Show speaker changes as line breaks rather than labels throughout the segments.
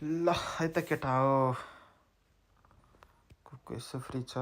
ल है त केटा हो कुको यसो फ्री छ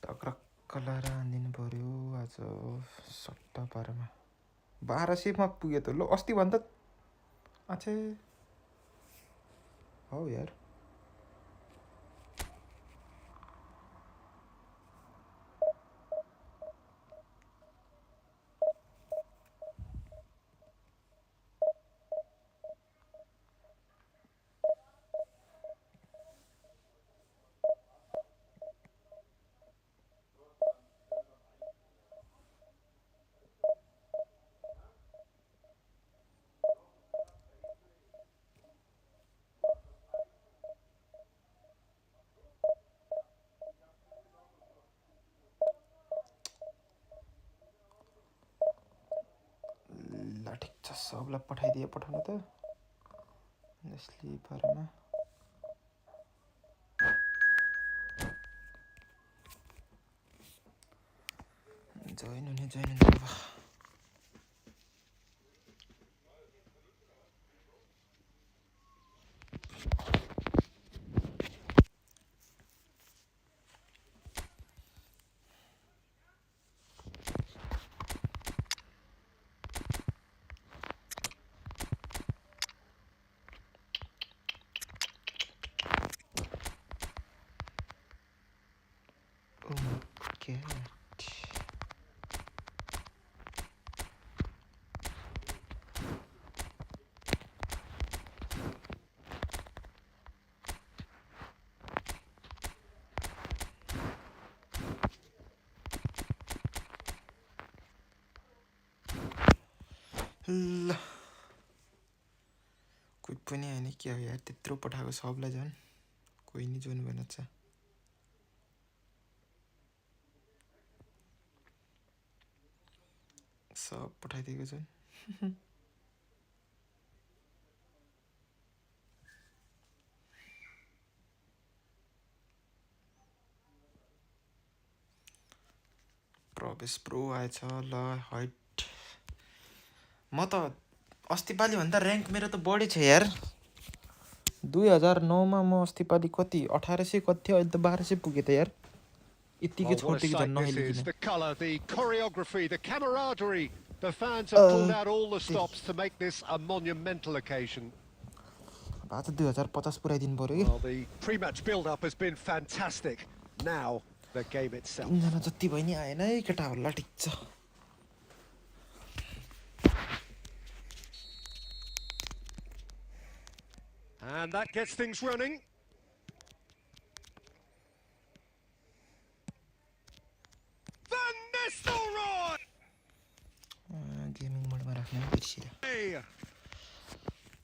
टक्रक्क लाएर हानिदिनु पर्यो आज सट्टा पारमा 1200 पुग्यो त ल अस्ति भन्दा आछे हौ यार ल ठिक छ सबलाई पठाइदिए पठाउनु त स्लिपरमा जोइन हुने अब ओके ल कोही पनि आएन के हो यार त्यत्रो पठाएको सबलाई झन् कोही नि जोइन भएन छ सब पठाइदिएको छन् प्रवेश प्रो आएछ ल हाइट म त अस्तिपालि भन्दा र्याङ्क मेरो त बढी छ यार 2009 मा म अस्तिपालि कति 1800 कति थियो अहिले त 1200 पुगे त यार यतिकै छोडेको झन् नहेलिकिन
the color, the choreography, the camaraderie. The fans have pulled out all the stops to make this a monumental occasion.
आज 2050 पुराइदिनु पर्यो
Well, the pre-match build-up has been fantastic. Now the game itself.
तिनजना जति भयो नि आएन है केटाहरुलाई ठिक छ
And that gets things running. Van Nistelrooy!
Gaming mode ma राख्ने बिर्सिएर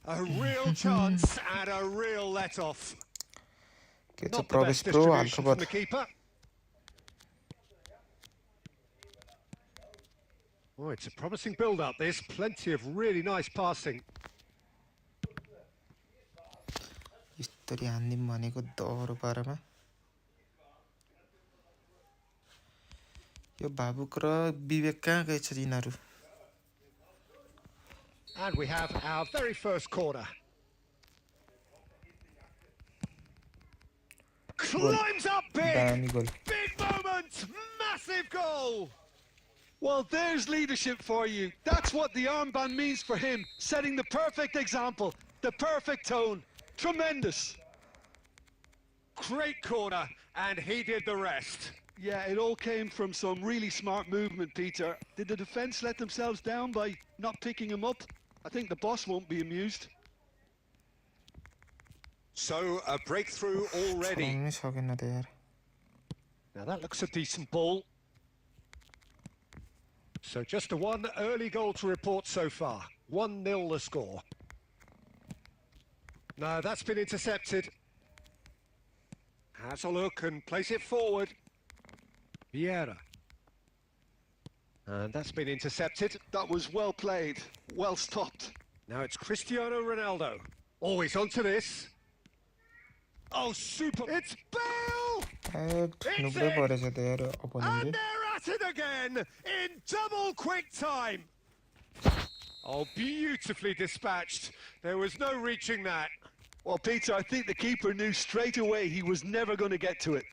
A real chance and a real let-off.
के छ प्रवेश प्रो हालखबर
Oh, it's a promising build-up. There's plenty of really nice passing.
यस्तरी हान्दिम भनेको दह्रो पारामा यो भावुक र विवेक कहाँ गएछ यिनीहरु
And we have our very first corner. Climbs up big. Big moment. Massive goal.
Well, there's leadership for you. That's what the armband means for him. Setting the perfect example, the perfect tone. Tremendous.
Great corner, and he did the rest.
Yeah, it all came from some really smart movement, Peter. Did the defence let themselves down by not picking him up? I think the boss won't be amused.
So, a breakthrough already. Now that looks a decent ball. So just a one early goal to report so far. 1-0 the score. No, that's been intercepted. Has a look and place it forward. Vieira. And that's been intercepted.
That was well played, well stopped.
Now it's Cristiano Ronaldo. Always onto this. Oh, super! It's Bale!
नुब्बे परेछ त यार
And
अपोनेन्टले
they're at it again in double quick time. Oh, beautifully dispatched. There was no reaching that.
Well, Peter, I think the keeper knew straight away he was never going to get to it.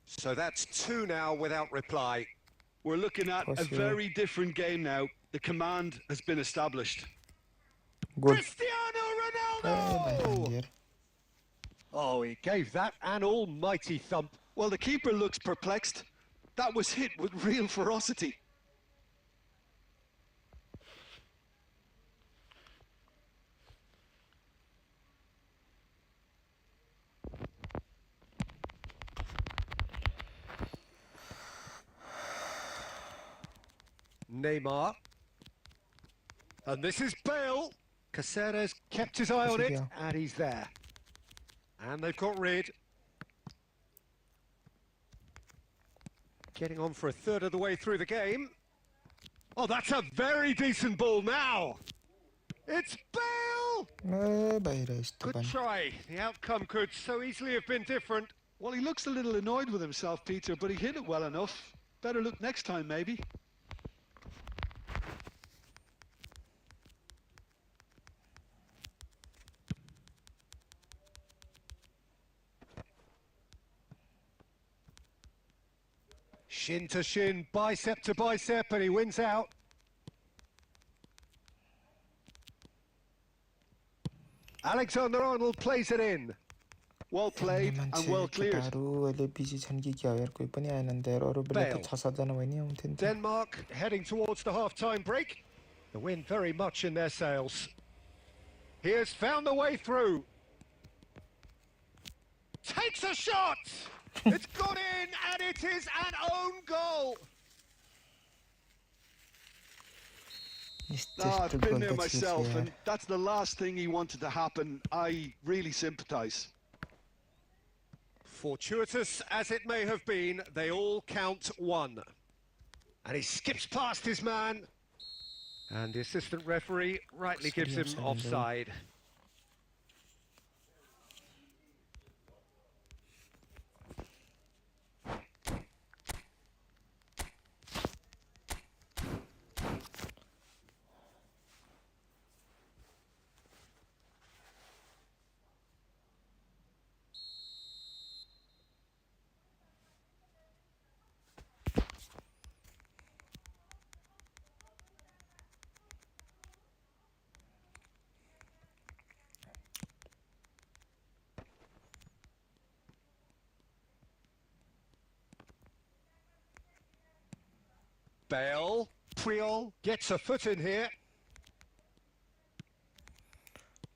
So that's 2 now without reply.
We're looking at a very different game now. The command has been established.
Goal
Cristiano
भाइ
Ronaldo!
यार
Oh, he gave that an almighty thump.
Well, the keeper looks perplexed. That was hit with real ferocity.
Neymar. And this is Bale. Caceres kept his eye on it, and he's there. And they've got rid. Getting on for a third of the way through the game. Oh, that's a very decent ball now. It's Bale!
बाहिर यस्तो
Good
पनि
try. The outcome could so easily have been different.
Well, he looks a little annoyed with himself, Peter, but he hit it well enough. Better look next time, maybe.
Shin to shin, bicep to bicep, and he wins out. Alexander-Arnold plays it in.
Well played and well cleared.
केटाहरू अहिले busy छन् कि क्या हो यार कोही पनि आएन नि त यार अरू बेला त 6-7 जना भइ नि आउँथे नि त
Denmark heading towards the half-time break. The wind very much in their sails. He has found the way through. Takes a shot! It's got in, and it is an own goal.
यस्तो
I've
यस्तो
been
goal
there
त छिर्छ
myself,
यार
and that's the last thing he wanted to happen. I really sympathise.
Fortuitous as it may have been, they all count one. And he skips past his man. And the assistant referee rightly gives him offside. Bale, Priol gets a foot in here.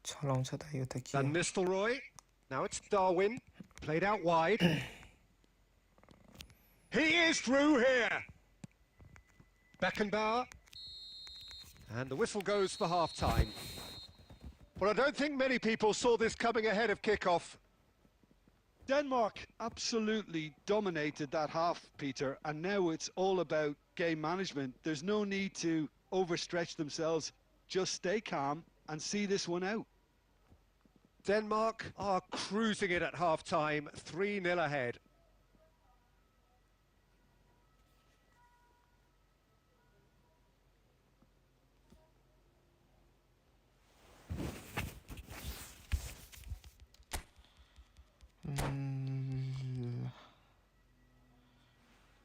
चलाउँछ त यो त के
Van Nistelrooy. Now it's Darwin. Played out wide. He is through here. Beckenbauer. And the whistle goes for half-time. Well, I don't think many people saw this coming ahead of kick-off.
Denmark absolutely dominated that half, Peter, and now it's all about game management. There's no need to overstretch themselves. Just stay calm and see this one out.
Denmark are cruising it at half-time, 3-0 ahead.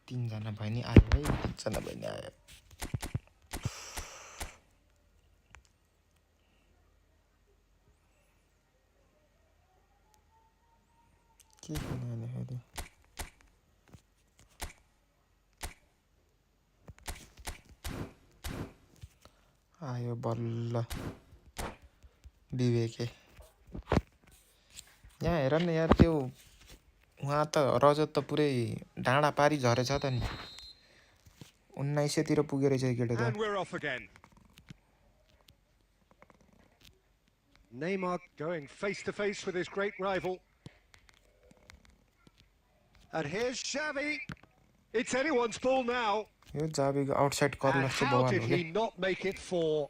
तीनजना भयो नि आयो है तीनजना भयो नि आयो के गर्नु फेरि आयो बल्ल विवेके यहाँ हेर न यार त्यो उहाँ त रजत त पुरै डाँडा पारी झरेछ त नि 1900 तिर पुगेर चाहिँ केटो त
And we're off again. Neymar going face to face with his great rival. And here's Xavi. It's anyone's ball now.
यो जाबीको आउटसाइड
And
कर्नर चाहिँ
how
बवाल
did
हो
he
के
not make it for?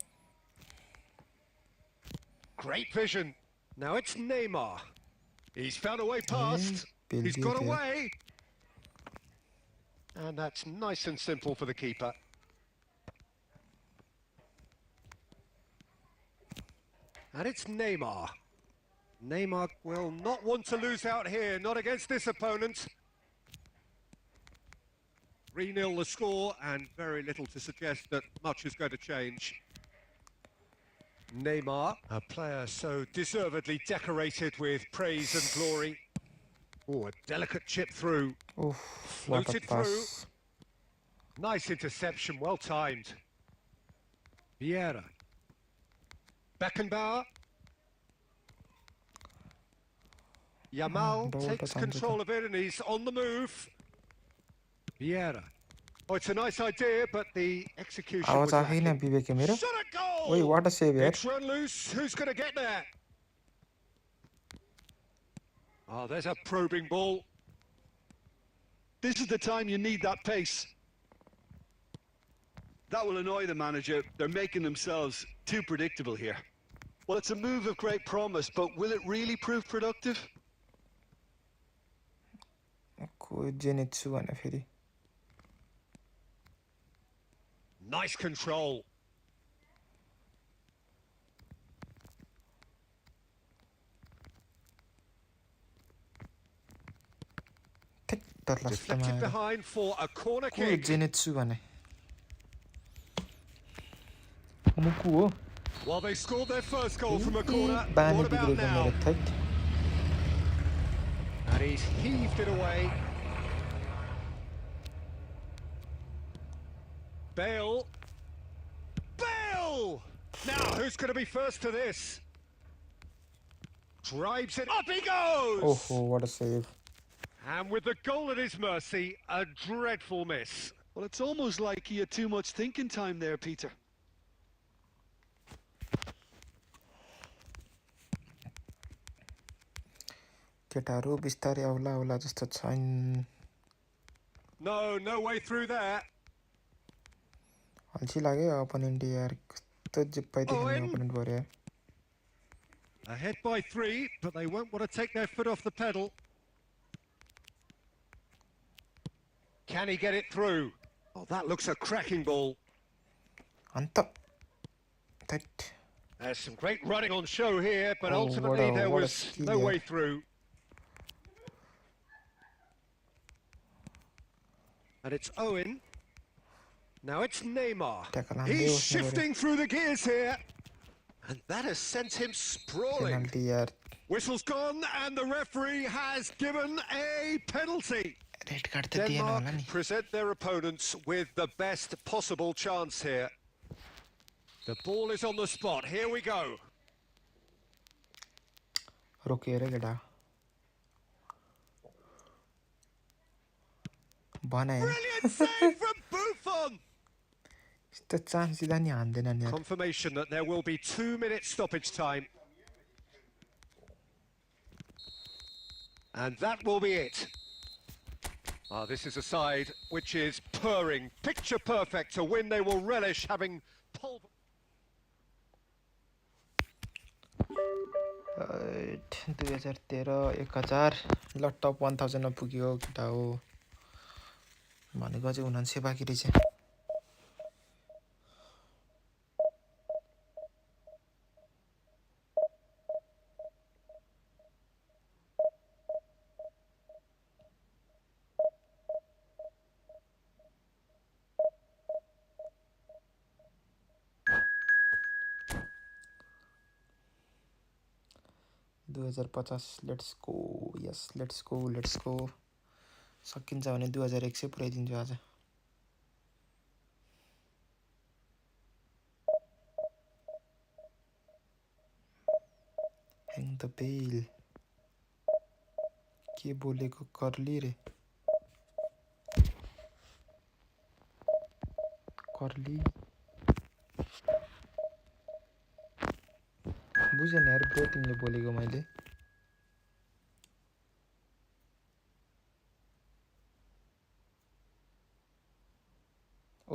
Great vision. Now it's Neymar. He's found a way past. He's got away. And that's nice and simple for the keeper. And it's Neymar. Neymar will not want to lose out here, not against this opponent. 3-0 the score, and very little to suggest that much is going to change. Neymar, a player so deservedly decorated with praise and glory. Oh, a delicate chip through.
what a
Floated through.
pass.
Nice interception, well timed. Vieira. Beckenbauer. Yamal
Ball
takes
to
control of it and he's on the move. Vieira. Oh, it's a nice idea, but the execution was
आवाज आएन
lacking.
विवेक मेरो
Shot a goal!
ओइ what a save यार
It's run loose. Who's going to get there? Oh, there's a probing ball.
This is the time you need that pace. That will annoy the manager. They're making themselves too predictable here. Well, it's a move of great promise, but will it really prove productive?
को जेनेत्सु भने फेरि
Nice control.
ठिक लास्टमा
Deflected behind for a corner
को
kick.
जेनेत्सु भने मुकु हो
Well, they scored their first goal from a corner.
बानी
What about
बिग्रेको मेरो
now?
That
And he's heaved it away. Bale. Bale! Now, who's going to be first to this? Drives it. Up he goes!
ओहो what a save
And with the goal at his mercy, a dreadful miss.
Well, it's almost like he had too much thinking time there, Peter.
केटाहरू बिस्तारै आउला आउला जस्तो छैन
No way through there.
अल्छी लाग्यो opponent यार कस्तो जिप्पाइ देख्ने
Owen.
अपोनेन्ट भयो यार
Ahead by 3, but they won't want to take their foot off the pedal. Can he get it through? Oh, that looks a cracking ball.
अन्त that
There's some great running on show here, but
Oh,
ultimately there
what a
was
skill
no
there.
way through. And it's Owen. Now it's Neymar.
Tackle on
He's
Deus,
shifting through the gears here. And that has sent him sprawling.
Penalty यार
Whistle's gone, and the referee has given a penalty.
Red card त दिएन होला
Denmark
नि
present their opponents with the best possible chance here. The ball is on the spot. Here we go.
रोकियो रे केटा बनाए
Brilliant save from Buffon.
यस्तो chance दिँदा नि हान्दैन नि यार
Confirmation that there will be 2 minutes stoppage time. And that will be it. This is a side which is purring, picture perfect to win. They will relish having pulverized.
2013 1000 ल टप 1000 मा पुग्यो केटा हो भनेको चाहिँ 99 बाँकी रहेछ let's go yes let's go सकिन्छ भने 2100 पुर्याइदिन्छु आज ह्याङ द बेल के बोलेको कर्ली रे कर्ली बुझेन यार ब्रो तिमीले बोलेको मैले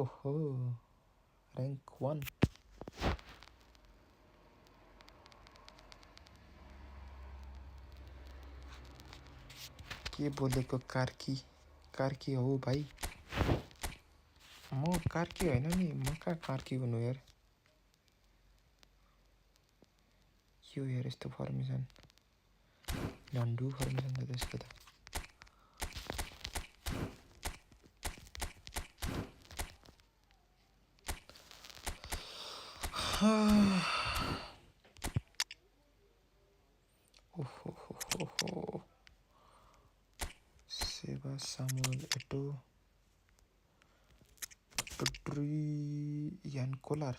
ओहो र्याङ्क 1 के बोलेको कार्की हो भाइ म कार्की होइन नि म कहाँ कार्की हुनु यार यो यार यस्तो फर्मेसन लन्डु फर्मेसन त त्यसको त ओहो सेवा सामुएल एटो यान कोलार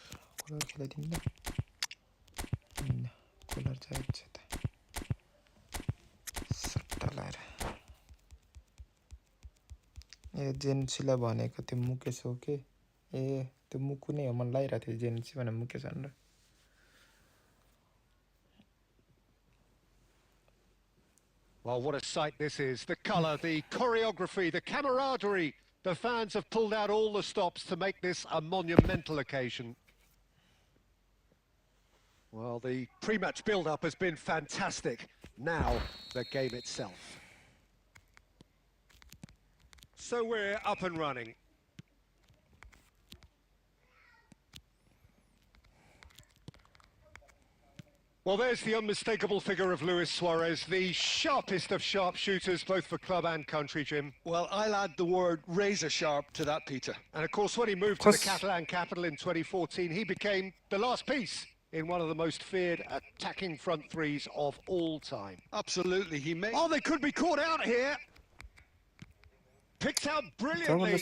खेलाइदिनु न कोलार चाहिएको छ त सट्टा लाएर ए जेन्सीलाई भनेको त्यो मुकेश हो के ए त्यो मुकु नै हो मन लागिरहेको थियो जेन्सी भनेर मुकेश भनेर
Well, what a sight this is. The colour, the choreography, the camaraderie. The fans have pulled out all the stops to make this a monumental occasion. Well, the pre-match build-up has been fantastic. Now, the game itself. So we're up and running. Well, there's the unmistakable figure of Luis Suarez, the sharpest of sharpshooters, both for club and country, Jim.
Well, I'll add the word razor sharp to that, Peter.
And of course, when he moved to the Catalan capital in 2014, he became the last piece in one of the most feared attacking front threes of all time.
Absolutely, he made...
Oh, they could be caught out here. Picked out brilliantly.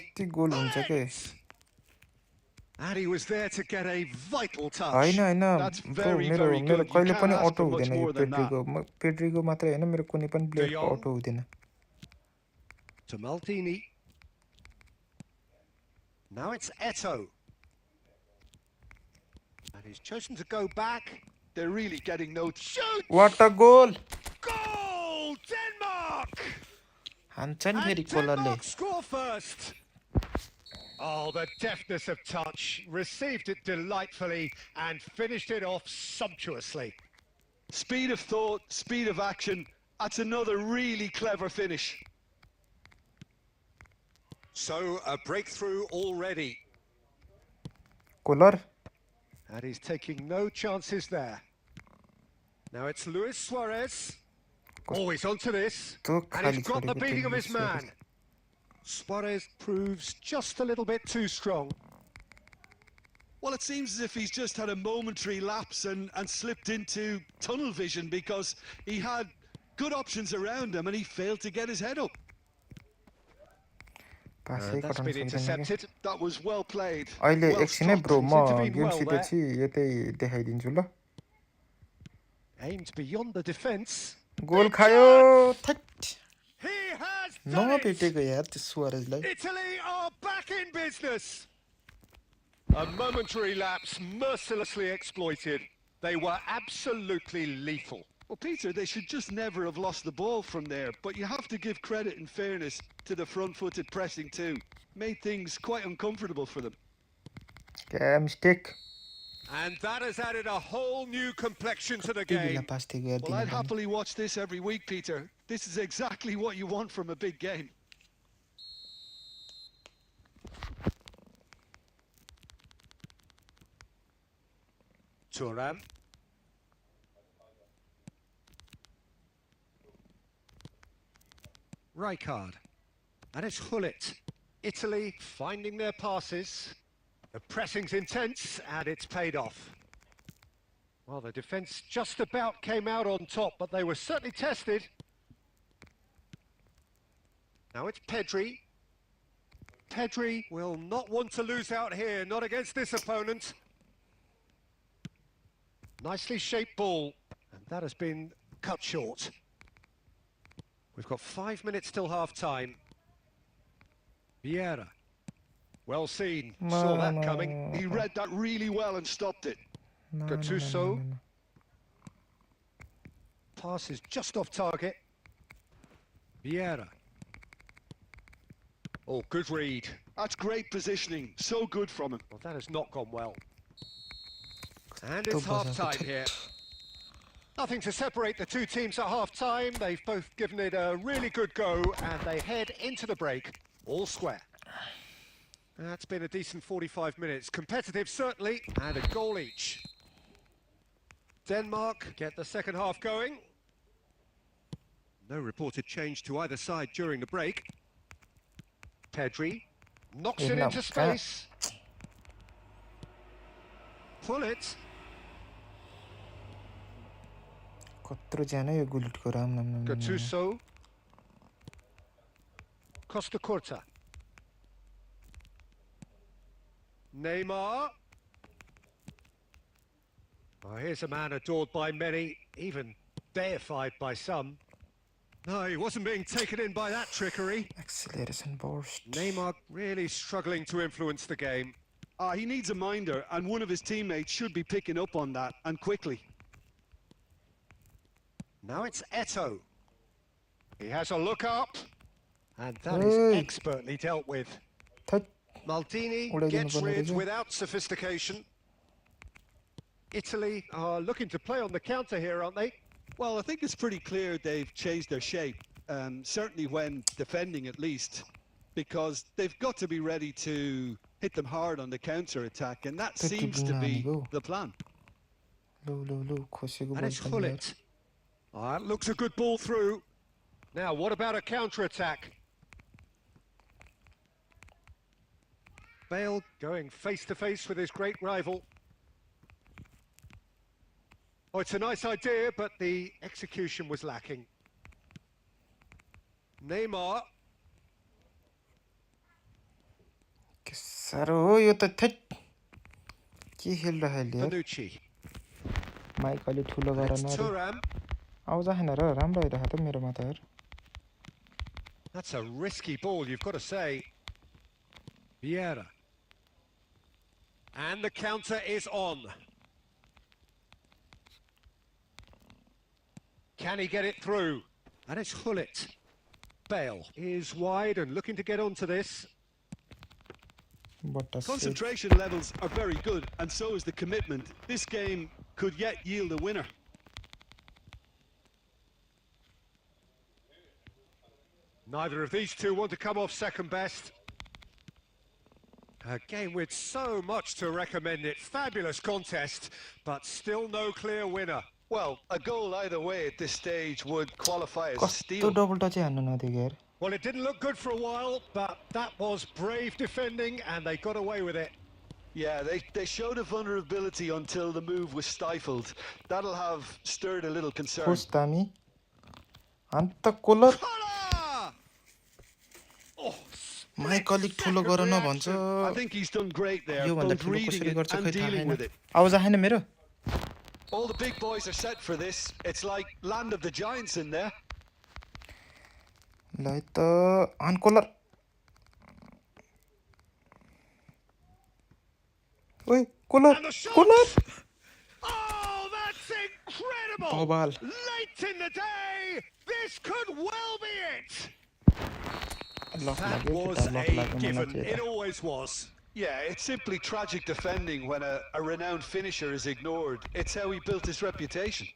And he was there to get a vital touch.
That's very, very good. You can't ask for much more than that.
Pedrigo मात्रै हैन मेरो कुनै पनि प्लेयरको अटो हुँदैन
To Maldini. Now it's Eto'o. And he's chosen to go back.
They're really getting no...
Shoot!
What a goal!
Goal! Denmark!
And
Denmark score first. Oh, the deftness of touch. Received it delightfully and finished it off sumptuously.
Speed of thought, speed of action. That's another really clever finish.
So, a breakthrough already.
Kolar.
And he's taking no chances there. Now it's Luis Suarez. Oh, he's onto this. And he's got the beating of his man. Suarez proves just a little bit too strong.
Well, it seems as if he's just had a momentary lapse and slipped into tunnel vision because he had good options around him and he failed to get his head up.
That's been intercepted.
That was well played.
अहिले एकछिनै bro म game सिधै यतै देखाइदिन्छु ल
Aimed beyond the defense.
गोल खायो
He has
नभेटेको यार त्यो सुआरेजलाई
Italy are back in business. A momentary lapse mercilessly exploited. They were absolutely lethal.
Well, Peter, they should just never have lost the ball from there, but you have to give credit and fairness to the front-footed pressing too. Made things quite uncomfortable for them.
Yeah, mistake.
And that has added a whole new complexion to the game.
Well, I'd happily watch this every week, Peter. This is exactly what you want from a big game.
Thuram. Rijkaard. And it's Hullet. Italy finding their passes. The pressing's intense and it's paid off. Well, the defence just about came out on top, but they were certainly tested. Now it's Pedri. Pedri will not want to lose out here, not against this opponent. Nicely shaped ball, and that has been cut short. We've got 5 minutes till half-time. Vieira. Well seen. Saw that coming.
He read that really well and stopped it.
Gattuso. Pass is just off target. Vieira. Oh, good read.
That's great positioning. So good from him.
Well, that has not gone well. And it's half-time here. Nothing to separate the two teams at half-time. They've both given it a really good go, and they head into the break all square. That's been a decent 45 minutes. Competitive, certainly, and a goal each. Denmark get the second half going. No reported change to either side during the break. Pedri knocks it into space. Pull it. Gattuso. Costa Curta. Neymar. Oh, here's a man adored by many, even deified by some. No, he wasn't being taken in by that trickery.
Acceleration burst.
Neymar really struggling to influence the game.
He needs a minder, and one of his teammates should be picking up on that, and quickly.
Now it's Eto'o. He has a look up, and that is expertly dealt with. Maldini gets rid without sophistication. Italy are looking to play on the counter here, aren't they?
Well, I think it's pretty clear they've changed their shape, certainly when defending at least, because they've got to be ready to hit them hard on the counter-attack, and that seems to be the plan.
And it's Gullit. That looks a good ball through. Now, what about a counter-attack? Bale going face-to-face with his great rival. Oh, it's a nice idea, but the execution was lacking. Neymar. Bonucci. Thuram. That's a risky ball, you've got to say. Vieira. And the counter is on. Can he get it through? And it's Gullit. Bale is wide and looking to get onto this.
Concentration levels are very good, and so is the commitment. This game could yet yield a winner.
Neither of these two want to come off second best. A game with so much to recommend it. Fabulous contest, but still no clear winner.
Well, a goal either way at this stage would qualify as a steal.
Well, it didn't look good for a while, but that was brave defending, and they got away with it.
Yeah, they showed a vulnerability until the move was stifled. That'll have stirred a little concern.
My colleague ठुलो गर न भन्छ
I think he's done great there,
यो भन्दा
both
ठुलो
reading
कसरी
it
गर्छ
and
खै थाहा
dealing with
छैन
it.
आवाज आएन मेरो
All the big boys are set for this. It's like land of the giants in there.
ल है त अनकोलर ओइ कोलर कोलर
Oh, that's incredible!
बवाल
Late in the day, this could well be it.
Luck
That
लाग्यो
was
केटा लक
a
लाग्यो मलाई
given.
चाहिँ
It always was.
Yeah, it's simply tragic defending when a renowned finisher is ignored. It's how he built his reputation.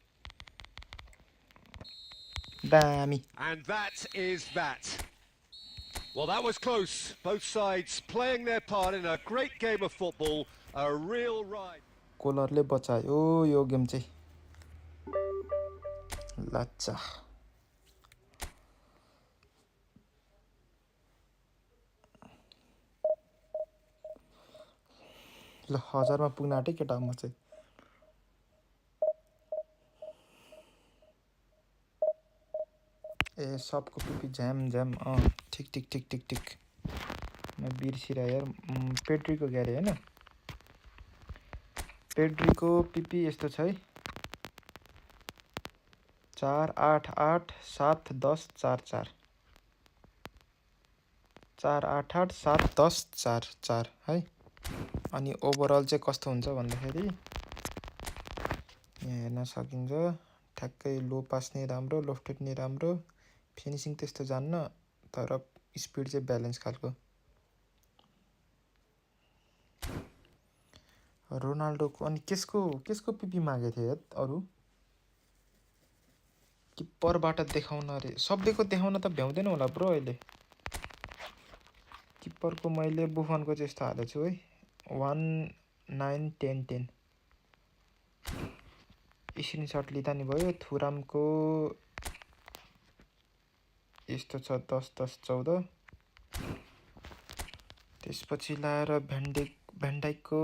दामी
And that is that. Well, that was close. Both sides playing their part in a great game of football. A real ride.
कोलरले बचायो यो game चाहिँ लाचा ल 1000 मा पुग्न आँटे केटा म चाहिँ ए सबको पिपी ज्याम ज्याम ठीक ठीक ठीक ठीक ठीक म बिर्सिरा यार पेड्रीको ग्यारे हैन पेड्रीको पिपी यस्तो छ है 4 8 8 7 10 4 4 4 8 8 7 10 4 4 है। अनि ओभरअल चाहिँ कस्तो हुन्छ भन्दाखेरि यहाँ हेर्न सकिन्छ ठ्याक्कै लो पास नै राम्रो, लोफ्टेड नै राम्रो, फिनिसिङ त्यस्तो जान्न तर स्पिड चाहिँ ब्यालेन्स खालको। रोनाल्डोको अनि केसको पिपी मागेको थियो अरु किप्परबाट देखाउन रे सबैको देखाउन त भ्याउँदैन होला ब्रो अहिले। किप्परको मैले बुफनको चाहिँ यस्तो हालेको छु है 1 9 10 10 स्क्रिनशट लिँदा नि भयो। थुरामको यस्तो छ 10 10 14 त्यसपछि लाएर भ्यान्डाइकको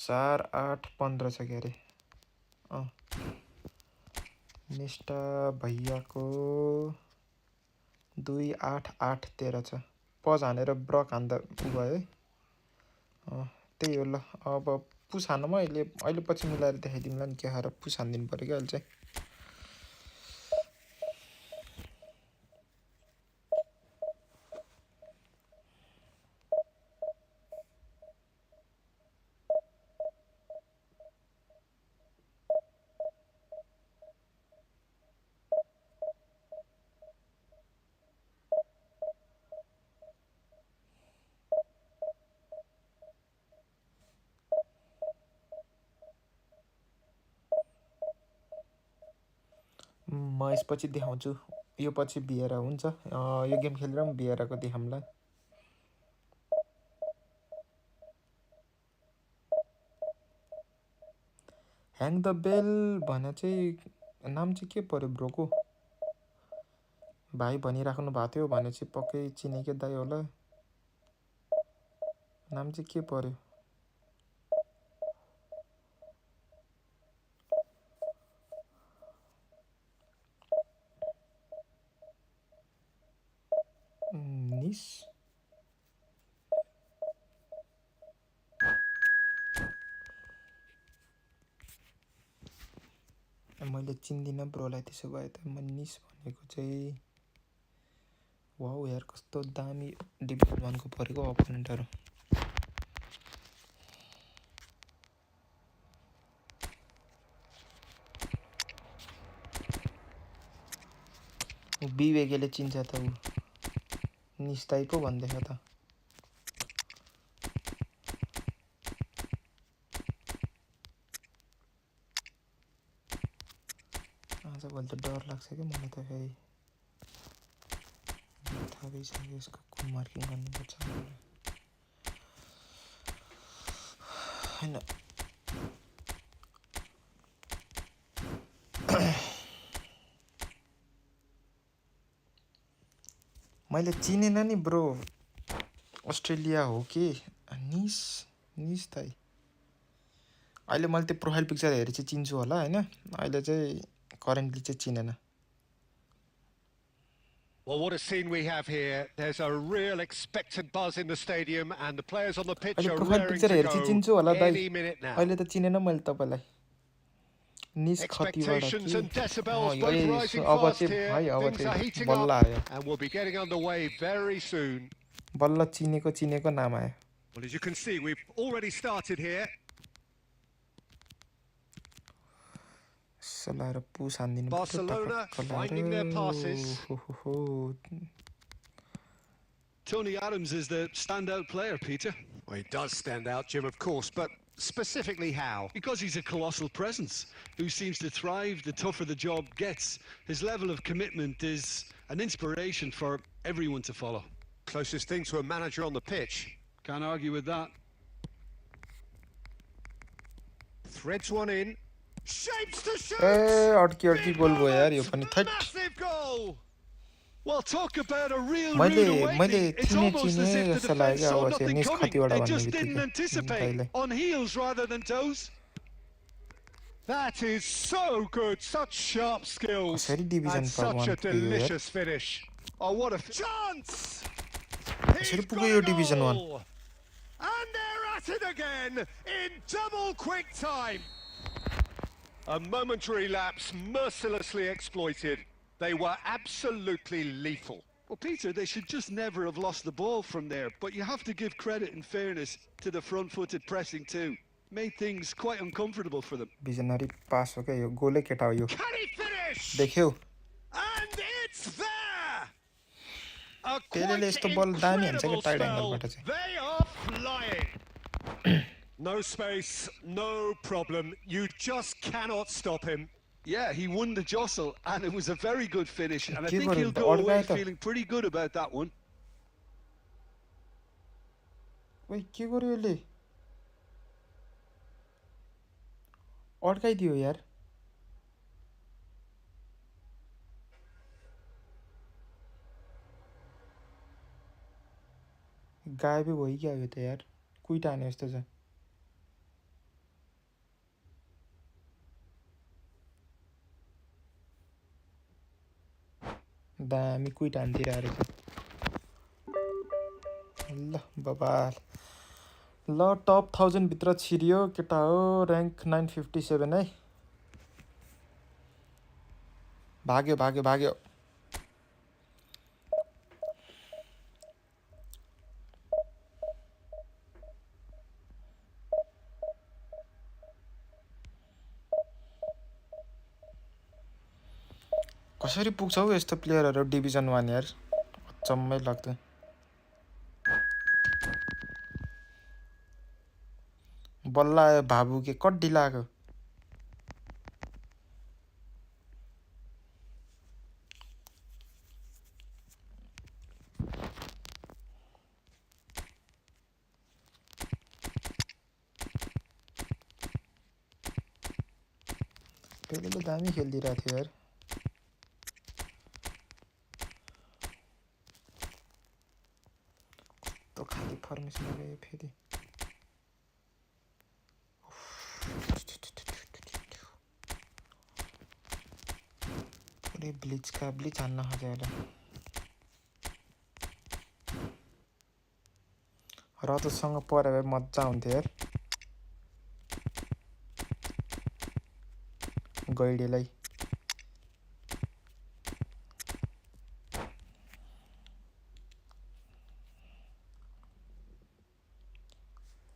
4 8 15 छ के अरे नेस्टा भैयाको 2 8 8 13 छ। पज हानेर ब्रक हान्दा भयो है त्यही हो ल। अब पुस हान्नमा अहिले पछि मिलाएर देखाइदिउँला नि के खाएर पुस हानिदिनु पर्यो क्या अहिले चाहिँ। म यसपछि देखाउँछु यो पछि बिहेरा हुन्छ यो गेम खेलेर पनि बिहेराको देखाउँला। ह्याङ द बेल भने चाहिँ नाम चाहिँ के पर्यो ब्रोको भाइ भनिराख्नु भएको थियो भने चाहिँ पक्कै चिनेकै दाइ होला। नाम चाहिँ के पर्यो निस मैले चिन्दिनँ ब्रोलाई त्यसो भए त म निस भनेको चाहिँ वाउ यार कस्तो दामी डिभिजन 1 को परेको अपोनेन्टहरु। विवेकले चिन्छ त उ निस्ताई पो भन्दैछ त। आजकल त डर लाग्छ के मलाई त फेरि थाहै छ यसको कुन मार्किङ गर्नुपर्छ हैन। मैले चिनेन नि ब्रो अस्ट्रेलिया हो कि निस ताई अहिले मैले त्यो प्रोफाइल पिक्चर हेरि चाहिँ चिन्छु होला हैन अहिले चाहिँ करेन्टली चाहिँ चिनेन।
Well, what a scene we have here. There's a real expectant buzz in the stadium and the players on the pitch are raring to go any minute now.
अहिले त चिनेन मैले तपाईलाई निस खतिबाट
Expectations and decibels both rising fast here. Things are heating up and we'll be getting underway very soon.
बल्ल चिनेको नाम आयो।
Well, as you can see, we've already started here. Barcelona finding their passes.
Tony Adams is the standout player, Peter.
Well, he does stand out, Jim, of course, but specifically how?
Because he's a colossal presence who seems to thrive the tougher the job gets. His level of commitment is an inspiration for everyone to follow.
Closest thing to a manager on the pitch.
Can't argue with that.
Threads one in. Shapes to shoot.
अड्की गोल भयो यार यो पनि that.
Well, talk about a real rude awakening. It's almost as if the defense saw nothing coming. They just didn't anticipate. On heels rather than toes.
That is so good. Such sharp skills. And such a delicious finish. Oh, what a chance! He's got a goal. And they're at it again in double quick time. A momentary lapse mercilessly exploited. They were absolutely lethal.
Well, Peter, they should just never have lost the ball from there, but you have to give credit and fairness to the front-footed pressing too. Made things quite uncomfortable for them.
Visionary pass हो क्या यो गोलै केटा हो यो
Can he finish?
देख्यौ
And it's there! A
पेलेले
quite
यस्तो बल दामी हान्छ
incredible
के टाइड
spell.
एंगलबाट चाहिँ
They are flying. No space, no problem. You just cannot stop him.
Yeah, he won the jostle, and it was a very good finish, and I
के
think
गर्यो
he'll
त
go away
अड्कायो त
feeling pretty good about that one.
ओइ के गर्यो यसले अड्काइदियो यार गायबै भइगयो यो त यार कुइट हाने जस्तो छ दामी कुइट हान्तिर रहेछ ल बबाल ल टप 1000 भित्र छिरियो केटा हो र्याङ्क 957 है भाग्यो भाग्यो भाग्यो कसरी पुग्छ हौ यस्तो प्लेयरहरु डिभिजन 1 यार अचम्मै लाग्छ बल्ल आयो भाबु के कड्डी लाग्यो पेलेले दामी खेलिदिरहेको थियो यार तो खाली फर्मेसन गयो फेरि ब्लिच का ब्लिच हान्न खोज्यो होला रजतसँग परे भए मज्जा हुन्थ्यो यार गैडेलाई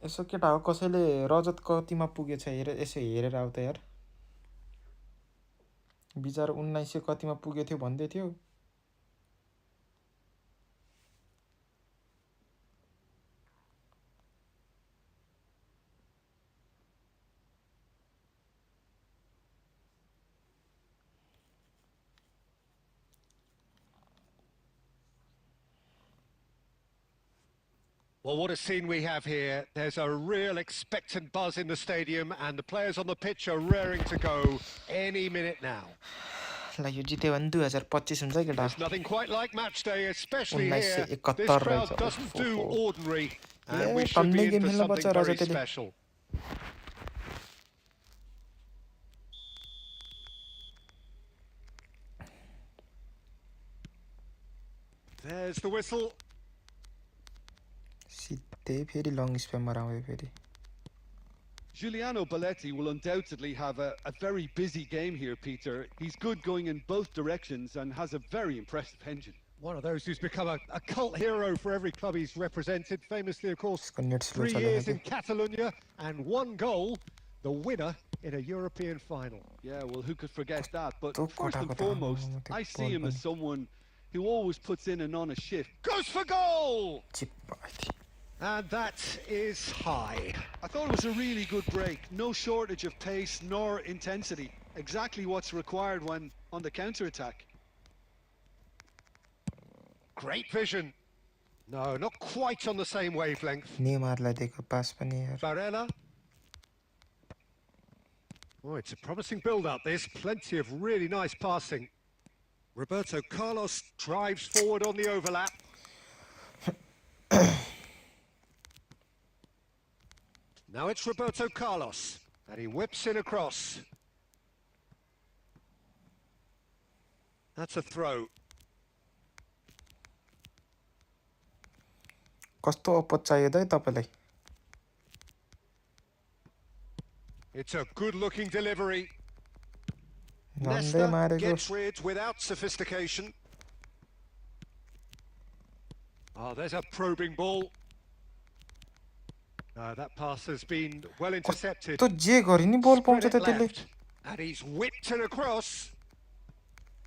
यसो केटा हो कसैले रजत कतिमा पुगेछ हेर यसो हेरेर आउ त यार बिचार 1900 कतिमा पुगे थियो भन्दै थियो
Well, what a scene we have here. There's a real expectant buzz in the stadium and the players on the pitch are raring to go any minute now.
ल यो जित्यो भने 2025 हुन्छ केटा
There's nothing quite like match day, especially here. This crowd doesn't do ordinary and we should be in for something very special. There's the whistle.
सिधै फेरि long स्प्यामर आउँदै फेरि
Giuliano Belletti will undoubtedly have a very busy game here, Peter. He's good going in both directions and has a very impressive engine.
One of those who's become a cult hero for every club he's represented. Famously, of course,
यसको net slow
3
चलेन
years
के
in Catalonia and 1 goal, the winner in a European final.
Yeah, well, who could forget that? But
तो
first and
कटा
foremost,
कटा
I see him as someone who always puts in an honest shift.
Goes for goal!
Chip
And that is high.
I thought it was a really good break. No shortage of pace nor intensity. Exactly what's required when on the counter-attack.
Great vision. No, not quite on the same wavelength.
नेमारलाई दिएको पास पनि यार
Barella. Oh, it's a promising build-up. There's plenty of really nice passing. Roberto Carlos drives forward on the overlap. Now it's Roberto Carlos, and he whips in across. That's a throw.
कस्तो अपच चाहियो त है तपाईलाई
It's a good-looking delivery.
झन्डै
Nesta
मारेको
gets rid without sophistication. Oh, there's a probing ball. That pass has been well intercepted.
तो जे गरे नि बल पाउँछ
Spread
त
it
त्यसले
left. And he's whipped it across.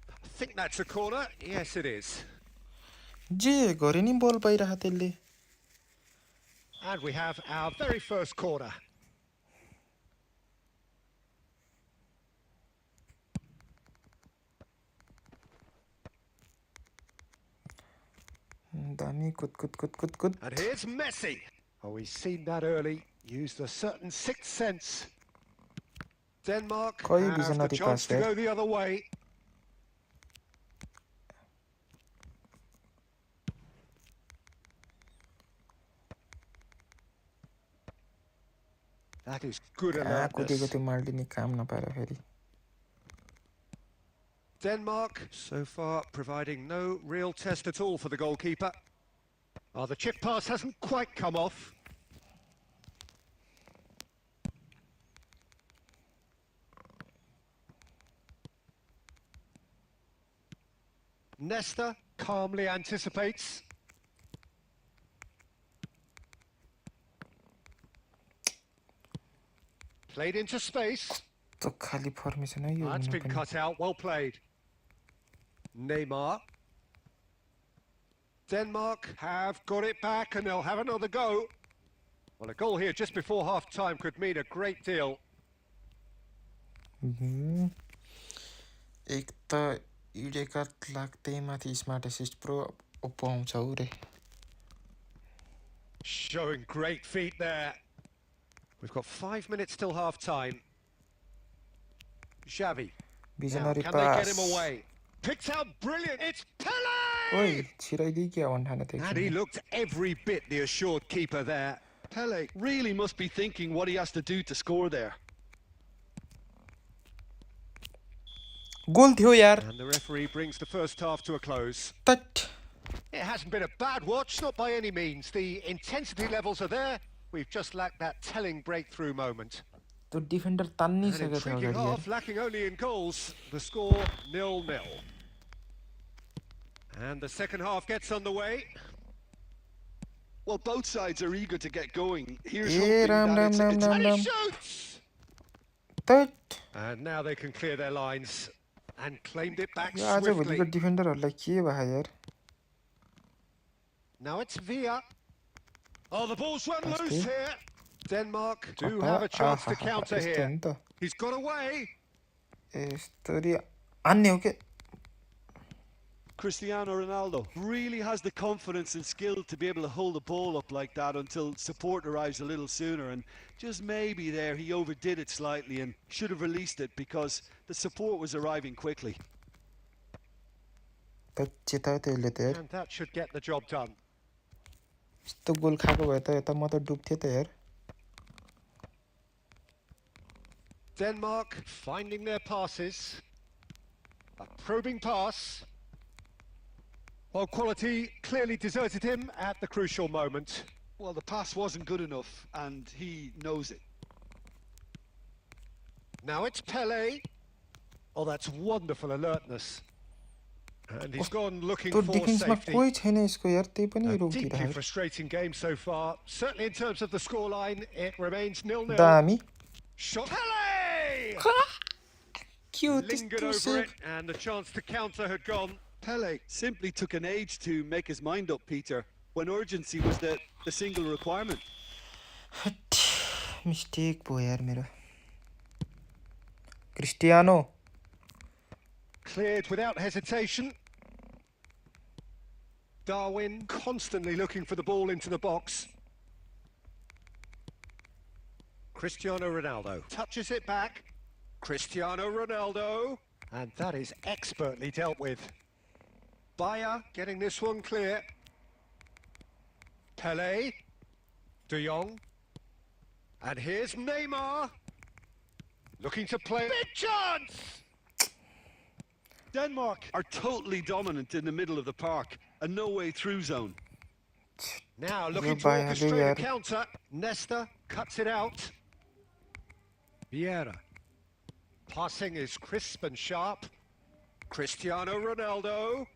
I think that's a corner. Yes, it is.
जे गरे नि बल पाइरहा त्यसले
And we have our very first corner.
दामी कुद
And here's Messi. Oh, he's seen that early. Used a certain sixth sense. Denmark
Koyi
have the
visionary
chance
pass
to
there.
go the other way. That is good
कहाँ कुदेको
alertness.
त्यो माल्डिनी काम नपाएर फेरि
Denmark so far providing no real test at all for the goalkeeper. Oh, the chip pass hasn't quite come off. Nesta calmly anticipates. Played into space.
त खाली formation हो यो
That's
हुन
been
पनि
cut out. Well played. Neymar. Denmark have got it back and they'll have another go. Well, a goal here just before half-time could mean a great deal.
एक त इडेका लाग्दै माथि smart assist pro पाउँछ उ रे
Showing great feet there. We've got 5 minutes till half-time. Xavi. Now,
visionary
can they get him
pass
away? Picked out brilliant. It's Pele!
ओइ छिराइदिई क्या भन् ठाने
And he looked every bit the assured keeper there.
Pele really must be thinking what he has to do to score there.
गोल थियो यार
And the referee brings the first half to a close.
तट
It hasn't been a bad watch, not by any means. The intensity levels are there. We've just lacked that telling breakthrough moment.
त्यो defender तान्नी
An
सकेको थियो
intriguing
अगाडि
half, lacking only in goals. The score 0-0. And the second half gets underway.
Well, both sides are eager to get going. Here's
A
hoping
Ram
that
Ram
it's,
Ram
it's
Ram
And he
Ram
shoots!
तट
And now they can clear their lines. And claimed it back
यो आज भोलिको
swiftly.
डिफेन्डरहरूलाई के भयो यार
Now it's Villa.
Oh, the ball's run
That's
loose
good.
here.
Denmark do
कता
have a chance to
आहाहा,
counter
यस्तो हो
here.
नि त
He's got away.
यस्तरी हान्ने हो के
Cristiano Ronaldo really has the confidence and skill to be able to hold the ball up like that until support arrives a little sooner, and just maybe there he overdid it slightly and should have released it because the support was arriving quickly.
त चेतायो त्यसले त यार
And that should get the job done.
यस्तो गोल खाएको भए त यता म त डुब्थेँ त यार
Denmark finding their passes. A probing pass. Well, quality clearly deserted him at the crucial moment.
Well, the pass wasn't good enough and he knows it.
Now it's Pele. Oh, that's wonderful alertness. And he's gone looking
त्यो
for
डिफेन्समा
safety.
कोही छैन यसको यार त्यही पनि
A deeply
रोकिरहेको
frustrating game so far. Certainly in terms of the scoreline, it remains 0-0.
दामी
Shot. Pele!
के हो
Lingered
त्यस्तो
over
save
it, and the chance to counter had gone.
Pele simply took an age to make his mind up, Peter, when urgency was the single requirement.
Mistake भयो यार मेरो Cristiano
Cleared without hesitation. Darwin constantly looking for the ball into the box. Cristiano Ronaldo touches it back. Cristiano Ronaldo. And that is expertly dealt with. Bayer getting this one clear. Pele. De Jong. And here's Neymar. Looking to play. Big chance!
Denmark are totally dominant in the middle of the park, a no-way through zone.
Now looking to
Goodbye,
orchestrate a
Javier.
counter. Nesta cuts it out. Vieira. Passing is crisp and sharp. Cristiano Ronaldo.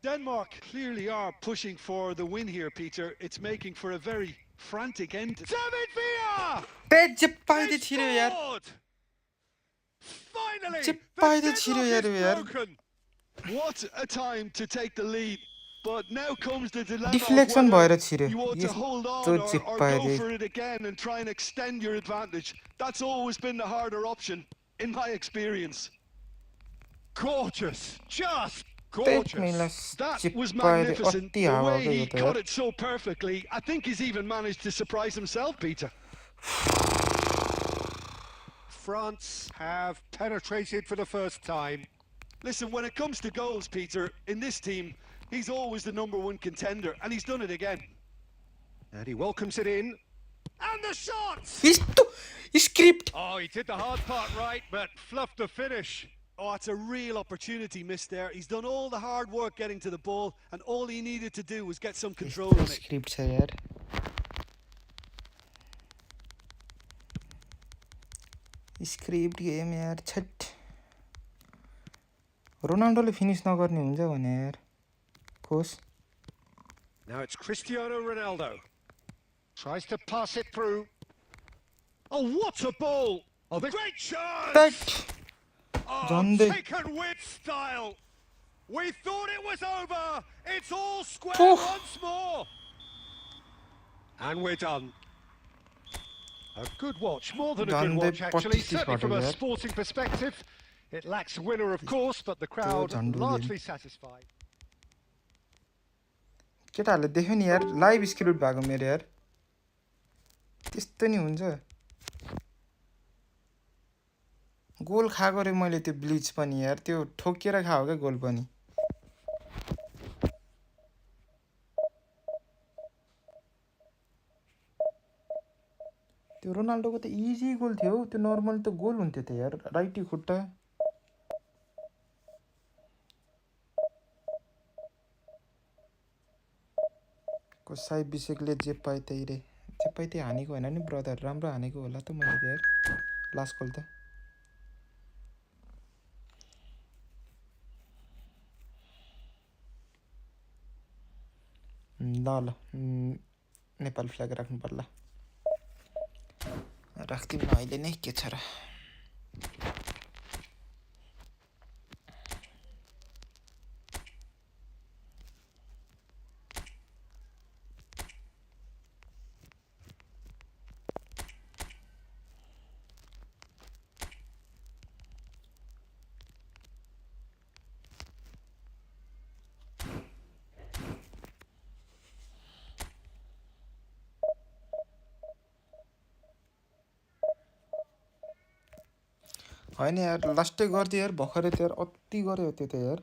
Denmark clearly are pushing for the win here, Peter. It's making for a very frantic end.
David Villa!
They
They scored! Finally, the deadlock is broken.
What a time to take the lead. But now comes the dilemma
Deflection
of whether
छिर्यो
you want to hold on or go for it again and try and extend your advantage. That's always been the harder option, in my experience.
Gorgeous, just gorgeous.
That was magnificent. The way he cut it so perfectly. I think he's even managed to surprise himself, Peter.
France have penetrated for the first time.
Listen, when it comes to goals, Peter, in this team, he's always the #1 contender, and he's done it again.
And he welcomes it in. And the shot!
Script!
Oh, he did the hard part right, but fluffed the finish.
Oh, it's a real opportunity missed there. He's done all the hard work getting to the ball, and all he needed to do was get some control on it.
Script छ यार. Script game यार छट. रोनाल्डोले finish नगर्ने हुन्छ भने यार. कोस.
Now it's Cristiano Ronaldo. Tries to pass it through. Oh, what a ball! Oh, great chance! Oh, taken with style. We thought it was over. It's all square once more. And we're done. A good watch, more than a good watch actually, certainly from a sporting perspective. It lacks a winner, of course, but the crowd largely satisfied.
केटाहरुले देख्यो नि यार live script भएको मेरो यार त्यस्तो नि हुन्छ गोल खाएको रे मैले त्यो ब्लिच पनि यार त्यो ठोकेर खायो के गोल पनि त्यो रोनाल्डोको त इजी गोल थियो त्यो नर्मल त गोल हुन्थ्यो त यार राइटी खुट्टा साई बिसेकले जे पाए त्यही रे जे पाए त्यही हानेको हैन नि ब्रदर राम्रो हानेको होला त मैले त यार लास्ट गोल त ल नेपाल फ्ल्याग राख्नु पर्ला राख्दिम न अहिले नै के छ र हैन यार लास्टै गर्दै यार भखरै त यार अति गर्यो त्यो त यार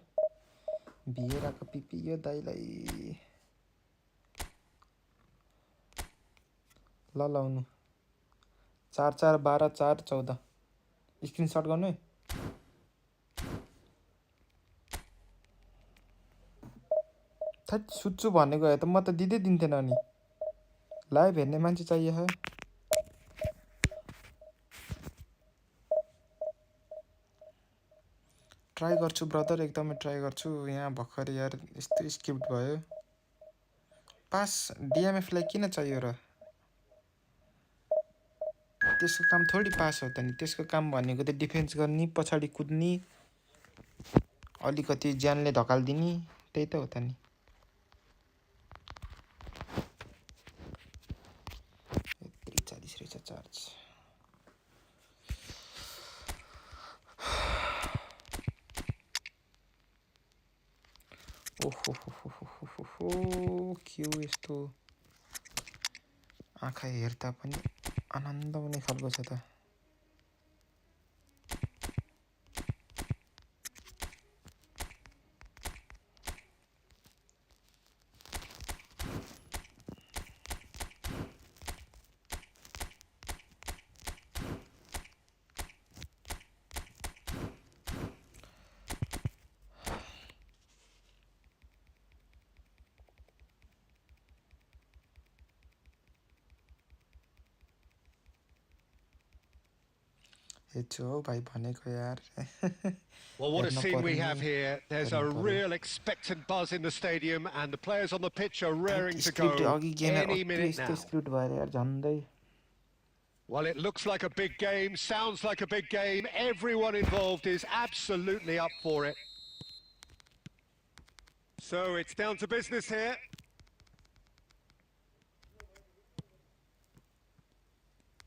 भिएराको पिपी यो दाइलाई ल लाउनु 4 4 12 4 14 स्क्रिनशट गर्नु है थट सुत्छु भनेको भए त म त दिदै दिन्थेन नि लाइभ हेर्ने मान्छे चाहियो ट्राई गर्छु ब्रदर एकदमै ट्राई गर्छु यहाँ भर्खर यार यस्तो स्क्रिप्ट भयो पास डीएमएफ लाई किन चाहियो र त्यसको काम थोडी पास हो त नि त्यसको काम भनेको त डिफेन्स गर्ने पछाडी कुद्नी अलिकति ज्यानले धकाल्दिनी त्यही त हो त नि यत्रै 40 रहेछ चार्ज ओहो क्यू यस्तो आँखा हेर्दा पनि आनन्द हुने खालको छ त हेचो भाइ भनेको यार
Well, what a scene we have here. There's a real expectant buzz in the stadium and the players on the pitch are raring to go any minute now. Well, it looks like a big game, sounds like a big game. Everyone involved is absolutely up for it. So it's down to business here.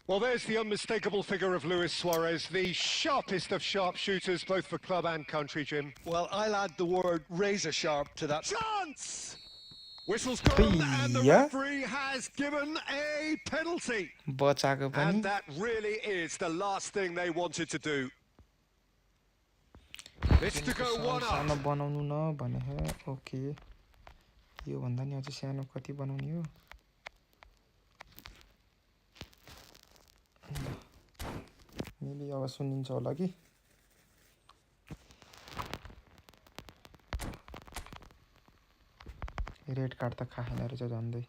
Well, there's the unmistakable figure of Luis Suarez, the sharpest of sharpshooters, both for club and country, Jim.
Well, I'll add the word razor sharp to that.
Chance! Whistle's gone, and the referee has given a penalty. And that really is the last thing they wanted to do. It's to go one up.
Okay. यो भन्दा नि अझ सानो कति बनाउने हो maybe अब सुनिन्छ होला कि रेड कार्ड त खाएन रहेछ झन्दै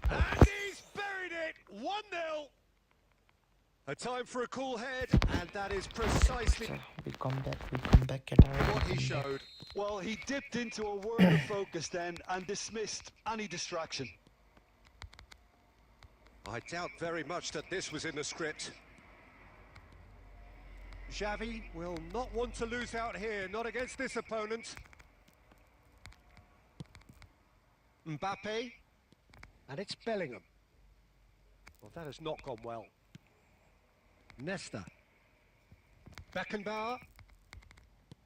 And he's buried it 1-0. A time for a cool head, and that is precisely
we come back at
what he showed.
Well, he dipped into a world of focus then and dismissed any distraction.
I doubt very much that this was in the script. Xavi will not want to lose out here, not against this opponent. Mbappe, and it's Bellingham. Well, that has not gone well. Nesta, Beckenbauer,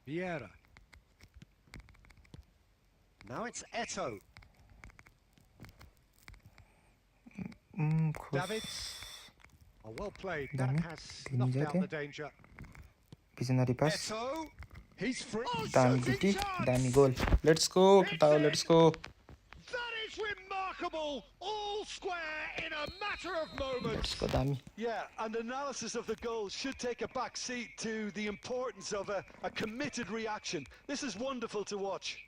Vieira. Now it's Eto'o. Davids. Oh, well played. That has snuffed out the danger.
Visionary pass.
Eto'o. He's free.
Damn goal. Let's go, Katao, let's go.
That is remarkable. All square in a matter of moments.
Let's go, Dami.
Yeah, and analysis of the goal should take a back seat to the importance of a committed reaction. This is wonderful to watch.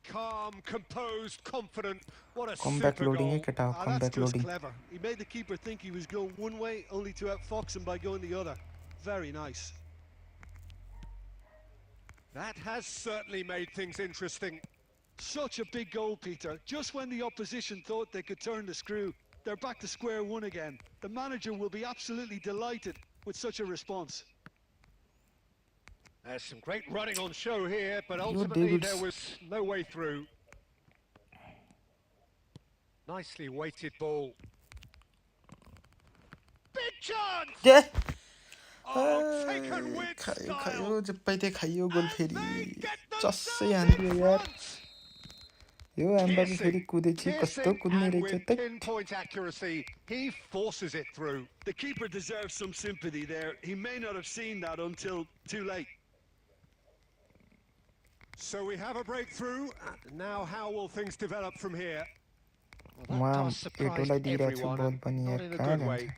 Calm, composed, confident. What a
comeback
super
loading,
goal.
comeback loading.
Clever. He made the keeper think he was going one way, only to outfox him by going the other. Very nice.
That has certainly made things interesting.
Such a big goal, Peter. Just when the opposition thought they could turn the screw, they're back to square one again. The manager will be absolutely delighted with such a response.
There's some great running on show here, but ultimately there was no way through. Nicely weighted ball. Big chance!
Yeah.
Oh, taken with style.
खाइयो गोल फेरि चस्सै हान्दियो यार यो Mbappe फेरि कुदेछि कस्तो कुद्ने रहेछ त
pinpoint accuracy. He forces it through.
The keeper deserves some sympathy there. He may not have seen that until too late.
So we have a breakthrough. Now how will things develop from here?
Wow, एटोलाई दिइरहेको छु बल पनि यार कहाँ जान्छ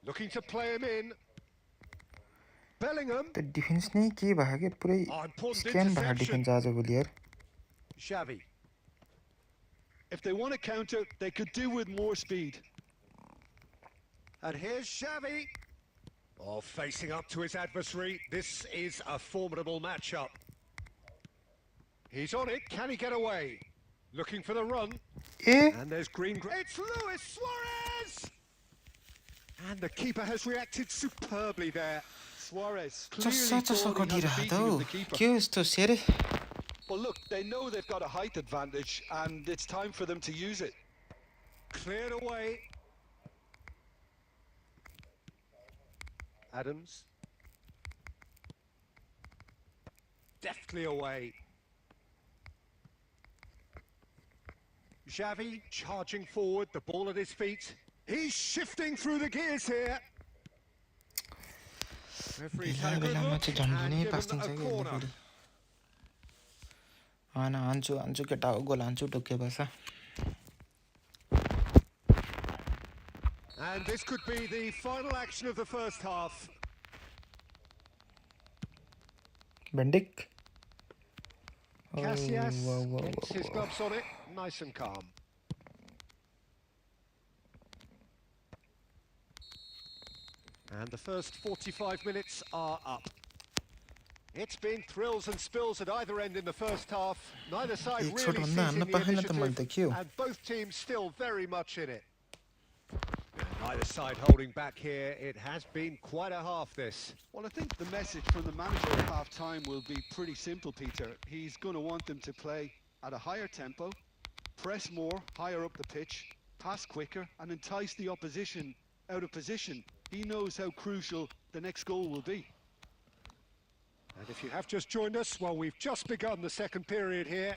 Looking to play him in. Bellingham.
The defense नै के भयो के पुरै स्क्याम भयो डिफेन्स आजभोलि यार
Xavi.
If they want to counter, they could do with more speed.
And here's Xavi. Oh, facing up to his adversary. This is a formidable matchup. He's on it. Can he get away? Looking for the run. And there's green. It's Luis Suarez! And the keeper has reacted superbly there.
Suarez
clearly the
Well, look, they know they've got a height advantage, and it's time for them to use it.
Cleared away. Adams. Deftly away. Xavi charging forward, the ball at his feet. He's shifting through the gears here. Referee's had a good look and given a corner.
हान्छु केटा हो गोल हान्छु ढुक्के बसा
And this could be the final action of the first half. Casillas gets his gloves on it, nice and calm. And the first 45 minutes are up. It's been thrills and spills at either end in the first half. Neither side really seizing the initiative, and both teams still very much in it. Neither side holding back here. It has been quite a half, this.
Well, I think the message from the manager at half-time will be pretty simple, Peter. He's going to want them to play at a higher tempo, press more, higher up the pitch, pass quicker, and entice the opposition out of position. He knows how crucial the next goal will be.
And if you have just joined us, well, we've just begun the second period here.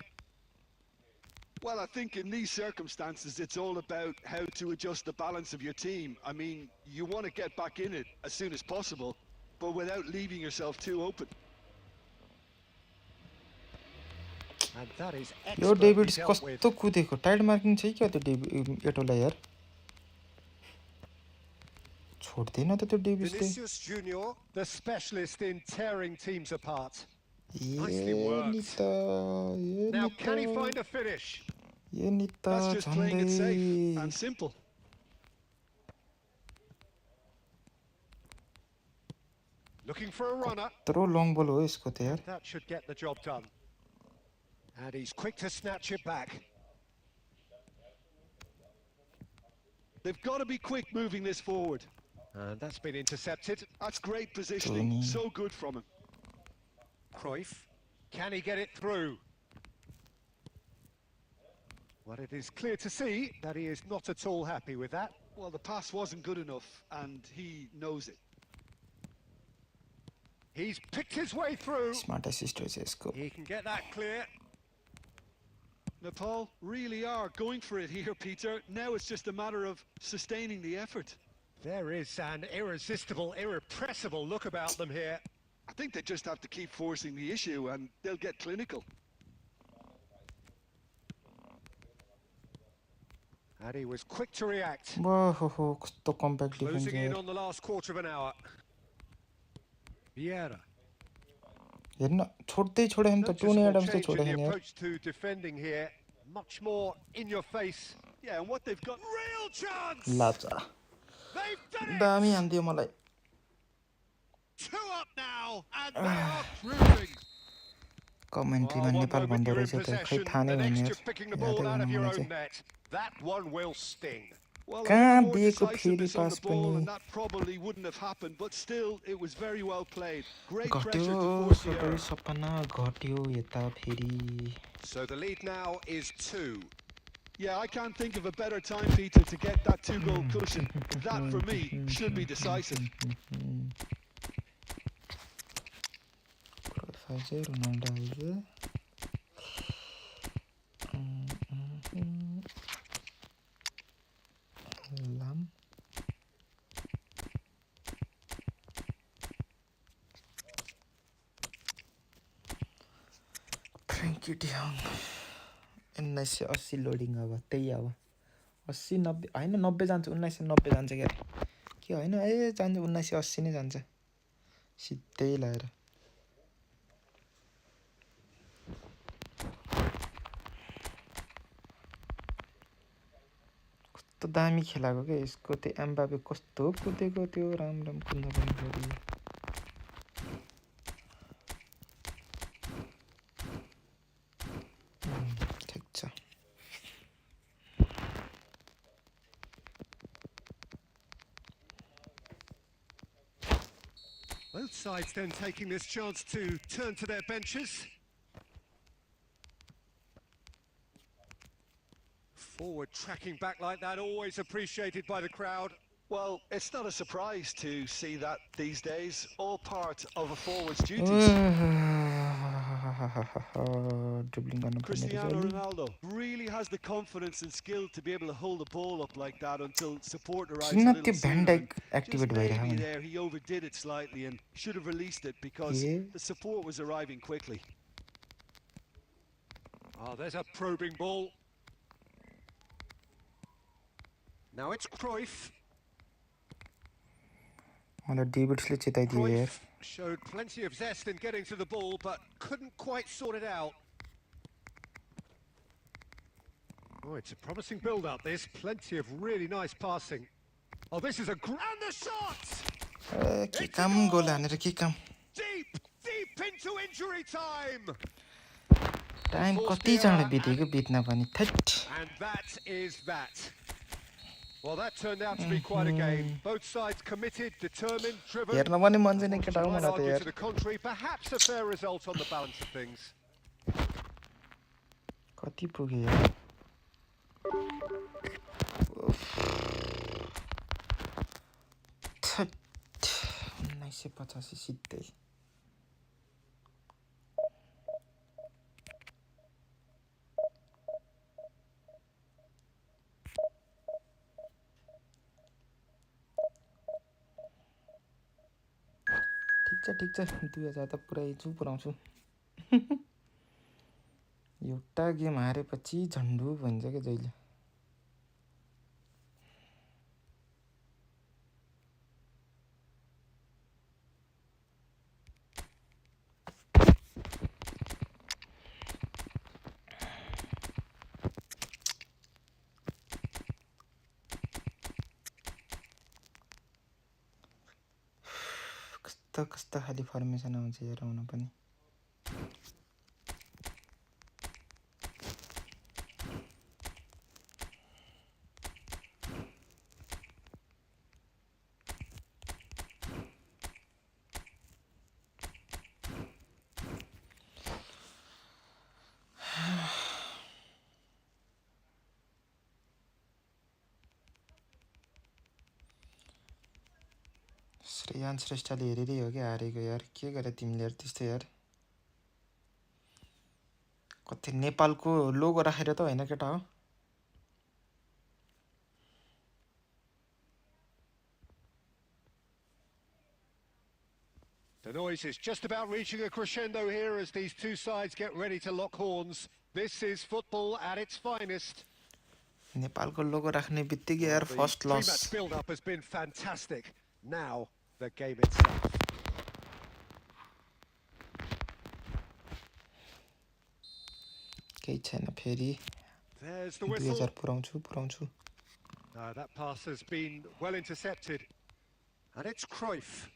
Well, I think in these circumstances, it's all about how to adjust the balance of your team. I mean, you want to get back in it as soon as possible, but without leaving yourself too open.
And that is
yo David कस्तो कुदेको tight marking छ क्या त्यो एटोलाई यार छोड्दैन त त्यो डेभिडले
Vinicius Junior, the specialist in tearing teams apart. Nicely worked. Now can he find a finish?
That's just playing it safe and simple.
Looking for a runner.
Throw long ball ho यसको त यार
That should get the job done. And he's quick to snatch it back.
They've got to be quick moving this forward.
And that's been intercepted.
That's great positioning. So good from him.
Cruyff. Can he get it through? Well, it is clear to see that he is not at all happy with that.
Well, the pass wasn't good enough, and he knows it.
He's picked his way through.
Smart assist was यसको
He can get that clear.
Nepal really are going for it here, Peter. Now it's just a matter of sustaining the effort.
There is an irresistible, irrepressible look about them here.
I think they just have to keep forcing the issue and they'll get clinical.
And he was quick to react.
कस्तो compact defence
Closing in on the last quarter of an hour. Vieira.
हेर्न छोड्दै छोडे नि त Tony एडम्सले छोडे
The
नि यार
approach to defending here, much more in your face.
Yeah, and what they've got...
Real chance!
लाचा
They've done it!
दामी हान्दियो मलाई
2 up now, and they are cruising.
कमेन्ट्रीमा Nepal भन्दो रहेछ त खै थाहा नै
The
भने
next you're picking the ball out of your own net. That one will sting.
Well,
कहाँ
more
दिएको फेरि
decisiveness on
pass
the ball,
पनि
and that probably wouldn't have happened, but still, it was very well played. Great
घट्यो
pressure to force the
सबै
error.
सपना घट्यो यता फेरि
So the lead now is 2.
Yeah, I can't think of a better time, Peter, to get that 2-goal cushion. That, for me, should be decisive.
फाइजै Ronaldo आइयो लाम Frenkie डियोङ 1980 loading अब त्यही अब 80 90 होइन 90 जान्छ 1990 जान्छ क्या के होइन ए जान्छ 1980 नै जान्छ सिधै लाएर कस्तो दामी खेलाको के यसको त्यो एम्बापे कस्तो कुदेको त्यो राम राम कुद्न पनि पऱ्यो ठिक छ
Both sides then taking this chance to turn to their benches. Forward tracking back like that, always appreciated by the crowd.
Well, it's not a surprise to see that these days, all part of a forward's duties.
Dribbling गर्नु पर्ने
Cristiano Ronaldo really has the confidence and skill to be able to hold the ball up like that until support arrives a
किन
little
त्यो
sooner.
भ्यान डाइक
Just
activate
maybe
भइरहेको
there he overdid it slightly and should have released it because the support was arriving quickly.
Oh, there's a probing ball. Now it's Cruyff.
मलाई डेभिड्सले चेताइदियो यार
Cruyff showed plenty of zest in getting to the ball, but couldn't quite sort it out. Oh, it's a promising build-up, this. Plenty of really nice passing. Oh, this is a... And the shot!
के काम गोल हानेर के काम
Deep into injury time!
Time कति चाँडो बितेको बित्न पनि that
And that is that. Well, that turned out to be quite a game. Both sides committed, determined, driven.
हेर्न पनि मन छैन केटा हो मलाई त
To
यार
the contrary, perhaps a fair result on the balance of things.
कति पुग्यो यार थट 1985 सिधै ठिक छ 2000 त पुऱ्याउँछु एउटा गेम हारेपछि झन्डु भन्छ के जहिले कस्तो खाली फर्मेसन आउँछ यार आउन पनि श्रेयान श्रेष्ठले हेरेरै हो क्या हारेको यार के गरे तिमीले यार त्यस्तो यार कति नेपालको लोगो राखेर त हैन केटा हो
The noise is just about reaching a crescendo here as these two sides get ready to lock horns. This is football at its finest.
नेपालको लोगो राख्ने बित्तिकै यार फर्स्ट
The
लस
three-match build-up has been fantastic. Now, the game itself.
केही छैन फेरि
There's the whistle.
2000 पुराउँछु
That pass has been well intercepted. And it's Cruyff.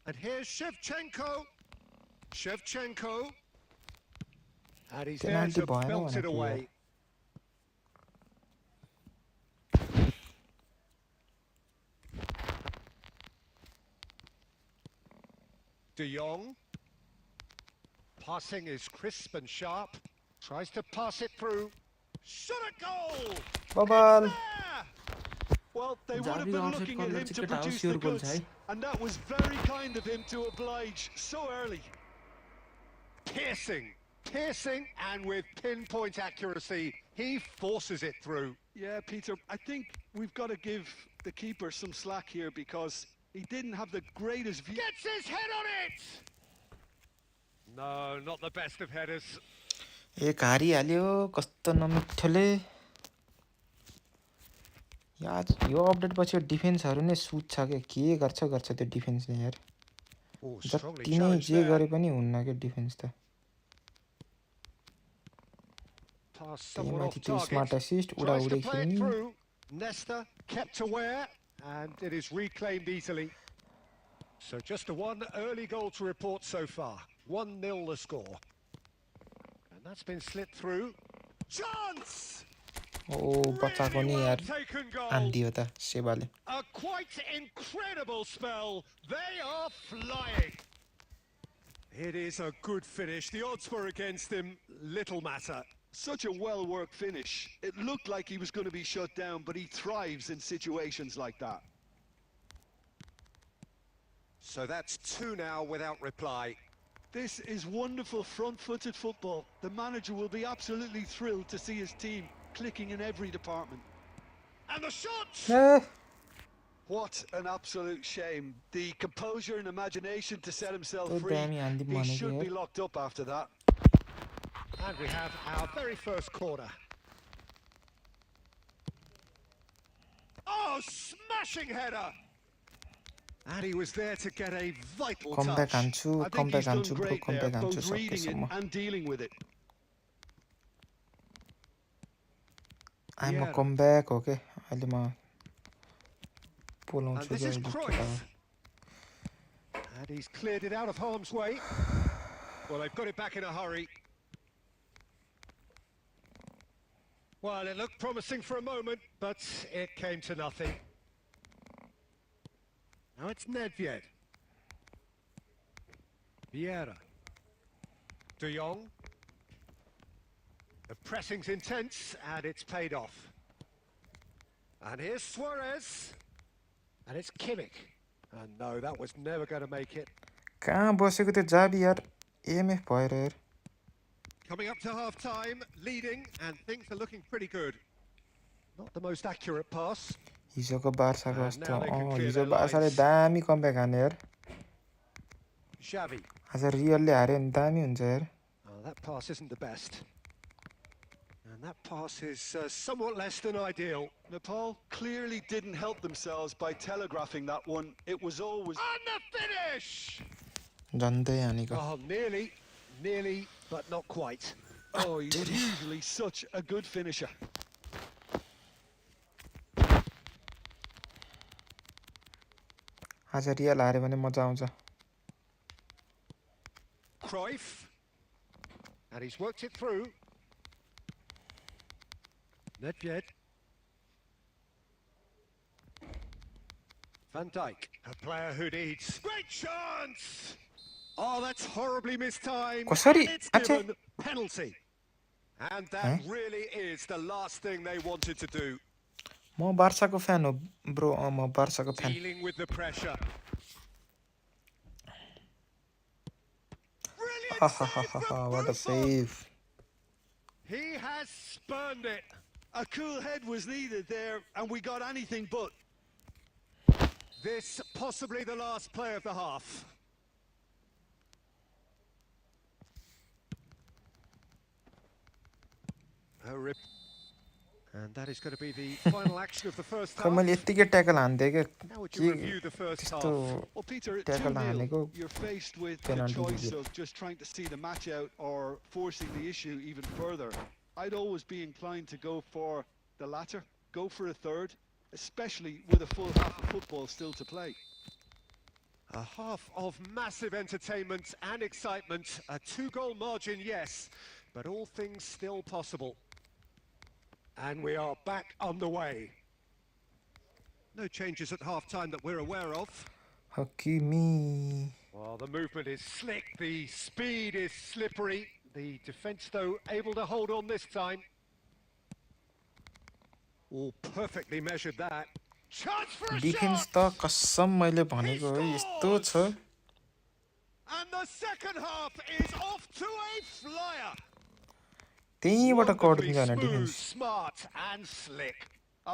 And here's Shevchenko. And he's there
Penalty
to
boy, I don't
belt it
wanna
away. De Jong. Passing is crisp and sharp. Tries to pass it through. Shot a goal!
Bubble
There!
Well, they would have
Javi
been
offside
looking at
corner
him
to
to
get out,
produce
sure
the
goals,
goods, and that was very kind of him to oblige so early.
Piercing, and with pinpoint accuracy, he forces it through.
Yeah, Peter, I think we've got to give the keeper some slack here because he didn't have the greatest view.
Gets his head on it! No, not the best of headers.
एक हारिहाल्यो कस्तो नमिठोले यार यो update पछि डिफेन्सहरु नै सुत्छ के गर्छ त्यो डिफेन्सले यार जति नै जे गरे पनि हुन्न के डिफेन्स त त्यहीमाथि त्यो स्मार्ट असिस्ट उडाउडै खेल्ने
Nesta kept aware and it is reclaimed easily. So just a one early goal to report so far. 1-0 the score. And that's been slit through. Chance!
बच्चाको नि यार आन्दियो त सेवाले
A quite incredible spell. They are flying. It is a good finish. The odds were against him. Little matter.
Such a well-worked finish. It looked like he was going to be shut down, but he thrives in situations like that.
So that's 2 now without reply.
This is wonderful front-footed football. The manager will be absolutely thrilled to see his team clicking in every department.
And the shot!
What an absolute shame. The composure and imagination to set himself free. He should be locked up after that.
And we have our very first corner. Oh, smashing header! And he was there to get a vital touch.
I think he's done great there, both reading it and dealing with it.
I'm a comeback, okay? अहिले म
And
बोलाउँछु
this is
अहिले
Cruyff. And he's cleared it out of harm's way. Well, they've got it back in a hurry. Well, it looked promising for a moment, but it came to nothing. Now it's Nedved. Vieira. De Jong. The pressing's intense, and it's paid off. And here's Suarez. And it's Kimmich. And no, that was never going to make it.
कहाँ बसेको त्यो जाबी यार MF भएर हेर
Coming up to half-time, leading, and things are looking pretty good. Not the most accurate pass.
हिजोको बार्साको जस्तो हिजो बार्साले दामी comeback हाने यार
Xavi.
आज रियलले हार्यो भने दामी हुन्छ यार
Oh, that pass isn't the best. And that pass is somewhat less than ideal.
Nepal clearly didn't help themselves by telegraphing that one. It was always...
And the finish!
झन्डै हानेको
Oh, nearly, but not quite.
Oh, he's usually such a good finisher.
आज real हार्यो भने मजा आउँछ
Cruyff. And he's worked it through. Nedved. Van Dijk, a player who needs great chance. Oh, that's horribly mistimed.
कसरी
It's
अच्छा
given penalty. And that really is the last thing they wanted to do.
म बार्साको fan हो bro म बार्साको fan
Dealing with the pressure. Brilliant save from
what a save
He has spurned it.
A cool head was needed there, and we got anything but.
This possibly the last play of the half. A rip. And that is going to be the final action of the first half.
मैले यतिकै tackle हान्थे के
How would you review the first half?
त्यस्तो
Well, Peter, at
tackle
2-0,
हानेको
you're faced with the
penalty
choice
दियो
of just trying to see the match out or forcing the issue even further. I'd always be inclined to go for the latter, go for a third, especially with a full half of football still to play.
A half of massive entertainment and excitement. A 2-goal margin, yes, but all things still possible. And we are back on the way. No changes at half-time that we're aware of.
Hakimi
Well, the movement is slick, the speed is slippery. The defence, though, able to hold on this time. All perfectly measured that. Chance for a
defence
shot!
त कसम मैले भनेको है यस्तो छ
And the second half is off to a flyer.
त्यहीबाट
Wonderfully
कटिन्छ भने
smooth,
defence
smart and slick.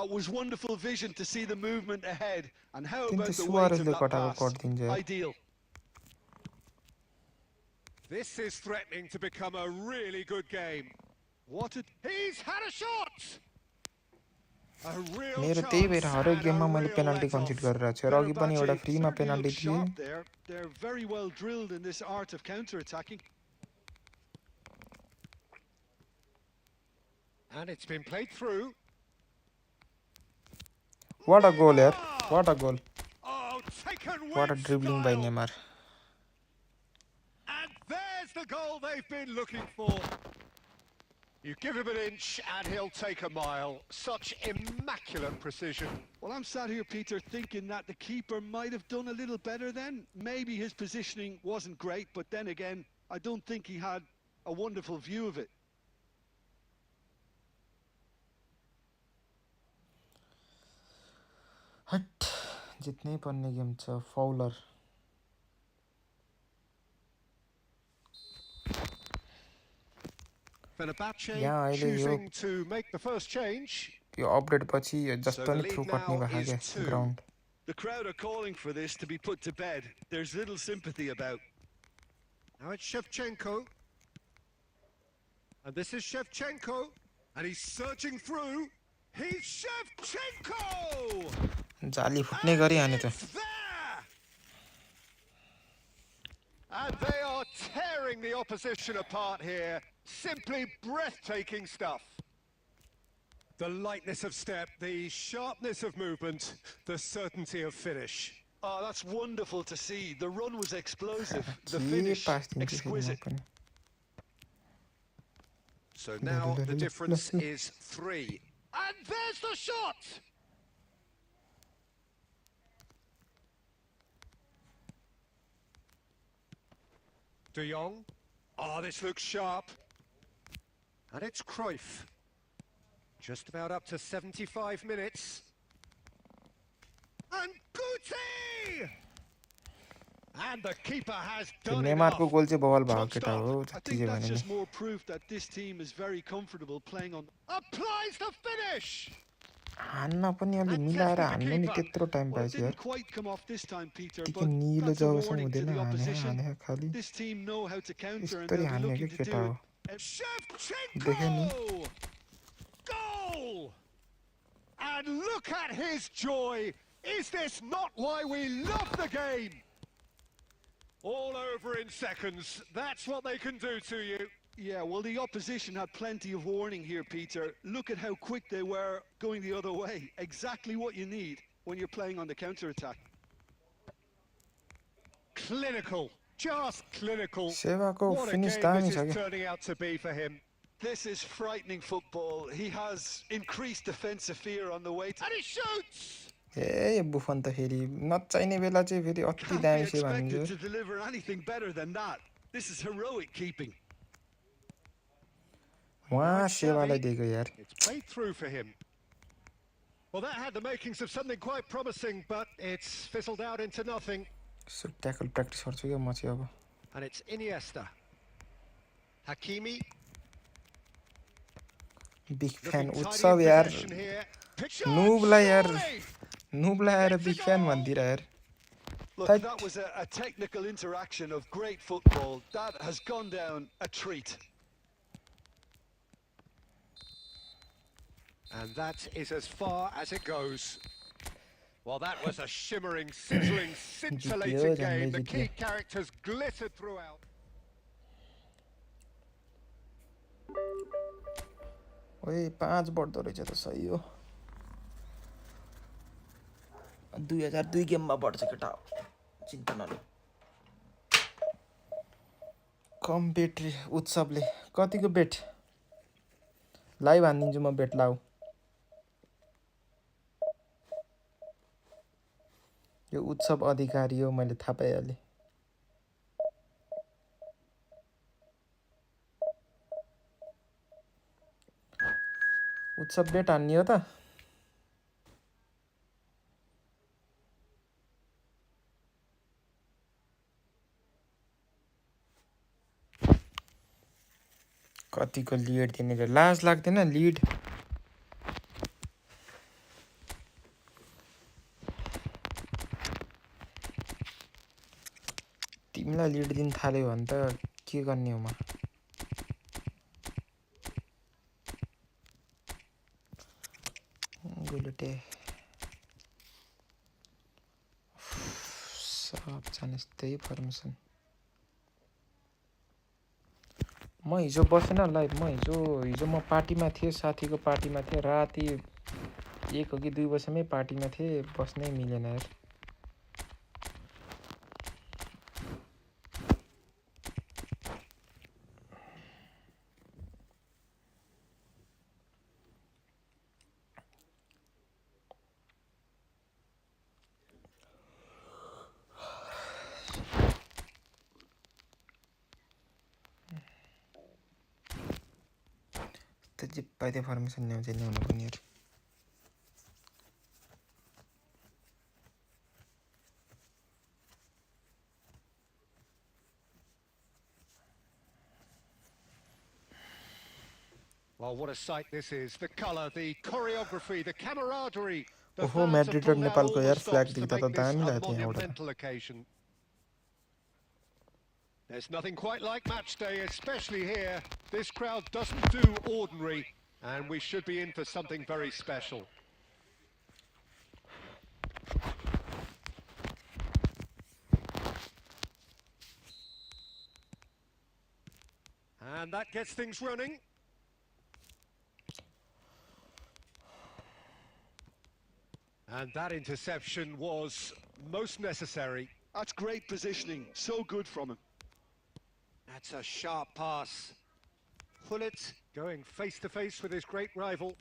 It was wonderful vision to see the movement ahead, and how
त्यही
about
त
the weight of
सुवारेसले
that
कटाएको
pass?
कटिदिन्छ यार
Ideal.
This is threatening to become a really good game.
What a...
He's had a shot! A real
मेरो त्यही भएर
chance
हरेक
and
गेममा
a
मैले
real
penalty
let-off.
Consider गरिरहेको छु र अघि पनि एउटा फ्रीमा
Certainly
पेनल्टी
look
थिए
sharp there. They're very well drilled in this art of counter-attacking.
And it's been played through.
What a goal यार what a goal
Oh, taken
what a
with
dribbling by
style.
Neymar
And there's the goal they've been looking for. You give him an inch and he'll take a mile. Such immaculate precision.
Well, I'm sat here, Peter, thinking that the keeper might have done a little better then. Maybe his positioning wasn't great, but then again, I don't think he had a wonderful view of it.
हट जित्नै पर्ने game छ Fowler
Fenerbahce
Yeah, अहिले यो
choosing to make the first change.
Yo update पछि जस्तो नि through कट्ने भयो क्या ground
The crowd are calling for this to be put to bed. There's little sympathy about.
Now it's Shevchenko. And this is Shevchenko. And he's surging through. He's Shevchenko!
जाली फुट्ने गरी हाने त
It's there! And they are tearing the opposition apart here. Simply breathtaking stuff. The lightness of step, the sharpness of movement, the certainty of finish.
Oh, that's wonderful to see. The run was explosive, the
के
finish
पास दिन्छु फेरि म
exquisite.
पनि
So now the difference is 3. And there's the shot! De Jong. Oh, this looks sharp. And it's Cruyff. Just about up to 75 minutes. And Guti! And the keeper has done enough.
नेमारको गोल चाहिँ बवाल भएको
Truck
केटा
stop.
हो
I
जति
think
J
that's
भने
just
नि
more proof that this team is very comfortable playing on.
Applies the finish!
हान्न पनि अलि मिलाएर हान्नु नि त्यत्रो टाइम
Well,
पाएछ
it
यार
didn't quite come off this time, Peter,
त्यति
but
निलो
that's a
जबसम्म
warning to
हुँदैन
the
हाने
opposition.
हाने खालि
This team know how to counter and
यस्तरी
they'll be
हान्ने
looking
के
to
केटा हो
do it.
देखे नि
Shevchenko! Goal! And look at his joy! Is this not why we love the game? All over in seconds. That's what they can do to you.
Yeah, well, the opposition had plenty of warning here, Peter. Look at how quick they were going the other way. Exactly what you need when you're playing on the counter-attack.
Clinical. Just clinical.
सेवाको
What a
finish
game
दामी
this
छ
is
क्या
turning out to be for him.
This is frightening football. He has increased defensive fear on the way to...
And he shoots!
ए बुफन त फेरि नचाहिने बेला चाहिँ फेरि अति
Can't be
दामी सेवा हानिन्छ
expected to deliver anything better than that. This is heroic keeping.
उहाँ सेवालाई दिएको यार
It's played through for him. Well, that had the makings of something quite promising, but it's fizzled out into nothing.
So tackle practice गर्छु क्या म चाहिँ अब
And it's Iniesta. Hakimi.
Big fan
Looking tidy
उत्सव
in
यार
possession here.
नुबलाई यार
Surely!
नुबलाई आएर big fan भनिदिएर यार
Look,
Thank-
that was a technical interaction of great football. That has gone down a treat.
And that is as far as it goes. Well, that was a shimmering, sizzling, scintillating game. The key characters glittered throughout.
ओए 5 बढ्दो रहेछ त सही हो 2002 गेममा बढ्छ केटा चिन्ता नले कम बेट उत्सवले कतिको बेट लाइभ हानिदिन्छु म बेट लाऊ यो उत्सव अधिकारी हो मैले थाहा पाइहालेँ उत्सव बेट हान्ने हो त कतिको लिड दिने रे लाज लाग्दैन लिड तिमीलाई लिड दिन थाल्यो भने त के गर्ने हो म गुलुटे सबजना यस्तै फर्मेसन म हिजो बसेन लाइभ म हिजो म पार्टीमा थिएँ साथीको पार्टीमा थिएँ राति 1 हो कि 2 बजेसम्मै पार्टीमा थिएँ बस्नै मिलेन यार त जिप्पाइते फर्मेसन ल्याउँछ ल्याउनु पनि यार
Well, what a sight this is. The colour, the choreography, the camaraderie. The
ओहो
fans have
म्याड्रिड र
pulled out
नेपालको
all the
यार फ्ल्याग
stops to
देख्दा त
make this
दामी
a
लाग्यो त्यहाँ एउटा
monumental occasion. There's nothing quite like match day, especially here. This crowd doesn't do ordinary, and we should be in for something very special. And that gets things running. And that interception was most necessary.
That's great positioning. So good from him.
That's a sharp pass. Hullet going face to face with his great rival.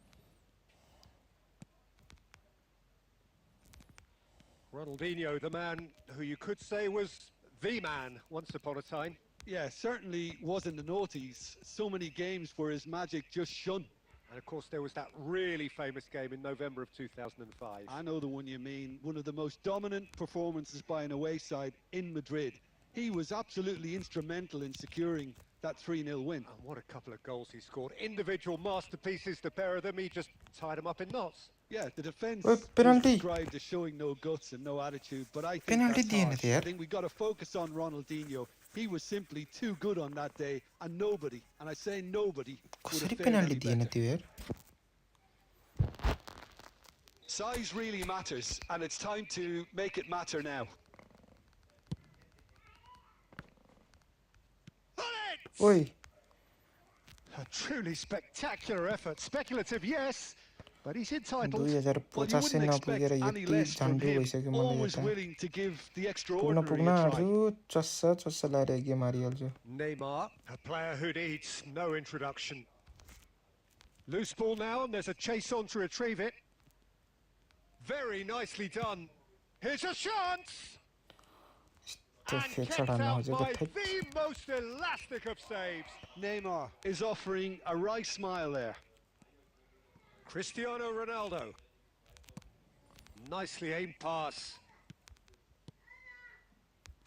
Ronaldinho, the man who you could say was the man once upon a time.
Yeah, certainly was in the noughties. So many games where his magic just shone.
And of course there was that really famous game in November of 2005.
I know the one you mean. One of the most dominant performances by an away side in Madrid. He was absolutely instrumental in securing that 3-0 win.
And what a couple of goals he scored. Individual masterpieces, the pair of them. He just tied them up in knots.
Yeah, the defence
penalty.
was described as showing no guts and no attitude, but I think
Penalty
that's harsh. I think we got to focus on Ronaldinho. He was simply too good on that day, and nobody, and I say nobody, would have fared any better. Size really matters, and it's time to make it matter now.
Oi.
A truly spectacular effort. Speculative, yes, but he's entitled.
Well, you wouldn't expect any less from him. Always willing to give the extraordinary a try.
Neymar, a player who needs no introduction. Loose ball now, and there's a chase on to retrieve it. Very nicely done. Here's a chance! And kept out by the most elastic of saves.
Neymar is offering a wry smile there.
Cristiano Ronaldo. Nicely aimed pass.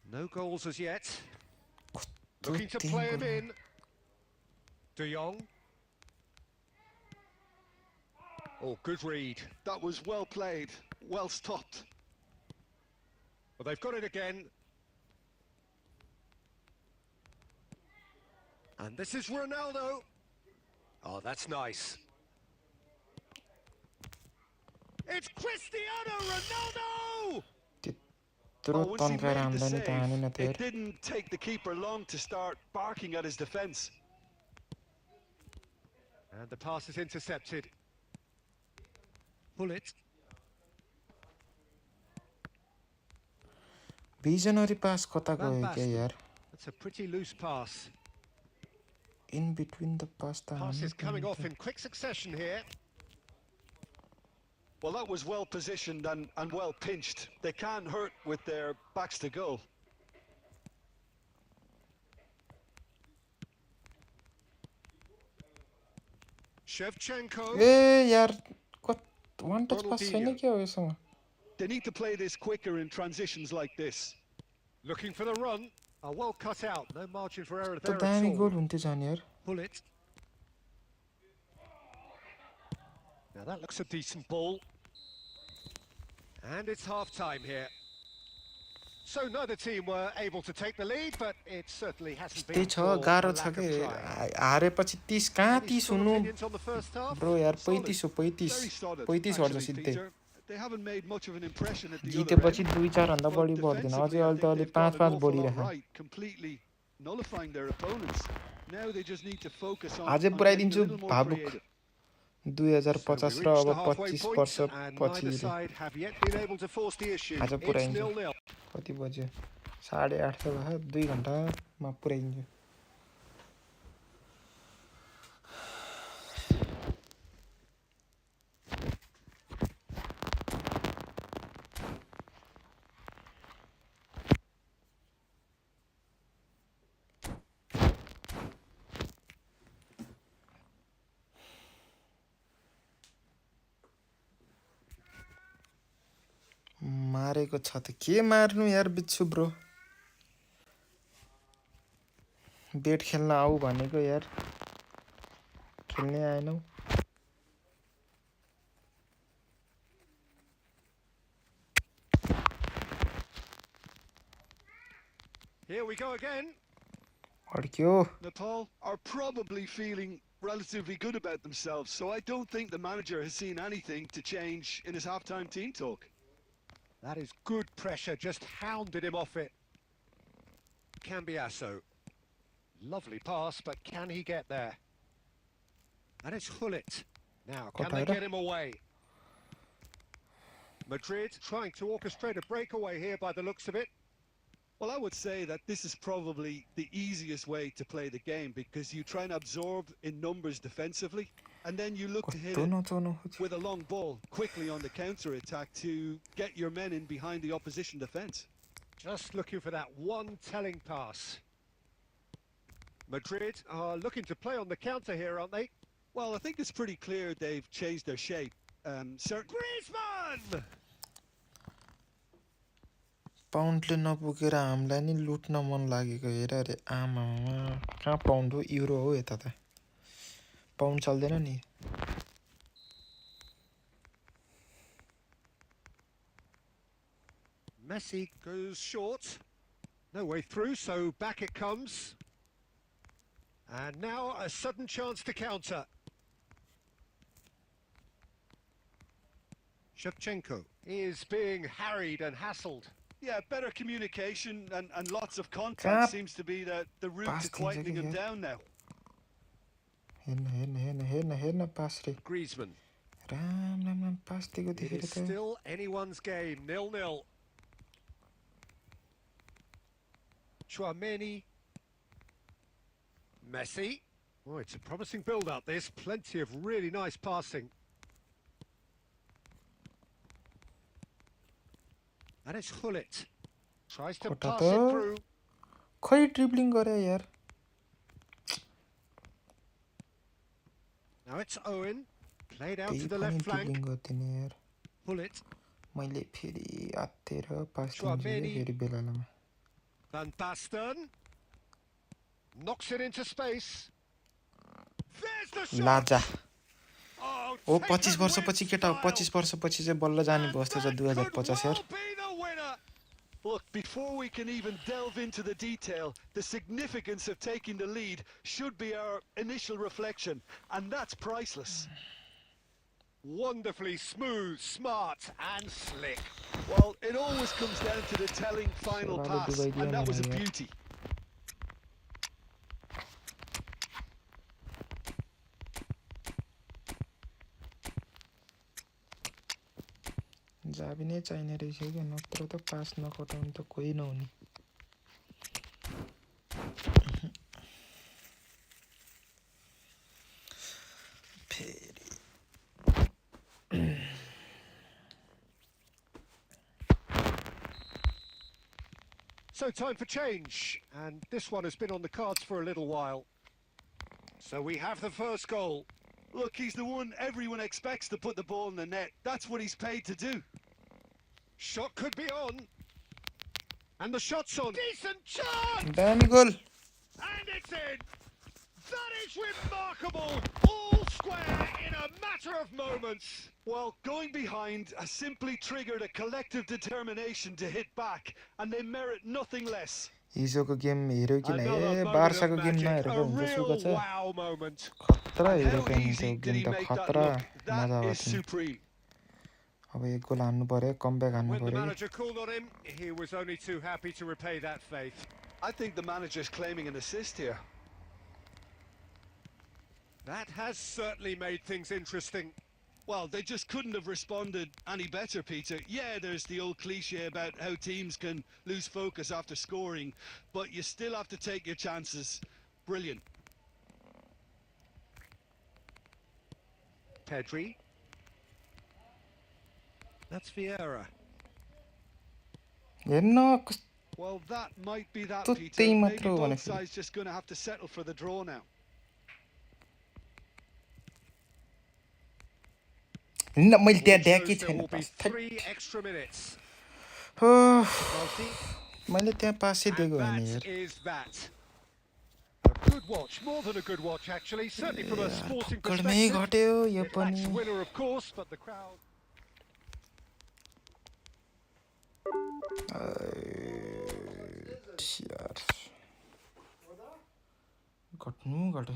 No goals as yet. Looking to play him in. De Jong. Oh, good read.
That was well played, well stopped.
Well, they've got it again. And this is Ronaldo. Oh, that's nice. It's Cristiano Ronaldo!
Once he made the save, it didn't take the keeper long to start barking at his defence.
And the pass is intercepted. Hullet.
Visionary pass kota gayo kya yaar?
That's a pretty loose pass.
In between the pass.
Pass is coming off in quick succession here.
Well, that was well positioned and well pinched. They can't hurt with their backs to goal.
Shevchenko.
Hey yaar, one touch pass नहीं किया हो इसमें.
They need to play this quicker in transitions like this.
Looking for the run. Oh, well cut out. No margin for error there
at all. तो goal हुन्थे जाने यार.
Hullet. Now that looks a decent ball. And it's half-time here. So neither team were able to take the lead, but it certainly hasn't been for a lack of trying.
हारेपछि 30 कहाँ 30 हुनु?
Opinions on the first half?
Bro यार 35 हो 35 गर्छ सिधै.
They haven't made much of an impression at the
जितेपछि 2-4 भन्दा बढी बढ्दैन. अझै अहिले त अलि 5-5 बढिरहेछ.
Completely nullifying their opponents. Now they just need to focus on.
अझै पुराइदिन्छु भावुक. 2050 र अब 25 वर्ष पछि आज पुराइन्छ. कति बज्यो? 8:30 भयो. 2 घण्टामा पुराइन्छ. मारेको छ त के मार्नु यार बिच्छु ब्रो. बेट खेल्न आऊ भनेको यार. खेल्नै आएनौ.
Here we go again.
अड्क्यो.
Nepal are probably feeling relatively good about themselves, so I don't think the manager has seen anything to change in his half-time team talk.
That is good pressure, just hounded him off it. Cambiasso. Lovely pass, but can he get there? And it's Hullet. Now, can they get him away? Madrid trying to orchestrate a breakaway here by the looks of it.
Well, I would say that this is probably the easiest way to play the game because you try and absorb in numbers defensively and then you look to hit it with a long ball quickly on the counter-attack to get your men in behind the opposition defence.
Just looking for that one telling pass. Madrid are looking to play on the counter here, aren't they?
Well, I think it's pretty clear they've changed their shape.
Griezmann!
पाउन्डले नपुगेर हामीलाई नि लुट्न मन लागेको हेर अरे आमामा कहाँ pound हो euro हो यता त पाउन्ड चल्दैन नि
Messi goes short. No way through, so back it comes. And now a sudden chance to counter. Shevchenko is being harried and hassled.
Yeah, better communication and lots of contact seems to be the route to quietening him down now.
हेर्न पास रे
Griezmann.
Ram पास दिएको
It
देखेर
is
त
still anyone's game, 0-0. Chouameni. Messi. Oh, it's a promising build-up, this. Plenty of really nice passing. And it's Hullet. Tries to pass it through.
खै ड्रिबलिङ गरे यार
Now it's Owen. Played out to the left flank. Hullet.
मैले फेरि आत्तेर पास दिन्छु फेरि बेलामा
Van Basten. Knocks it into space. There's the shot.
लाजा ओ 25 वर्षपछि केटा 25 वर्षपछि चाहिँ बल्ल जाने बस्छ 2050 यार
Look, before we can even delve into the detail, the significance of taking the lead should be our initial reflection, and that's priceless.
Wonderfully smooth, smart and slick.
Well, it always comes down to the telling final pass, and that was a beauty.
जाबी नै चाहिने रहेछ क्या नत्र त पास नकटाउनु त कोही नहुने
So time for change, and this one has been on the cards for a little while. So we have the first goal.
Look, he's the one everyone expects to put the ball in the net. That's what he's paid to do.
Shot could be on. And the shot's on. Decent chance!
दामी गोल
And it's in! That is remarkable! All square in a matter of moments.
Well, going behind has simply triggered a collective determination to hit back, and they merit nothing less.
हिजोको game हेर्यो किन ए बार्साको game नहेरेको हुन्छ सुको छ
Wow moment.
खतरा हेरेको game त खतरा मजा आउँछ अब एक गोल हान्नु पर्यो कमब्याक हान्नु
When the
पर्यो
manager called on him, he was only too happy to repay that faith.
I think the manager's claiming an assist here.
That has certainly made things interesting.
Well, they just couldn't have responded any better, Peter. Yeah, there's the old cliche about how teams can lose focus after scoring, but you still have to take your chances. Brilliant.
Pedri. That's Vieira.
हेर्न
Well, that might be that,
कस्तो
Peter.
त्यही
Maybe
मात्र हो
both
भने
sides just going to have to settle for the draw now.
न मैले त्यहाँ ड्याकै
There
छैन
will be
pass
3 extra minutes.
मैले त्यहाँ पासै दिएको
And
होइन
that
यार
is that. A good watch, more than a good watch actually, certainly from a sporting
कडमै
perspective.
घट्यो यो
It
पनि
lacks winner of course, but the crowd.
यार घट्नु घट्यो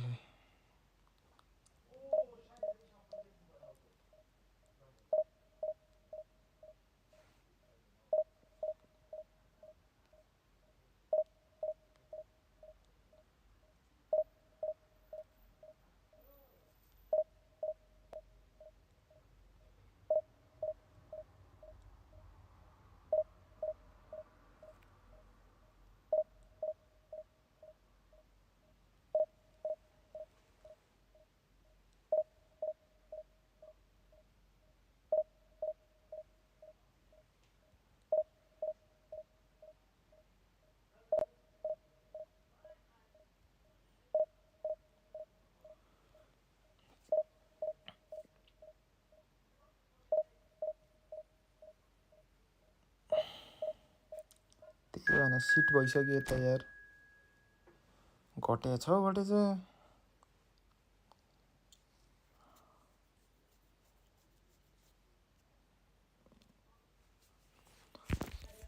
सिट भइसक्यो यता यार घटे छ घटे छ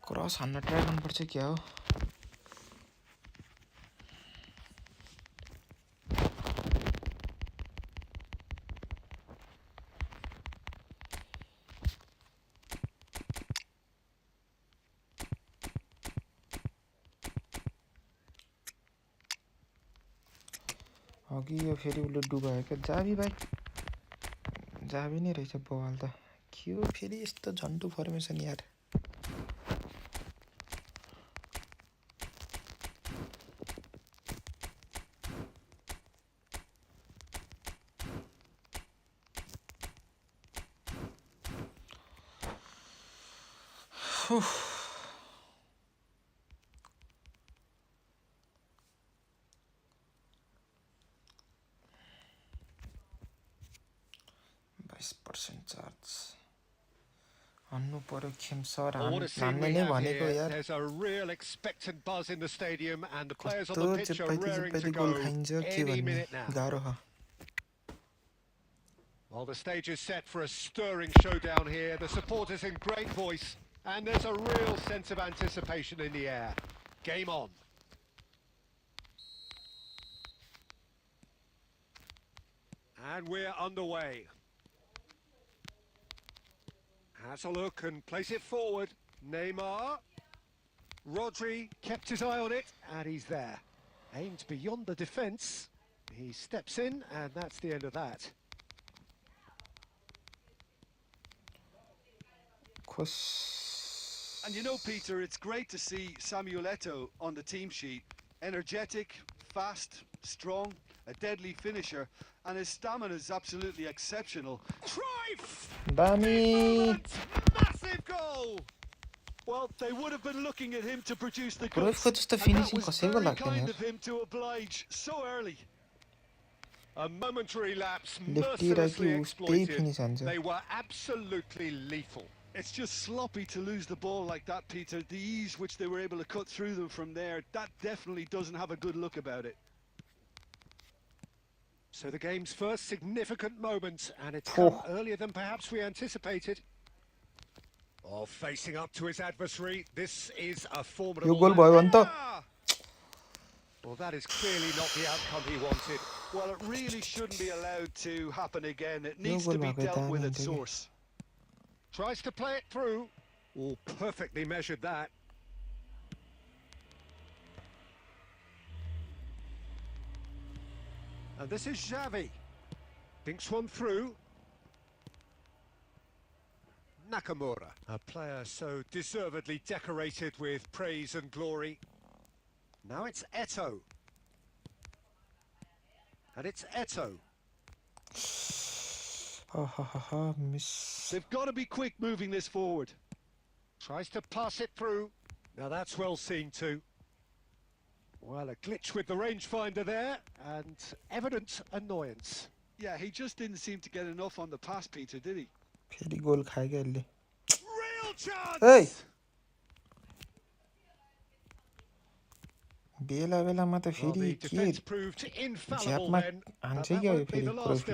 क्रस हान्न ट्राई गर्नुपर्छ क्या हो अघि यो फेरि उसले डुबायो क्या जाबी भाइ जाबी नै रहेछ बल त के हो फेरि यस्तो झन्टु फर्मेसन यार चार्ज हान्नु पर्यो खेम सर हान्ने नै भनेको यार कस्तो चेप्पाइती गोल खाइन्छ के भन्ने गाह्रो छ
Well, the stage is set for a stirring showdown here. The supporters in great voice, and there's a real sense of anticipation in the air. Game on. And we're underway. Has a look and plays it forward. Neymar. Rodri kept his eye on it, and he's there. Aimed beyond the defence. He steps in, and that's the end of that.
And you know, Peter, it's great to see Samuel Eto'o on the team sheet. Energetic, fast, strong, a deadly finisher, and his stamina is absolutely exceptional.
Trife!
Dami!
Massive goal!
Well, they would have been looking at him to produce the
Bro,
goods,
just the
and that
finishing
was very kind of him to oblige so early.
A momentary lapse, mercilessly exploited. They were absolutely lethal.
It's just sloppy to lose the ball like that, Peter. The ease which they were able to cut through them from there, that definitely doesn't have a good look about it.
So the game's first significant moment, and it's come earlier than perhaps we anticipated. Oh, facing up to his adversary, this is a formidable
goal.
Well, that is clearly not the outcome he wanted.
Well, it really shouldn't be allowed to happen again. It needs to be dealt with at source.
Tries to play it through. Oh, perfectly measured that. And this is Xavi. Thinks one through. Nakamura, a player so deservedly decorated with praise and glory. Now it's Eto'o. And it's Eto'o.
They've got to be quick moving this forward.
Tries to pass it through. Now that's well seen too. Well, a glitch with the rangefinder there, and evident annoyance.
Yeah, he just didn't seem to get enough on the pass, Peter, did he?
Real chance!
Hey! बेला त फेरि के झ्यापमा हान्छ क्या यो फेरि क्रोफले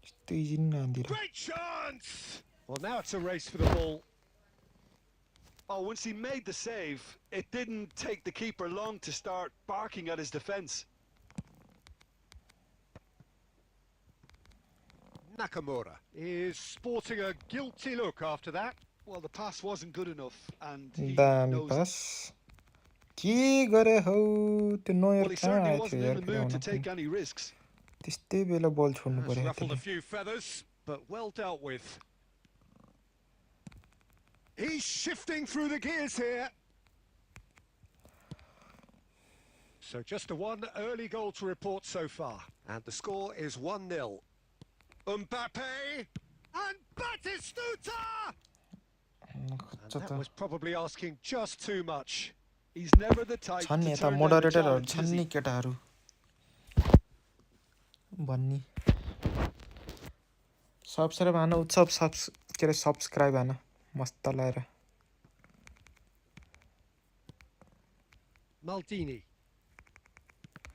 यस्तो easy नि हान्दिरा
Well, now it's a race for the ball.
Oh, once he made the save, it didn't take the keeper long to start barking at his defence.
Nakamura is sporting a guilty look after that.
Well, the pass wasn't good enough, and he
knows pass. Well,
he certainly wasn't in the mood to take any risks.
Ruffled a few feathers, but well dealt with. He's shifting through the gears here. So just the one early goal to report so far, and the score is 1-0. Mbappe and Batistuta! And that was probably asking just too much.
He's never the type to turn down the challenge, is he?
Subscribe subscribe मस्त लाएर
Maldini.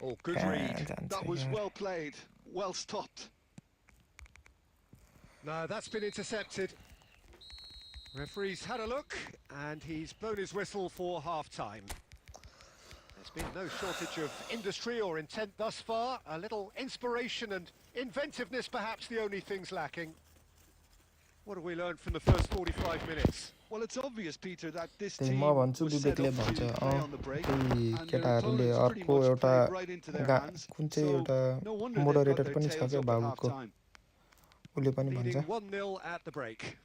Oh, good read.
That was well played, well stopped.
No, that's been intercepted. Referee's had a look, and he's blown his whistle for half-time. There's been no shortage of industry or intent thus far. A little inspiration and inventiveness, perhaps the only things lacking. What have we learned from the first 45 minutes?
Well, it's obvious, Peter, that this team was set up to play on the break, and their opponents pretty much played right into their hands. So, no wonder they've got their tails up at half-time.
Leading 1-0 at the break.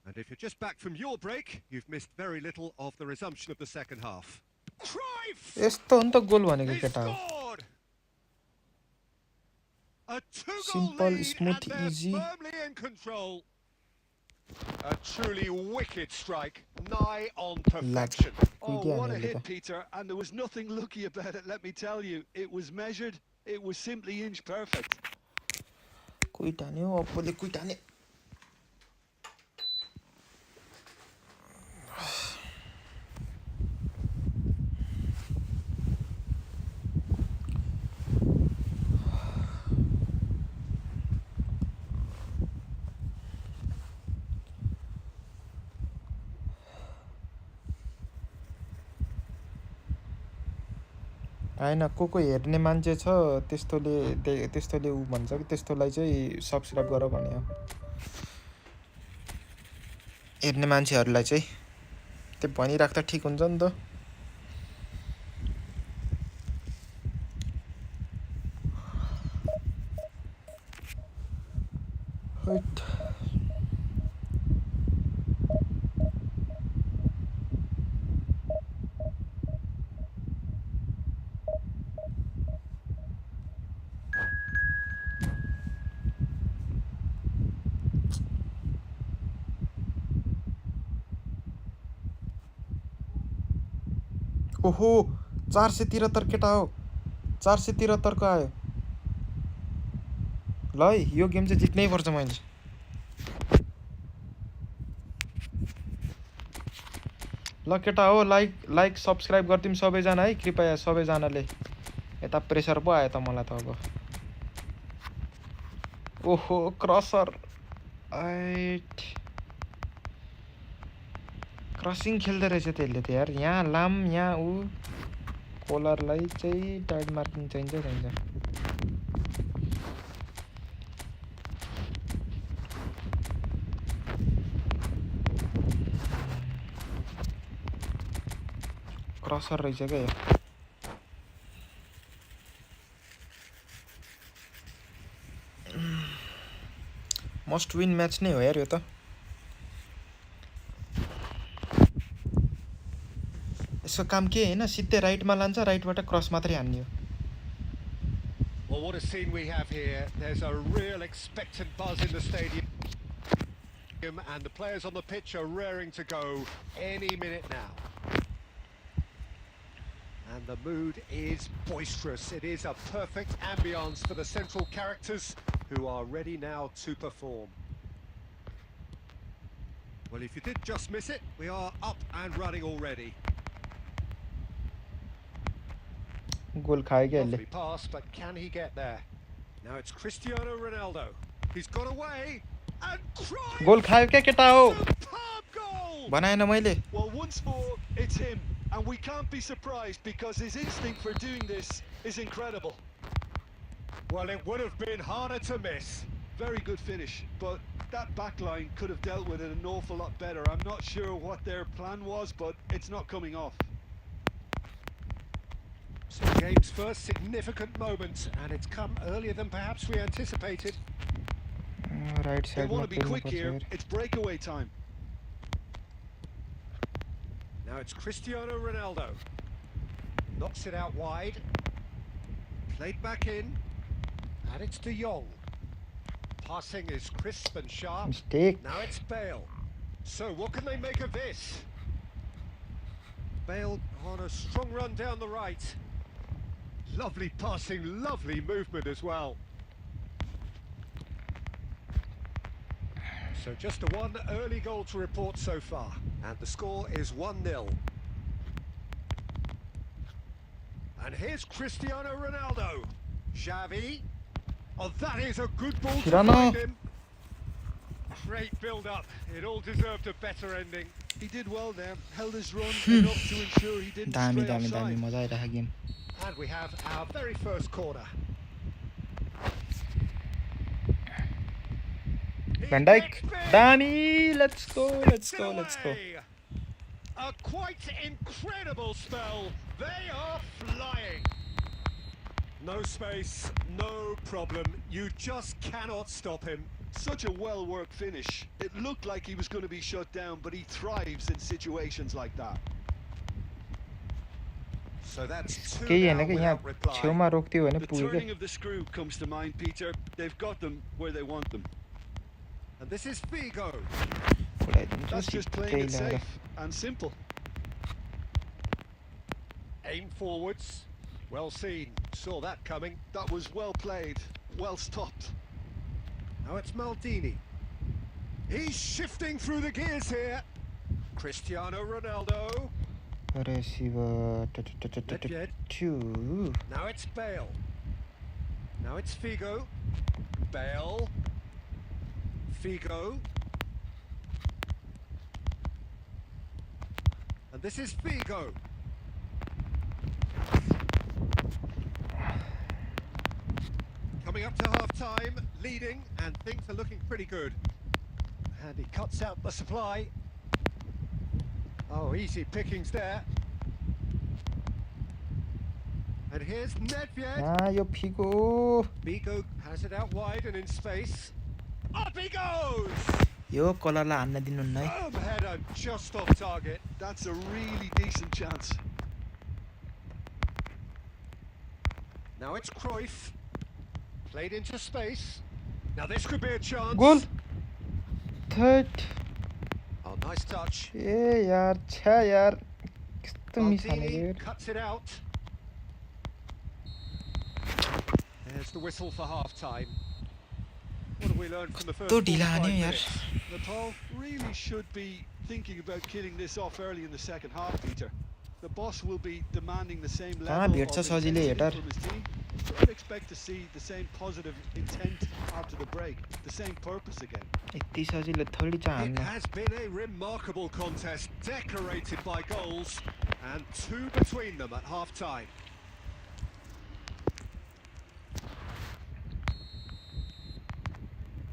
And if you're just back from your break, you've missed very little of the resumption of the second half.
यस्तो हो नि त गोल भनेको केटा हो
Simple, smooth, easy. Firmly in control. A truly wicked strike, nigh on perfection.
Oh, what a hit, Peter, and there was nothing lucky about it, let me tell you. It was measured, it was simply inch perfect.
कुइटाने हो अप्पोले कुइटाने हैन को हेर्ने मान्छे छ त्यस्तोले उ भन्छ कि त्यस्तोलाई चाहिँ subscribe गर भन्ने हो हेर्ने मान्छेहरुलाई चाहिँ त्यो भनिराख्दा ठीक हुन्छ नि त हैट ओहो 473 केटा हो 473 को आयो ल है यो गेम चाहिँ जित्नै पर्छ मैले ल केटा हो लाइक सब्स्क्राइब गर्दिम सबैजना है कृपया सबैजनाले यता प्रेसर पो आयो त मलाई त अब ओहो क्रसर आइट क्रसिङ खेल्दै रहेछ त्यसले त यार यहाँ लाम यहाँ उ कोलरलाई चाहिँ टाइड मार्किङ चाहिन्छ क्रसर रहेछ क्या यो मस्ट विन म्याच नै हो यार यो त यसको काम के हैन सिधै राइटमा लान्छ राइटबाट क्रस मात्रै हान्ने हो
Well, what a scene we have here. There's a real expectant buzz in the stadium and the players on the pitch are raring to go any minute now. And the mood is boisterous. It is a perfect ambience for the central characters who are ready now to perform. Well, if you did just miss it, we are up and running already.
Goal खाएगा
Lovely pass, but can he get there? Now it's Cristiano Ronaldo. He's got away and Cruyff.
Goal खायो क्या केटा हो?
Superb goal.
बनाएन मैले.
Well, once more, it's him, and we can't be surprised because his instinct for doing this is incredible.
Well, it would have been harder to miss.
Very good finish, but that back line could have dealt with it an awful lot better. I'm not sure what their plan was, but it's not coming off.
So the game's first significant moment, and it's come earlier than perhaps we anticipated.
Right
They
side.
want to be quick here. It's breakaway time.
Now it's Cristiano Ronaldo. Knocks it out wide. Played back in. And it's De Jong. Passing is crisp and sharp.
Mistake.
Now it's Bale. So what can they make of this? Bale on a strong run down the right. Lovely passing, lovely movement as well. So just a one early goal to report so far. And the score is 1-0. And here's Cristiano Ronaldo. Xavi. Oh, that is a good ball to
Tirano.
find him. Great build-up. It all deserved a better ending.
He did well there. Held his run enough to ensure he didn't stray offside.
मजा आइरहेको game.
And we have our very first corner.
Van Dijk. Danny, let's go.
A quite incredible spell. They are flying. No space, no problem. You just cannot stop him.
Such a well-worked finish. It looked like he was going to be shut down, but he thrives in situations like that.
So that's two
केही
now
हैन के यहाँ
without reply.
छेउमा रोक्थ्यो भने
The
पुग्यो.
turning of the screw comes to mind, Peter. They've got them where they want them.
And this is Figo.
That's just playing it safe and simple.
Aim forwards. Well seen. Saw that coming.
That was well played, well stopped.
Now it's Maldini. He's shifting through the gears here. Cristiano Ronaldo.
Receiver. Two.
Now it's Bale. Now it's Figo. Bale. Figo. And this is Figo. Coming up to half-time, leading, and things are looking pretty good. And he cuts out the supply. Oh, easy pickings there. And here's Nedved.
Yo Figo.
Figo has it out wide and in space. Up he goes!
यो कलरलाई हान्न दिनुहुन्न है.
Firm header just off target.
That's a really decent chance.
Now it's Cruyff. Played into space. Now this could be a chance.
Goal. Third.
Oh, nice touch.
ए यार छ्या यार कस्तो miss हाने
Maldini
यार.
cuts it out. There's the whistle for half-time. What have we learned from the first
कस्तो ढिला
45
हान्यो यार.
minutes?
Nepal really should be thinking about killing this off early in the second half, Peter. The boss will be demanding the same level of
भेट्छ सजिलै
intensity
hater.
from his team. So I'd expect to see the same positive intent after the break, the same purpose again.
यति सजिलो थोडी छ
It
हान्न.
has been a remarkable contest, decorated by goals, and two between them at half-time.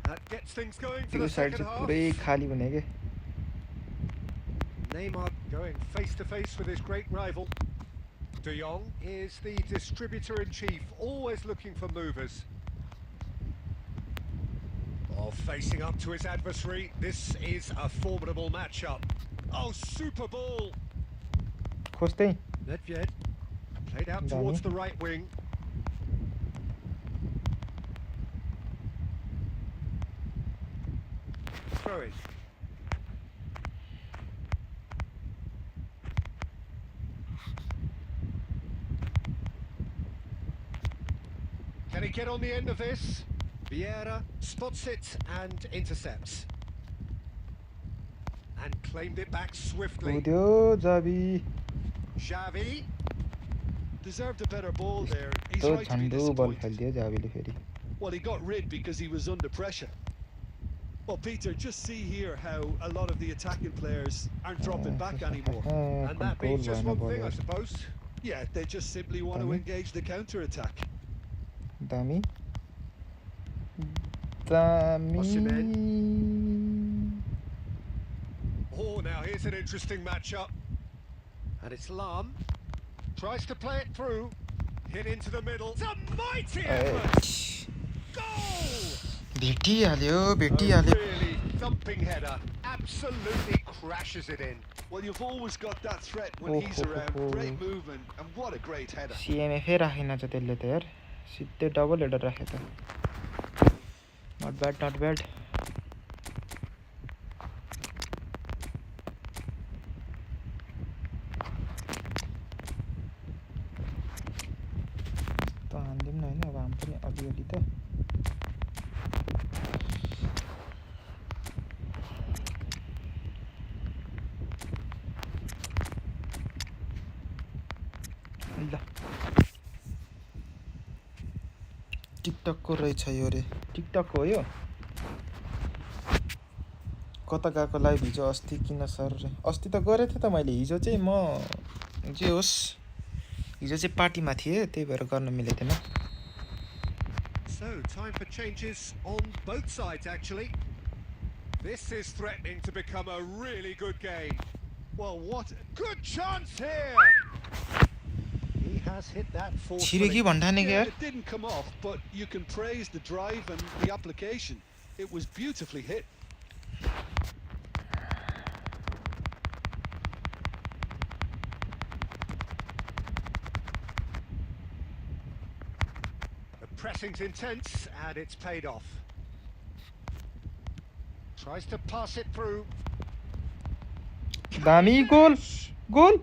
That gets things going for
त्यो
the
side
second
चाहिँ
half.
पुरै खाली हुने के.
Neymar going face-to-face with his great rival. De Jong is the distributor-in-chief, always looking for movers. Oh, facing up to his adversary. This is a formidable matchup. Oh, super ball.
खोज्दै.
Nedved played out
Dani.
towards the right wing. Throw it. Can he get on the end of this? Vieira spots it and intercepts. And claimed it back swiftly.
उद्यो जाबी.
Xavi.
Deserved a better ball there. He's
त्यो
right to be
झन्डु बल
disappointed.
खेल्दियो जाबीले फेरि.
Well, he got rid because he was under pressure. Well, Peter, just see here how a lot of the attacking players aren't dropping back anymore.
And that
Control
means just
भएन
one thing, I
बल.
suppose.
Yeah, they just simply want to
Dani.
engage the counter-attack.
दामी. दामी.
Oh, now here's an interesting matchup. And it's Lam. Tries to play it through. Hit into the middle. It's a mighty effort! Goal!
भेटिहाल्यो
A
भेटिहाल्यो.
really thumping header. Absolutely crashes it in.
Well, you've always got that threat when he's around. Great movement, and what a great header.
सिएमएफै राखेन छ त्यसले त यार. सिधै double header राख्यो त. Not bad, not bad. त हान्दिउँ न हैन अब हामी पनि अलिअलि त. ल टिकटकको रहेछ यो रे टिकटक हो यो कता गएको लाइभ हिजो अस्ति किन सर रे अस्ति त गरेँ थिएँ त मैले हिजो चाहिँ म जे होस् हिजो चाहिँ पार्टीमा थिएँ त्यही भएर गर्न मिलेको थिएन
So, time for changes on both sides, actually. This is threatening to become a really good game.
Well, what
Good chance here! He has hit that
छिरे
forcefully.
कि भन्ठाने के
yeah,
यार
it didn't come off, but you can praise the drive and the application. It was beautifully hit.
The pressing's intense and it's paid off. Tries to pass it through.
दामी गोल गोल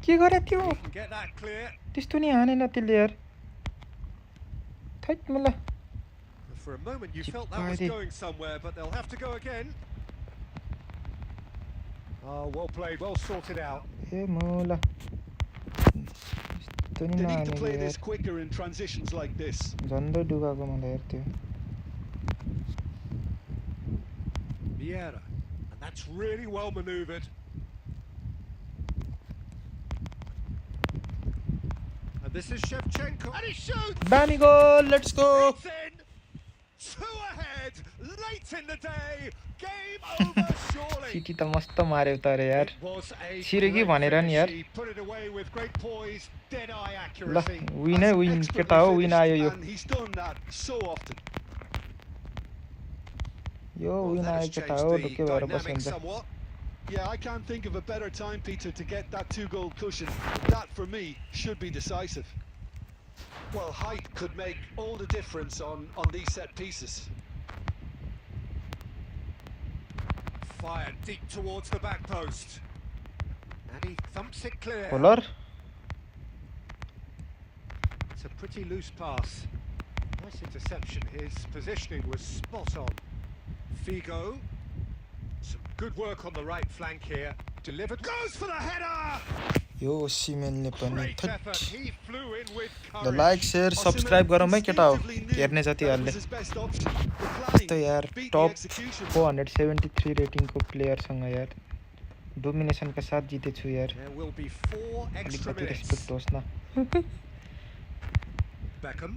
के गरे त्यो
He can get that clear.
त्यस्तो नि हानेन त्यसले यार that मलाई
For a moment you felt that was
Chippari.
going somewhere, but they'll have to go again. Oh, well played, well sorted out.
ए मोला त्यस्तो नि
They need to
नहानेको
play
यार
this quicker in transitions like this.
झन्डै डुबाएको मलाई यार त्यो
Vieira. And that's really well manoeuvred. And this is Shevchenko. And he shoots!
दामी goal let's go
It's in! Two ahead! Late in the day! Game over, surely!
City त मस्त मार्यो त अरे यार
It was a
छिरे कि
great
भनेर नि यार
finish. He put it away with great poise, dead-eye
ल
accuracy.
विनै विन
Expertly
केटा हो विन आयो यो
finished, and he's done that so often.
Yo
Well,
win
that
आयो
has
केटा
changed
हो
the
ढुक्कै भएर
dynamic
बसिन्छ
somewhat.
Yeah, I can't think of a better time, Peter, to get that two-goal cushion. That, for me, should be decisive. Well, height could make all the difference on these set pieces.
Fired deep towards the back post. And he thumps it clear.
Holer
It's a pretty loose pass. Nice interception. His positioning was spot on. Figo. Some good work on the right flank here. Delivered. Goes for the header!
यो सिमेनले पनि
Great
that
effort. He flew in with
ल
courage.
Like share subscribe गरौँ है केटा हो
Instinctively knew
हेर्ने
that
जतिहरूले
was his best option. The
त्यस्तो
planning
यार
beat the
tub
execution.
473 रेटिङको प्लेयरसँग यार डोमिनेसनका साथ जितेछु यार
There will be 4 extra
अलिकति
minutes.
रेस्पेक्ट होस् न
Beckham.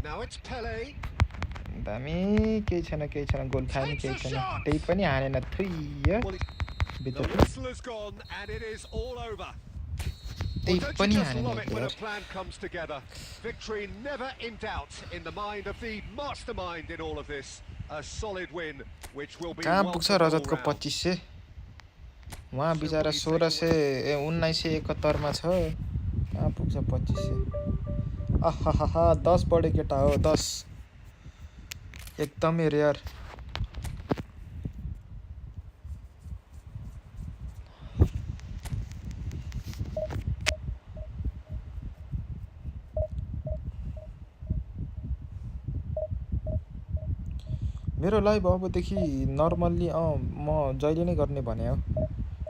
Now it's Pele.
दामी केही छैन गोल खाने केही छैन त्यही पनि हानेन 3 यार
Well,
The
भित्र
whistle has gone and it is all over.
त्यही
Well, don't
पनि
you just
हानेन
love it when a
यार
plan comes together? Victory never in doubt in the mind of the mastermind in all of this. A solid win, which will be
कहाँ
welcomed
पुग्छ
all
रजतको
round.
2500 उहाँ बिचारा 1971 मा छ कहाँ पुग्छ 2500 आहाहा 10 बढे केटा हो 10 एकदमै रेयर मेरो लाइभ अबदेखि नर्मल्ली म जहिले नै गर्ने भने हो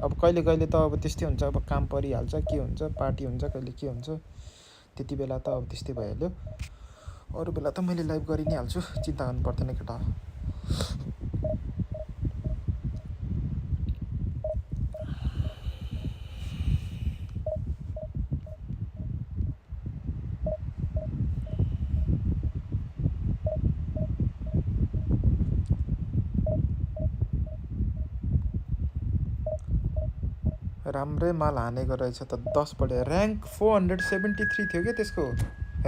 अब कहिले कहिले त अब त्यस्तै हुन्छ अब काम परिहाल्छ के हुन्छ पार्टी हुन्छ कहिले के हुन्छ त्यति बेला त अब त्यस्तै भइहाल्यो अरू बेला त मैले लाइभ गरि नै हाल्छु चिन्ता गर्नु पर्दैन केटा राम्रै माल हानेको रहेछ त 10 बढे र्याङ्क 473 थियो के त्यसको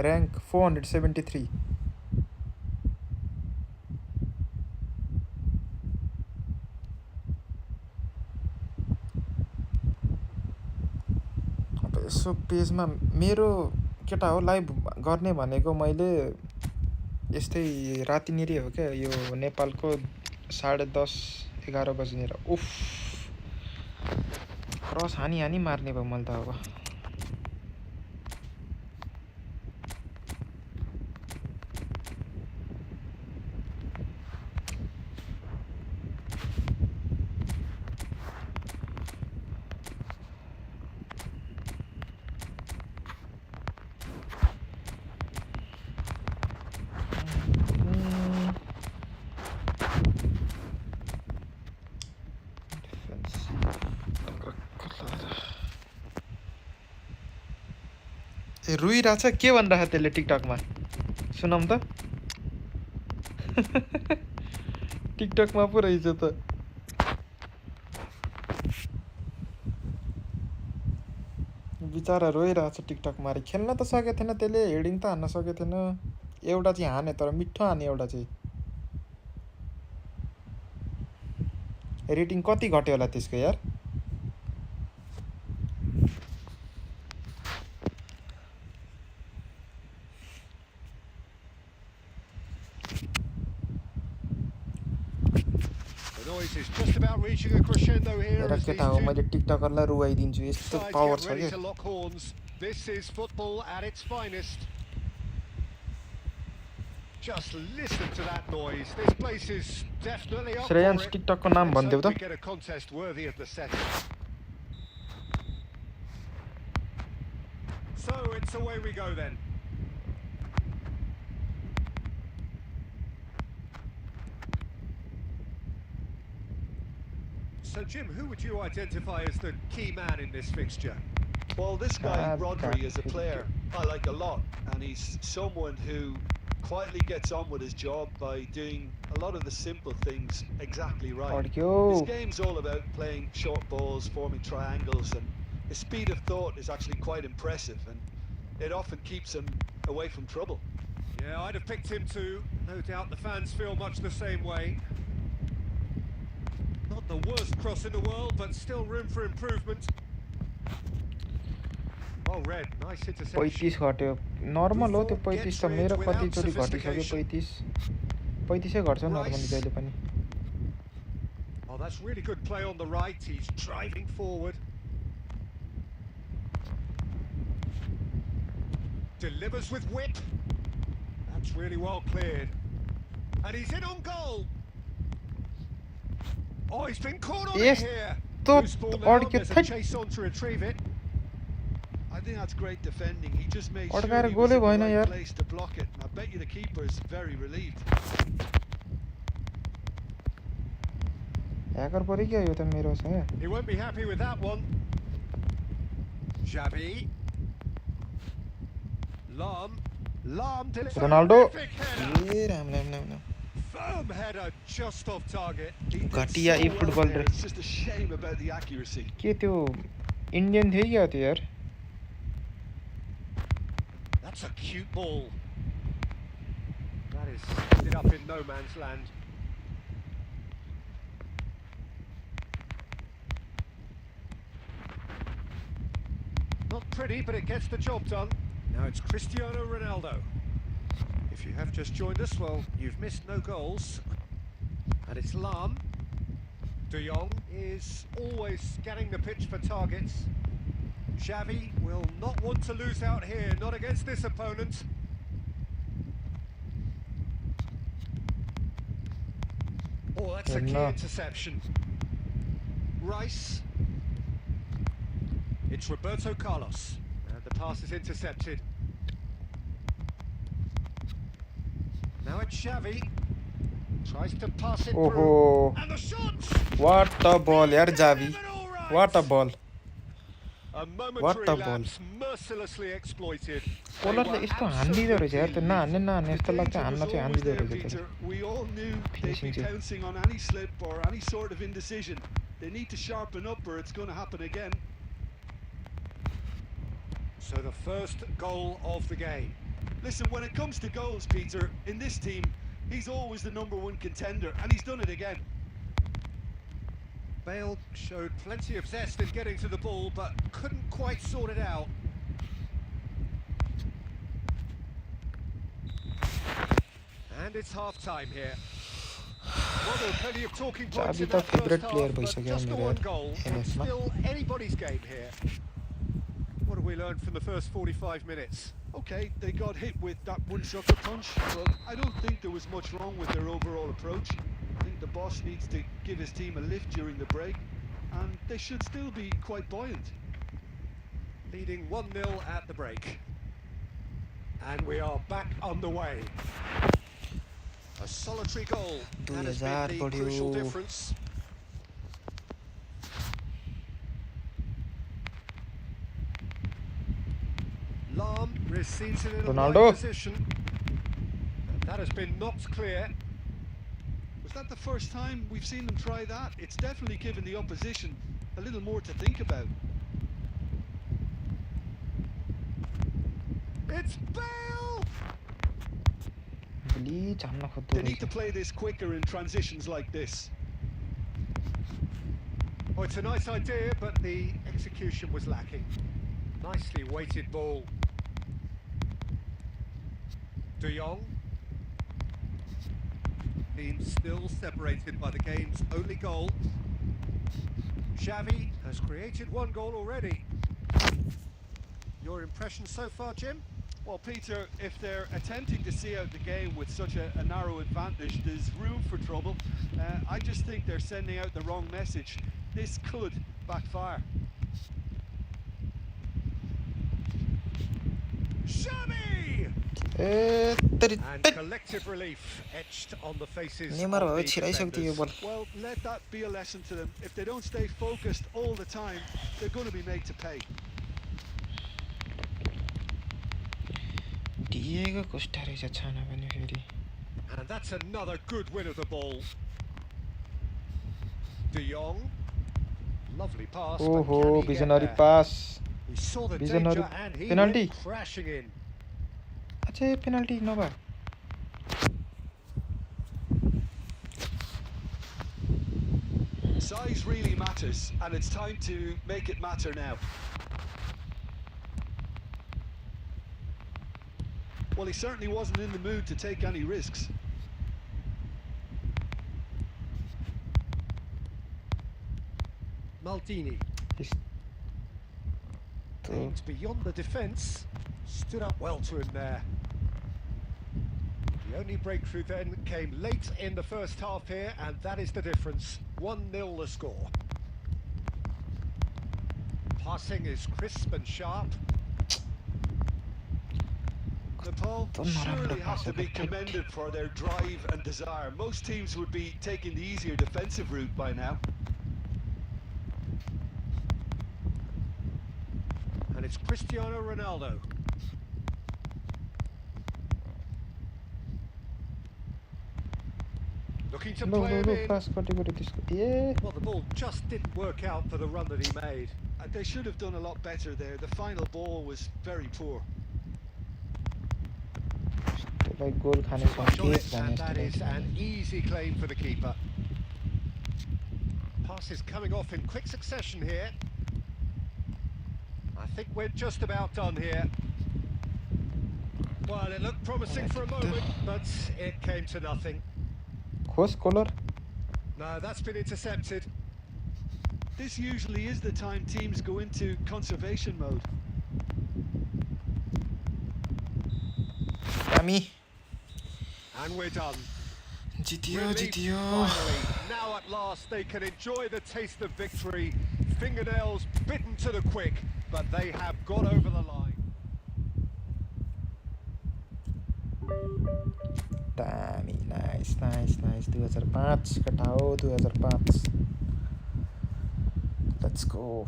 र्याङ्क 473 अब यसो पेजमा मेरो केटा हो लाइभ गर्ने भनेको मैले यस्तै रातिनेरि हो क्या यो नेपालको 10:30 11 बजेनिर उफ क्रस हानी मार्ने भयो मैले त अब रुइरहेछ के भनिरहेछ त्यसले टिकटकमा सुनौँ त टिकटकमा पो रहेछ त बिचारा रोइरहेछ टिकटकमा अरे खेल्न त सकेको थिएन त्यसले हेडिङ त हान्न सकेको थिएन एउटा चाहिँ हाने तर मिठो हाने एउटा चाहिँ रेटिङ कति घट्यो होला त्यसको यार हेर केटा हो मैले टिकटकरलाई रुवाइदिन्छु यस्तो पावर छ के
This is football at its finest. Just listen to that noise. This place is definitely up for
Shreyansh
it.
टिकटकको नाम भन्देऊ त
We get a contest worthy of the setting. So it's away we go then. So Jim, who would you identify as the key man in this fixture?
Well, this guy, Rodri, is a player I like a lot, and he's someone who quietly gets on with his job by doing a lot of the simple things exactly right. His game's all about playing short balls, forming triangles, and his speed of thought is actually quite impressive, and it often keeps him away from trouble.
Yeah, I'd have picked him too. No doubt the fans feel much the same way. Not the worst cross in the world, but still room for improvement. Well read, nice interception.
35 घट्यो normal हो त्यो 35 त मेरो कतिचोटि घटिसक्यो 35 घट्छ normally जहिले पनि
Oh, that's really good play on the right. He's driving forward. Delivers with whip. That's really well cleared. And he's in on goal. Oh, he's been caught on it here. Loose ball now, there's a chase on to retrieve it.
I think that's great defending. He just made sure he was in the right place to block it. I bet you the keeper is very relieved.
He won't be happy with that one. Xavi. Lam
Ronaldo.
Firm header just off target.
घटिया eFootball रे.
It's just a shame about the accuracy.
के त्यो Indian थियो क्या त्यो यार
That's a cute ball. That is ended up in no man's land. Not pretty, but it gets the job done. Now it's Cristiano Ronaldo. If you have just joined us, well, you've missed no goals. And it's Lam. De Jong is always scanning the pitch for targets. Xavi will not want to lose out here, not against this opponent. Oh, that's a key interception. Rice. It's Roberto Carlos. And the pass is intercepted. Now it's Xavi. Tries to pass it through. And the shot!
What a ball, yaar Xavi. What a ball.
A momentary lapse mercilessly exploited.
पोलरले यस्तो हान्दिदो रहेछ यार त्यो नहान्ने नहान्ने यस्तो लाग्छ हान्न चाहिँ हान्दिदो रहेछ
We all knew they'd be pouncing on any slip or any sort of indecision. They need to sharpen up or it's going to happen again.
So the first goal of the game.
Listen, when it comes to goals, Peter, in this team, he's always the #1 contender, and he's done it again.
Bale showed plenty of zest in getting to the ball, but couldn't quite sort it out. And it's half-time here. Well, there are plenty of talking points in that first half, but just the one goal. It's still anybody's game here. What have we learned from the first 45 minutes?
Okay, they got hit with that one sucker punch, but I don't think there was much wrong with their overall approach. I think the boss needs to give his team a lift during the break, and they should still be quite buoyant.
Leading 1-0 at the break. And we are back underway. A solitary goal. That has been the crucial difference. Lam is seated in a
Ronaldo.
wide position. And that has been knocked clear.
Was that the first time we've seen them try that? It's definitely given the opposition a little more to think about.
It's Bale!
They need to play this quicker in transitions like this.
Oh, it's a nice idea, but the execution was lacking. Nicely weighted ball. De Jong. Team still separated by the game's only goal. Xavi has created one goal already. Your impression so far, Jim?
Well, Peter, if they're attempting to see out the game with such a narrow advantage, there's room for trouble. I just think they're sending out the wrong message. This could backfire.
Xavi! And collective relief etched on the faces of the defenders.
Well, let that be a lesson to them. If they don't stay focused all the time, they're going to be made to pay.
And that's another good win of the ball. De Jong. Lovely pass.
Oh, visionary pass.
He saw the
Visionary
danger and he
penalty.
went crashing in.
Acha penalty no ba.
Size really matters, and it's time to make it matter now. Well, he certainly wasn't in the mood to take any risks.
Maldini. Aimed beyond the defence. Stood up well to him there. The only breakthrough then came late in the first half here, and that is the difference. 1-0 the score. Passing is crisp and sharp.
Nepal surely have to be commended for their drive and desire. Most teams would be taking the easier defensive route by now.
And it's Cristiano Ronaldo. Looking to play him in. Well, the ball just didn't work out for the run that he made.
They should have done a lot better there. The final ball was very poor.
And that is an easy claim for the keeper. Pass is coming off in quick succession here. I think we're just about done here. Well, it looked promising for a moment, but it came to nothing. No, that's been intercepted.
This usually is the time teams go into conservation mode.
And we're done.
GTO.
Finally, now at last they can enjoy the taste of victory. Fingernails bitten to the quick, but they have got over the line.
Damn, nice. 2005 Katao 2005. Let's go.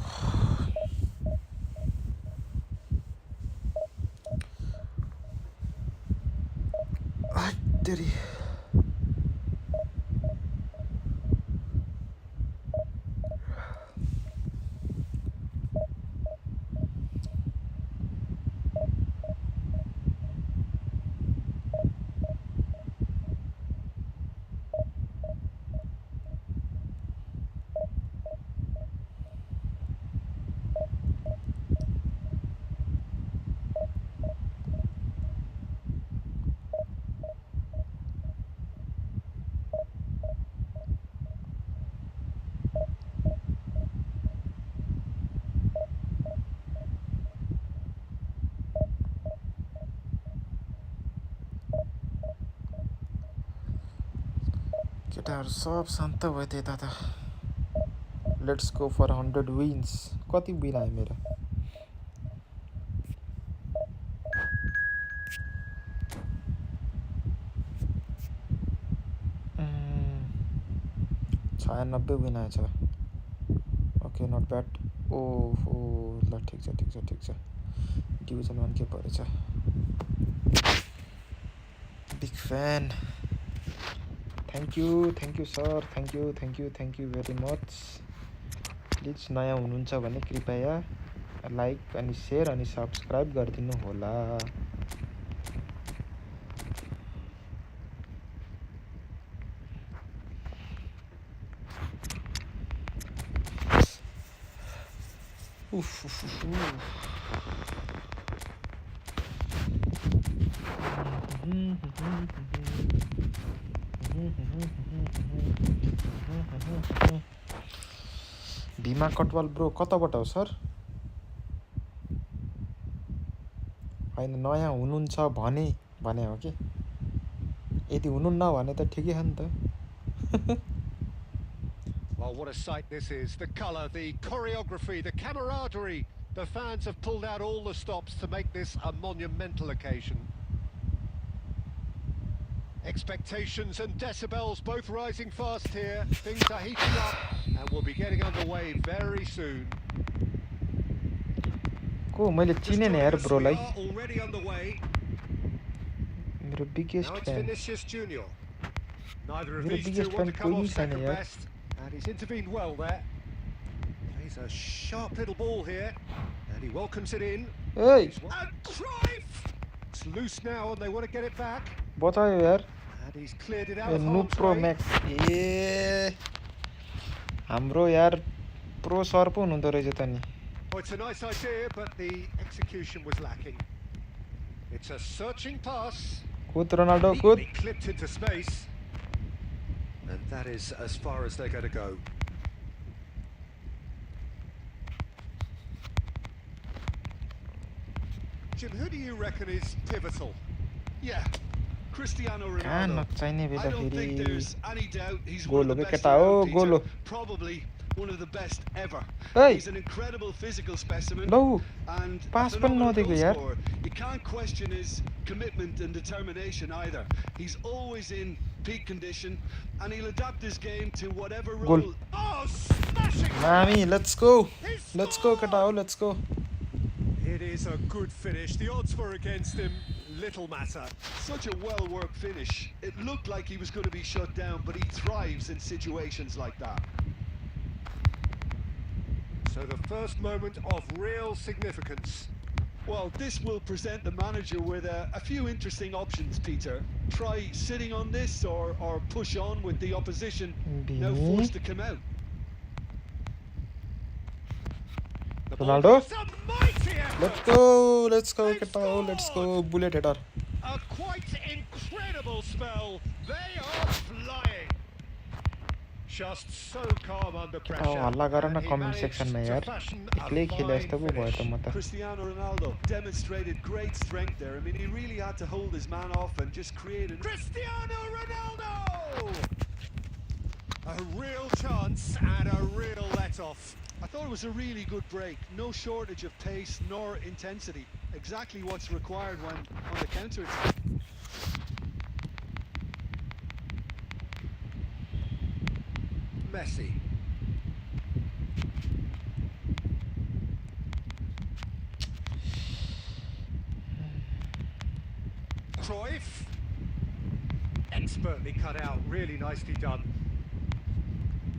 तेरी केटाहरु सब शान्त भयो त्यता त let's go for 100 wins कति win आयो मेरो नब्बे विन आएछ ओके नट ब्याड ओहो ल ठिक छ डिभिजन 1 के परेछ Big fan. Thank you sir. Thank you very much. Please नयाँ हुनुहुन्छ भने कृपया लाइक अनि शेयर अनि सब्स्क्राइब गरिदिनु होला. भीमा कटवाल ब्रो कताबाट हो सर? हैन नयाँ हुनुहुन्छ भने हो कि यदि हुनुहुन्न भने त ठिकै हो नि त.
Well, what a sight this is. The colour, the choreography, the camaraderie. The fans have pulled out all the stops to make this a monumental occasion. Expectations and decibels both rising fast here. Things are heating up and we'll be getting underway very soon.
को मैले चिने नि यार ब्रोलाई.
Already underway.
मेरो biggest
Now it's
fan.
Vinicius Junior. Neither of
मेरो
these two
biggest
want
fan
to come
कोही
off
छैन
second
यार.
best. And he's intervened well there. Plays a sharp little ball here. And he welcomes it in.
Hey!
And Cruyff! It's loose now and they want to get it back.
बचायो यार.
And he's cleared it out of
नु
harm's
pro
way.
Max ए हाम्रो यार pro sir पो हुनुहुँदो रहेछ त नि.
Oh, it's a nice idea, but the execution was lacking. It's a searching pass.
कुद रोनाल्डो कुद.
Neatly clipped into space. And that is as far as they're going to go. Jim, who do you reckon is pivotal?
Yeah, Cristiano
कहाँ
Ronaldo.
नचाहिने
I
बेला
don't think
फेरि
there's any doubt he's
Golo
one of the
ke
best
keta ho,
around, Peter.
golo.
Probably one of the best ever.
Hey!
He's an incredible physical specimen
low
and a
pass पनि
phenomenal
नदिएको
goal
यार.
scorer. You can't question his commitment and determination either. He's always in peak condition and he'll adapt his game to whatever
Goal.
role. Oh, smashing!
मामी let's go केटा हो let's go.
It is a good finish. The odds were against him. Little matter.
Such a well-worked finish. It looked like he was going to be shut down, but he thrives in situations like that.
So the first moment of real significance.
Well, this will present the manager with a few interesting options, Peter. Try sitting on this or push on with the opposition now forced to come out.
The ball
Ronaldo?
goes a mighty effort.
let's go केटा हो let's go bullet header.
A quite incredible spell. They are flying. Just so calm under pressure.
हल्ला गर न
And he
comment
managed
सेक्सनमा
to
यार.
fashion a
एक्लै खेले जस्तो पो
fine
भयो त
finish.
म त.
Cristiano Ronaldo demonstrated great strength there. I mean, he really had to hold his man off and just create an...
Cristiano Ronaldo! A real chance and a real let-off.
I thought it was a really good break. No shortage of pace nor intensity. Exactly what's required when on the counter-attack.
Messi. Cruyff. Expertly cut out, really nicely done.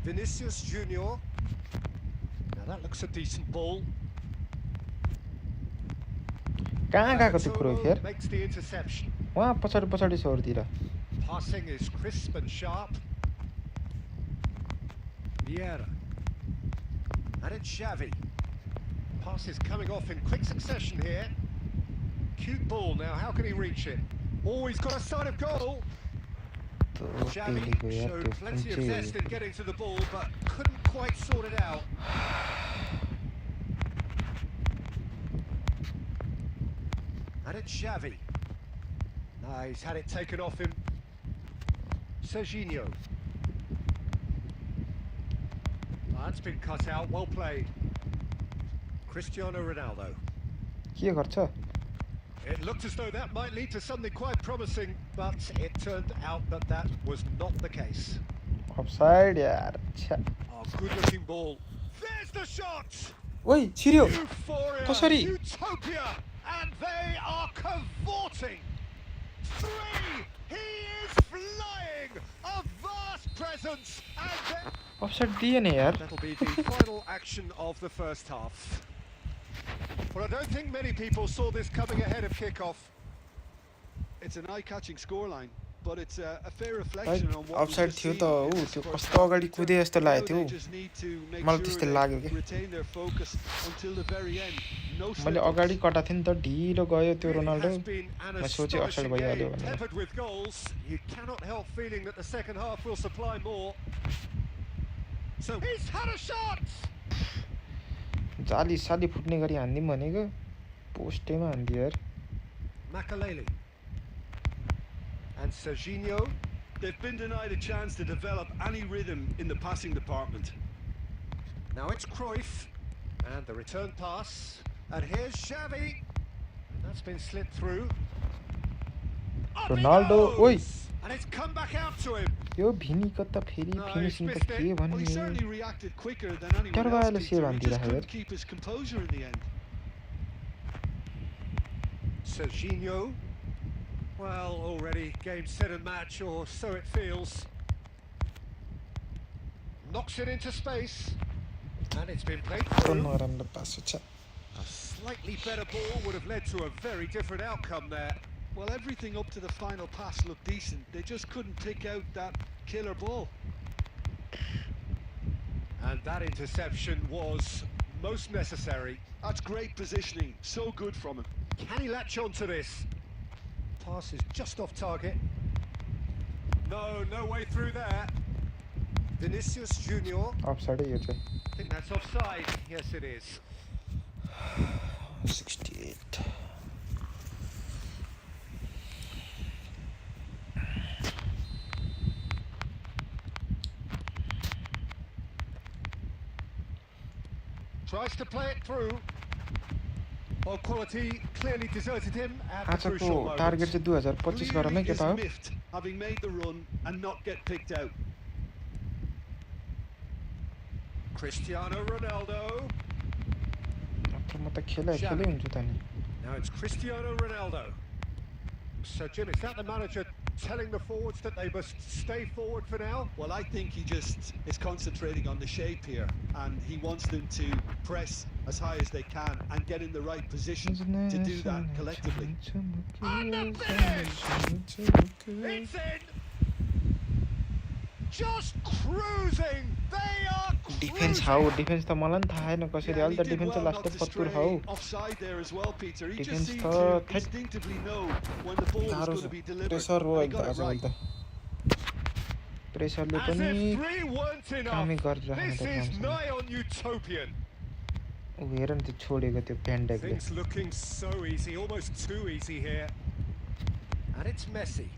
Vinicius Junior. Now that looks a decent ball.
कहाँ गएको त्यो क्रोइफ यार.
Makes the interception.
वहाँ पछाडि छोड्दिरा.
Passing is crisp and sharp. Vieira. And it's Xavi. Pass is coming off in quick succession here. Cute ball now, how can he reach it? Oh, he's got a sight of goal. Xavi showed plenty of zest in getting to the ball, but couldn't quite sort it out. And it's Xavi. No, he's had it taken off him. Serginho. That's been cut out, well played. Cristiano Ronaldo.
के गर्छ?
It looked as though that might lead to something quite promising, but it turned out that that was not the case.
Offside यार.
Oh, good-looking ball. There's the shot!
ओइ छिर्यो.
Euphoria,
कसरी?
utopia, and they are cavorting. 3 He is flying! A vast presence! And
Offside दिए नहीं यार.
that'll be the final action of the first half. Well, I don't think many people saw this coming ahead of kickoff.
It's an eye-catching scoreline, but it's a fair reflection on what
offside थियो त उ त्यो कस्तो अगाडि कुदे जस्तो लाग्यो थियो. मलाई त्यस्तो लाग्यो के. मैले अगाडि कटा थिएँ नि त ढिलो गयो त्यो रोनाल्डो. म सोचे अफसाइड भइहाल्यो भनेर.
You cannot help feeling that the second half will supply more. So he's had a shot.
जाली साली फुट्ने गरी हान्दिम भनेको पोस्टेमा हान्दियो यार.
Makalele and Serginho.
They've been denied a chance to develop any rhythm in the passing department.
Now it's Cruyff and the return pass, and here's Xavi, and that's been slipped through.
Ronaldo, oi,
and it's come back out to him.
यो भिनी कता फेरि finishing त के भन्ने.
Well, he certainly reacted quicker than anyone else. He just couldn't keep his composure in the end.
Serginho. Well, already game, set and match, or so it feels. Knocks it into space, and it's been played through. A slightly better ball would have led to a very different outcome there.
Well, everything up to the final pass looked decent. They just couldn't pick out that killer ball.
And that interception was most necessary.
That's great positioning. So good from him.
Can he latch on to this? Pass is just off target. No way through there. Vinicius Junior.
Offside है यो चाहिँ.
I think that's offside. Yes, it is.
68.
Tries to play it through. Well, quality clearly deserted him at the crucial
आजको
moment.
Target चाहिँ 2025 गरौँ है केटा हो.
Miffed, having made the run and not get picked out.
Cristiano Ronaldo.
म त खेलै हुन्छु त नि.
Now it's Cristiano Ronaldo. So Jim, is that the manager telling the forwards that they must stay forward for now?
Well, I think he just is concentrating on the shape here, and he wants them to press as high as they can and get in the right position to do that collectively.
And the finish! It's in! Just cruising! They are cruising!
Defense how? Defense त मलाई पनि थाहा छैन कसरी हाल त defense चाहिँ last पत्तुर हाउ.
Offside there as well, Peter. He
Defense
just seems
त
to instinctively know when the ball is going to be delivered.
Pressure हो
He got it
आजकल
right.
त. प्रेसरले
As
पनि
if 3 weren't
कामै
enough.
गरिरहेको
This is
देखाउँछ.
nigh on utopian.
उ हेर न त्यो छोडेको त्यो पेन्डेकले.
Things looking so easy, almost too easy here. And it's Messi.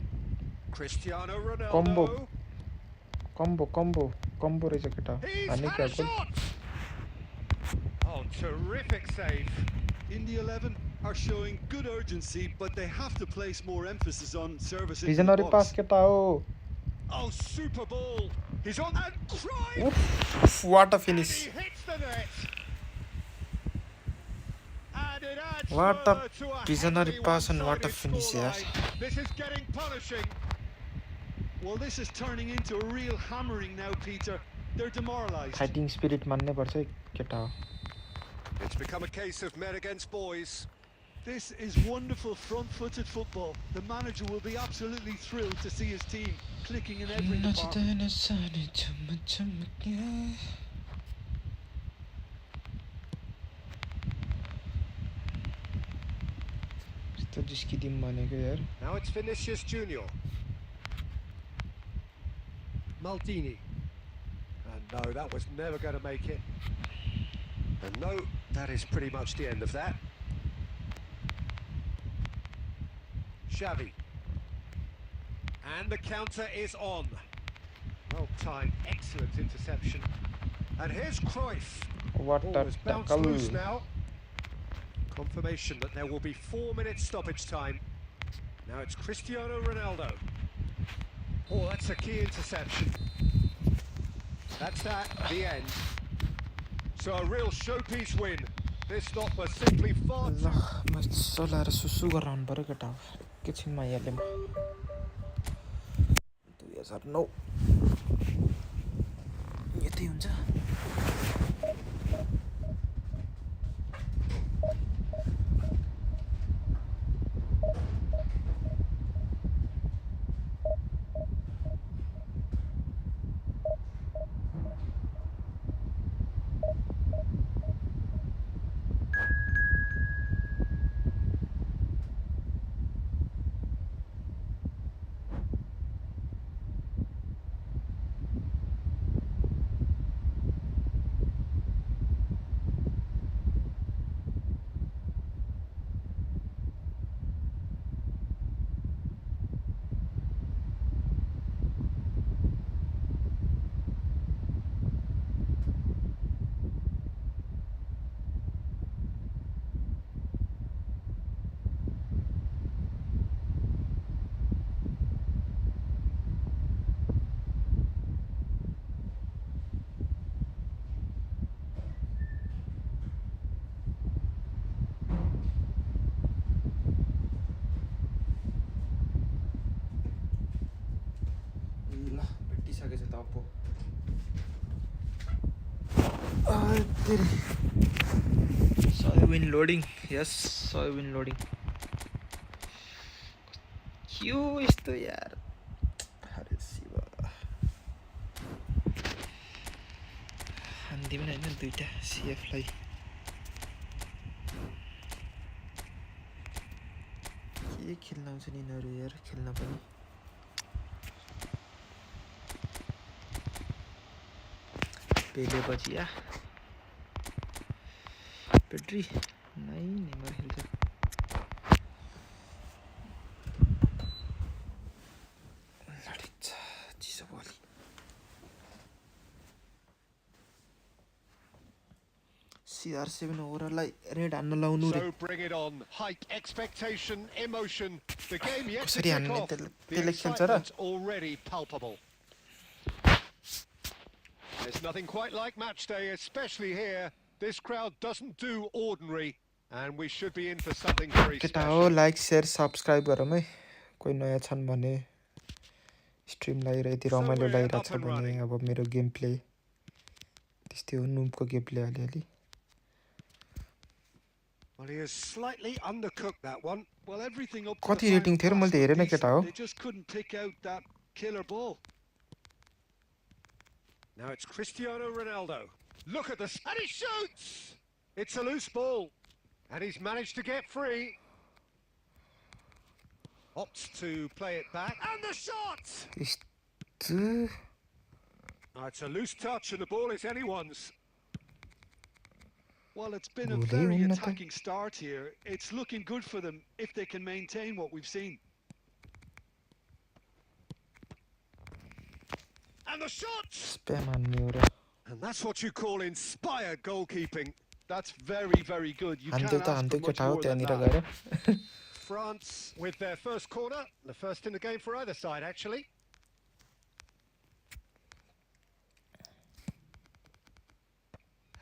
Cristiano Ronaldo.
Combo रहेछ केटा.
He's
हान्ने
had
क्या
a shot! Oh, terrific save.
In the 11 are showing good urgency, but they have to place more emphasis on service into the
Visionary
box.
pass केटा हो.
Oh, super ball. He's on and Cruyff.
Oof, what a finish.
He hits the net. And it adds
What
further
a
to a
visionary
heavily
pass and what a
one-sided
finish, yeah.
scoreline. This is getting punishing.
Well, this is turning into a real hammering now, Peter. They're demoralised.
Fighting spirit मान्नै पर्छ है केटा हो.
It's become a case of men against boys.
This is wonderful front-footed football. The manager will be absolutely thrilled to see his team clicking in every department.
यस्तो जिस्किदिम भनेको यार.
Now it's Vinicius Junior. Maldini. And no, that was never going to make it. And no, that is pretty much the end of that. Xavi. And the counter is on. Well timed, excellent interception. And here's Cruyff.
What
Ball
a
has bounced
tackle.
loose now. Confirmation that there will be 4 minutes stoppage time. Now it's Cristiano Ronaldo. Oh, that's a key interception. That's that, the end. So a real showpiece win. This stop was simply far too...
ल म सलाएर सुसु गरेर आउनु पर्यो केटा हो. एकैछिनमा आइहालेँ म. 2009 यतै हुन्छ soybean loading yes soybean loading क्यों यस्तो यार अरे शिवा हान्दिउँ न हैन दुईटा सीएफ लाई के खेल्न आउँछ नि यिनीहरु यार खेल्न पनि पेले बचिया Pedri, नहीं नेमर खेल्छ लडिन्छ चिसो बोली CR7 ओभरलाई रेड हान्न लाउनु रे
So bring it on. Hype, expectation, emotion. The game yet to
कसरी
kick
हान्ने
off. The
त्यसले खेल्छ र
excitement's already palpable. There's nothing quite like match day, especially here. This crowd doesn't do ordinary, and we should be in for something very
केटा हो
special.
Like share subscribe गरौँ है कोही नयाँ छन् भने स्ट्रिमलाई यति रमाइलो लागिरहेछ भने अब मेरो गेम प्ले त्यस्तै हो नुबको गेम प्ले अलिअलि
Well, he has slightly undercooked that one.
Well, everything up to
कति
the
रेटिङ थियो र मैले त हेरेन केटा हो
They just couldn't pick out that killer ball.
Now it's Cristiano Ronaldo. Look at this, and he shoots! It's a loose ball, and he's managed to get free. Opts to play it back, and the shot!
यस्तो
It's a loose touch, and the ball is anyone's.
Well, it's been a
Goalie
very
हुन्न त।
attacking start here. It's looking good for them if they can maintain what we've seen.
And the shot!
Spam हान्ने हो र
And that's what you call inspired goalkeeping.
That's very, very good. You can't
हान्दै त
ask
हान्दै
for much
केटा हो
more than
त्यहाँनिर
that.
गएर
France with their first corner, the first in the game for either side, actually.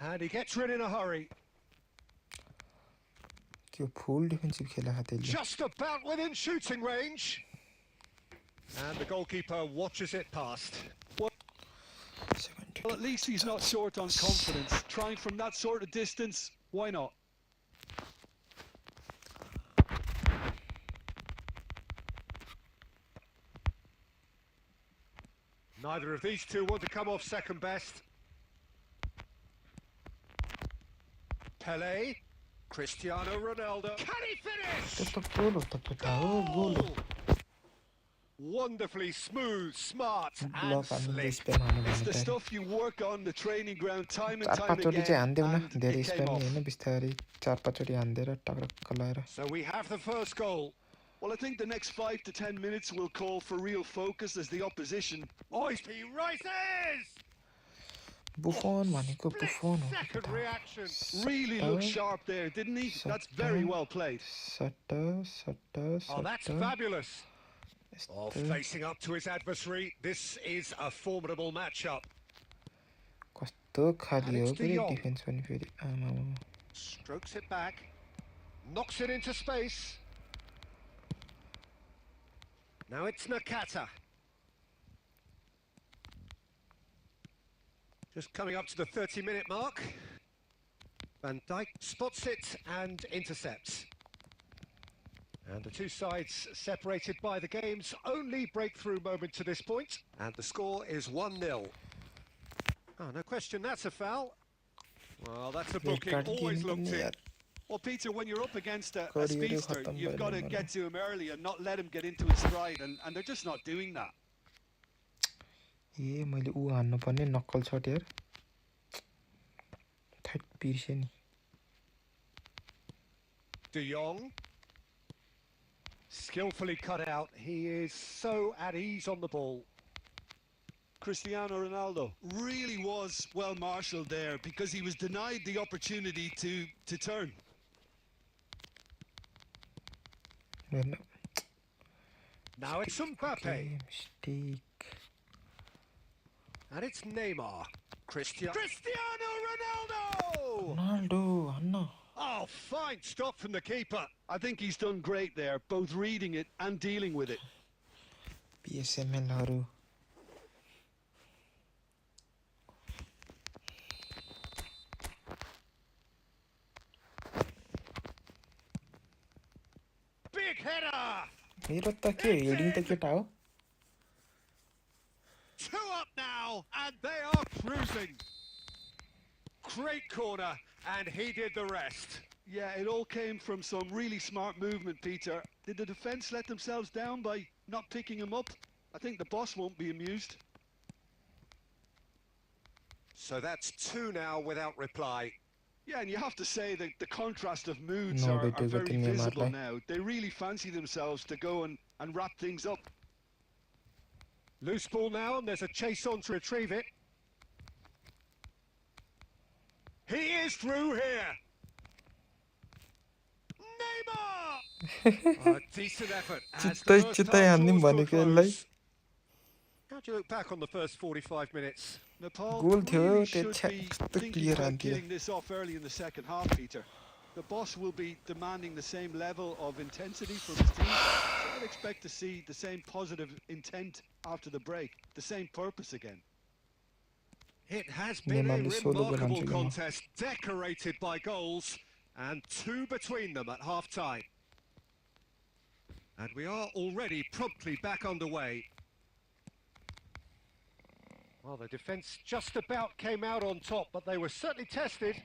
And he gets rid in a hurry.
त्यो full defensive खेला त्यसले
Just about within shooting range. And the goalkeeper watches it past.
Well, at least he's not short on confidence. Trying from that sort of distance, why not?
Neither of these two want to come off second best. Pele, Cristiano Ronaldo. Can he finish?
त्यस्तो गोल हो त केटा हो गोल हो
Wonderfully smooth, smart, and
block हान्ने
slick.
Spam हान्नु
It's the
भने
stuff you work on the training ground time and
चार
time
पाँचचोटि चाहिँ
again,
हान्देऊ न
and
धेरै
it came
स्प्याम
off.
होइन बिस्तारै चार पाँचचोटि हान्देर टक्रक्क लाएर
So we have the first goal.
Well, I think the next 5 to 10 minutes will call for real focus as the opposition.
Oh, he rises!
Buffon भनेको
Split
Buffon हो
second reaction.
Really looked sharp there, didn't he? That's very well played.
सट्ट सट्ट
Oh, that's
सट्ट
fabulous. Oh,
यस्तो
facing up to his adversary. This is a formidable matchup.
कस्तो खाली हो
Alex de
फेरि
Jong.
डिफेन्स पनि फेरि आमामा
Strokes it back. Knocks it into space. Now it's Nakata. Just coming up to the 30-minute mark. Van Dijk spots it and intercepts. And the two sides separated by the game's only breakthrough moment to this point. And the score is 1-0. Oh, no question, that's a foul. Well, that's a booking, always looked in.
Well, Peter, when you're up against a speedster, you've got to get to him early and not let him get into his stride, and they're just not doing that.
ए मैले ऊ हान्नु पर्ने नक्कल shut यार that बिर्से नि
De Jong. Skillfully cut out. He is so at ease on the ball.
Cristiano Ronaldo really was well marshalled there because he was denied the opportunity to turn.
Now it's Mbappe.
Mistake.
And it's Neymar. Cristiano Ronaldo!
Ronaldo, Anna.
Oh, fine stop from the keeper.
I think he's done great there, both reading it and dealing with it.
PSML haru.
Big header!
मेरो त के heading त केटा हो
2 up now, and they are cruising. Great corner, and he did the rest.
Yeah, it all came from some really smart movement, Peter. Did the defence let themselves down by not picking him up? I think the boss won't be amused.
So that's 2 now without reply.
Yeah, and you have to say that the contrast of moods are very visible now. They really fancy themselves to go and wrap things up.
Loose ball now, and there's a chase on to retrieve it. He is through here. Neymar! A decent effort. As the first half draws to a close. How do you look back on the first 45 minutes?
Nepal really should be thinking about killing this off early in the second half, Peter. The boss will be demanding the same level of intensity from his team. So I'd expect to see the same positive intent after the break, the same purpose again.
It has been a remarkable contest, decorated by goals, and 2 between them at half-time. And we are already promptly back underway. Well, the defence just about came out on top, but they were certainly tested.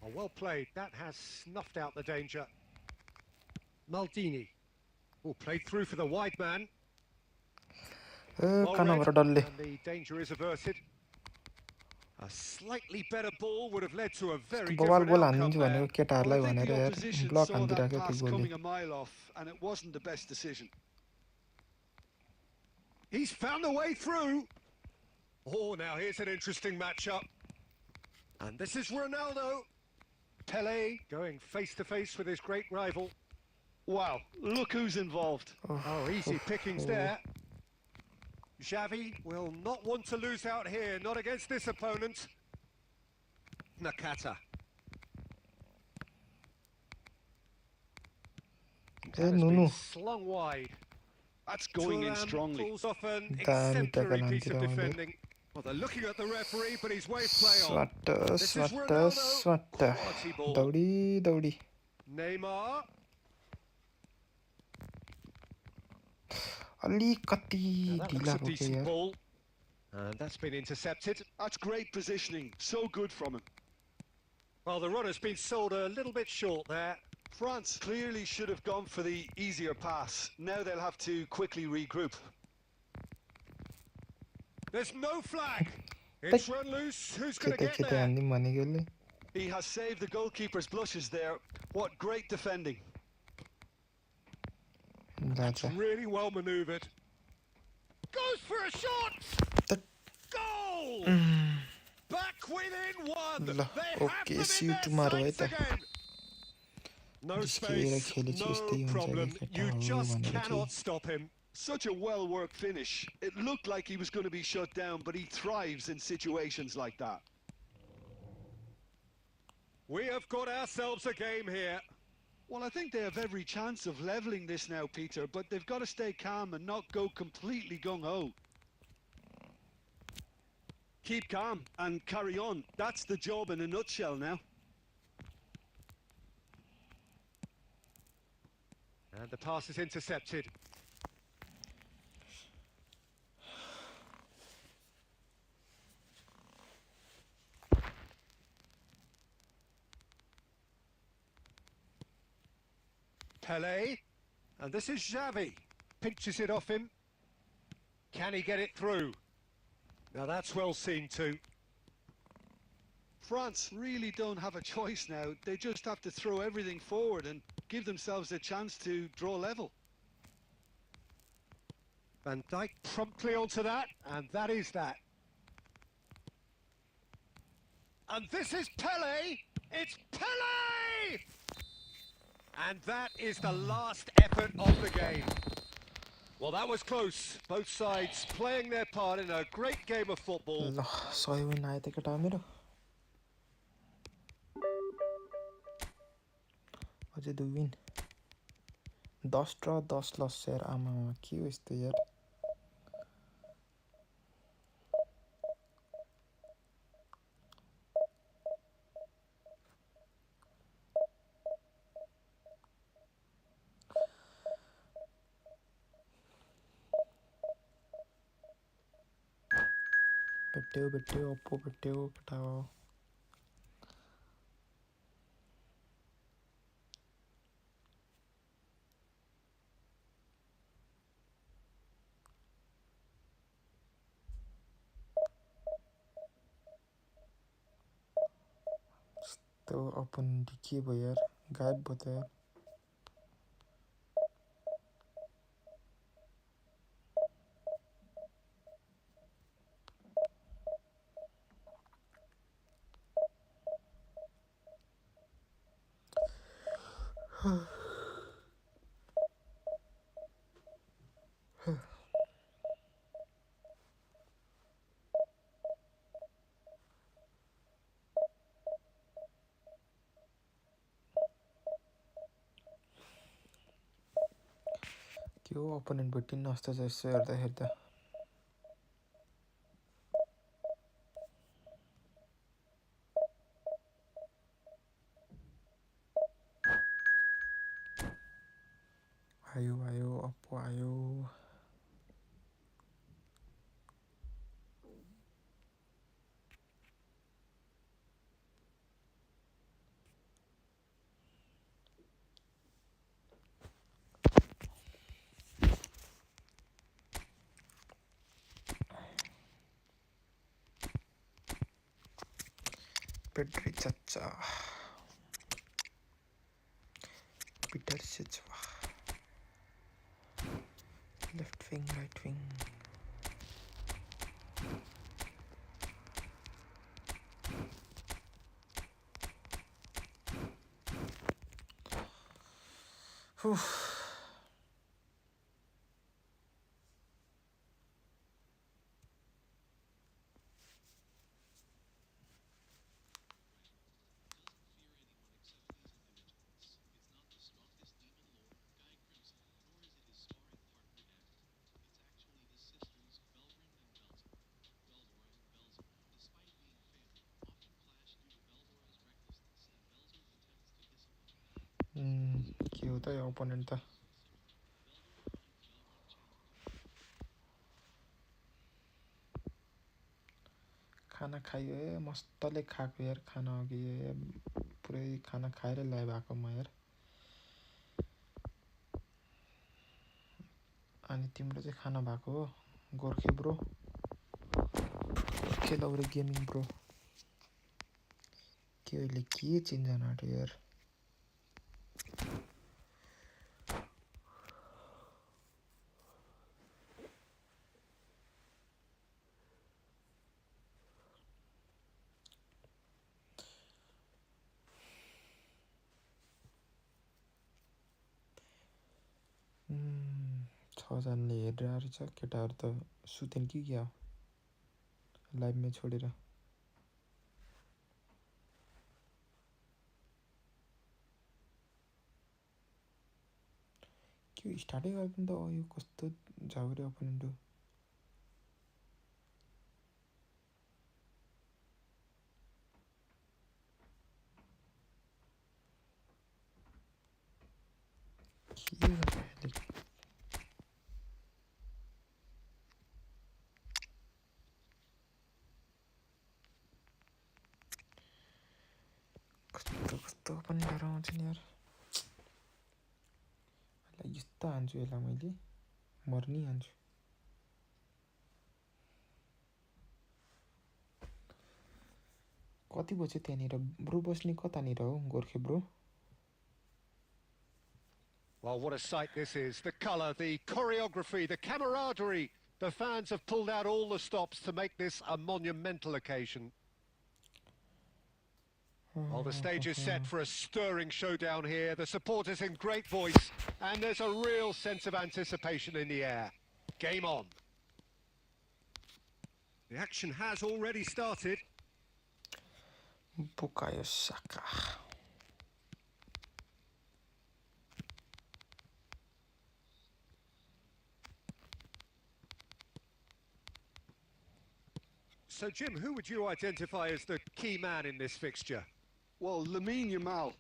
Oh, well played. That has snuffed out the danger. Maldini. Oh, played through for the wide man. Well read, and the danger is averted. A slightly better ball would have led to a very different outcome there.
I think the opposition saw that pass coming a mile off, and it wasn't the best decision.
He's found the way through. Oh, now here's an interesting matchup. And this is Ronaldo. Pelé going face-to-face with his great rival.
Wow, look who's involved.
Oh, easy pickings there. Xavi will not want to lose out here, not against this opponent. Nakata. That has been slung wide.
That's going in strongly.
Pulls off an exemplary piece of defending. Well, they're looking at the referee, but he's waved play on. This is Ronaldo. Quality ball.
Daudi.
Neymar.
Alikati
ढिला हो गया ball. And that's been intercepted.
That's great positioning. So good from him.
Well, the run has been sold a little bit short there.
France clearly should have gone for the easier pass. Now they'll have to quickly regroup.
There's no flag. It's run loose. Who's going to get there?
He has saved the goalkeeper's blushes there. What great defending.
That's really well manoeuvred. Goes for a shot. Goal! Back within 1. They have them in their sights again. No space, no problem. You just cannot stop him.
Such a well-worked finish. It looked like he was going to be shut down, but he thrives in situations like that.
We have got ourselves a game here.
Well, I think they have every chance of levelling this now, Peter, but they've got to stay calm and not go completely gung-ho. Keep calm and carry on. That's the job in a nutshell now.
And the pass is intercepted. Pele. And this is Xavi. Pinches it off him. Can he get it through? Now that's well seen too.
France really don't have a choice now. They just have to throw everything forward and give themselves a chance to draw level.
Van Dijk promptly onto that, and that is that. And this is Pele! It's Pele! And that is the last effort of the game. Well, that was close. Both sides playing their part in a great game of football.
सही win आयो त केटा मेरो अझै 2 win 10 ड्र 10 लस यार आमामा के हो यस्तो यार बेट्यो ओप्पो बेट्यो केटा हो तो अपन के भयो यार गायब भयो त यार के हो अपोनेन्ट भेटिन्न जस्तो छ यसो हेर्दा हेर्दा आयो अप्पो आयो Pedri chacha Peter Silva left wing right wing के हो त यो अपोनेन्ट त खाना खायो मस्तले खाएको यार खाना अघि पुरै खाना खाएर ल्याए भएको म यार अनि तिम्रो चाहिँ खाना भएको हो गोर्खे ब्रो खेलौरे गेमिङ ब्रो के अहिले के चिन्जन आँट्यो यार छजनाले हेरिरहेको रहेछ केटाहरू त सुतेन कि क्या लाइभमै छोडेर के स्टार्टै गर्दैन त यो कस्तो झाउरे अपोनेन्ट हो कस्तो पनि डराउँछ नि यार यस्तो हान्छु यसलाई मैले मर्नी हान्छु कति बज्यो त्यहाँनिर ब्रो बस्ने कतानिर हो गोर्खे bro
Well, what a sight this is. The colour, the choreography, the camaraderie. The fans have pulled out all the stops to make this a monumental occasion. Well, the stage is set for a stirring showdown here. The supporters in great voice, and there's a real sense of anticipation in the air. Game on. The action has already started.
Bukayo Saka.
So, Jim, who would you identify as the key man in this fixture?
Well, Lamine Yamal.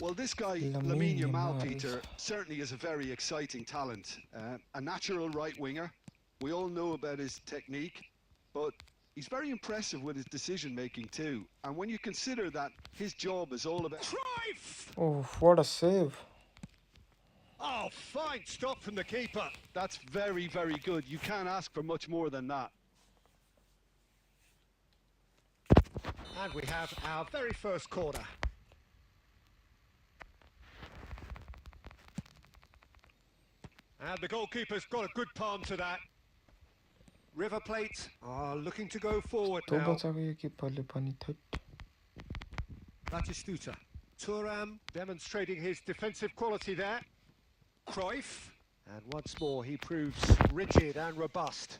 Well, this guy, Lamine Yamal, Peter, certainly is a very exciting talent. A natural right winger. We all know about his technique, but he's very impressive with his decision-making too. And when you consider that his job is all about...
Cruyff!
Oh, what a save.
Oh, fine stop from the keeper.
That's very, very good. You can't ask for much more than that.
And we have our very first corner. And the goalkeeper's got a good palm to that. River Plate are looking to go forward now. Batistuta. Thuram demonstrating his defensive quality there. Cruyff. And once more he proves rigid and robust.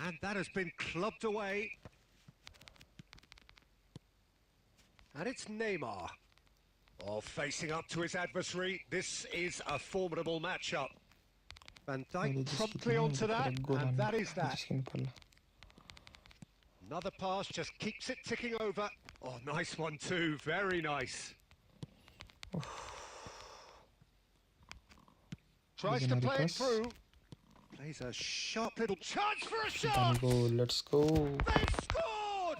And that has been clubbed away. And it's Neymar. Oh, facing up to his adversary. This is a formidable matchup. Van Dijk promptly onto that, and that is that. Another pass just keeps it ticking over. Oh, nice one too. Very nice. Tries to play it through. Plays a sharp little chance for a shot.
Let's go.
They've scored.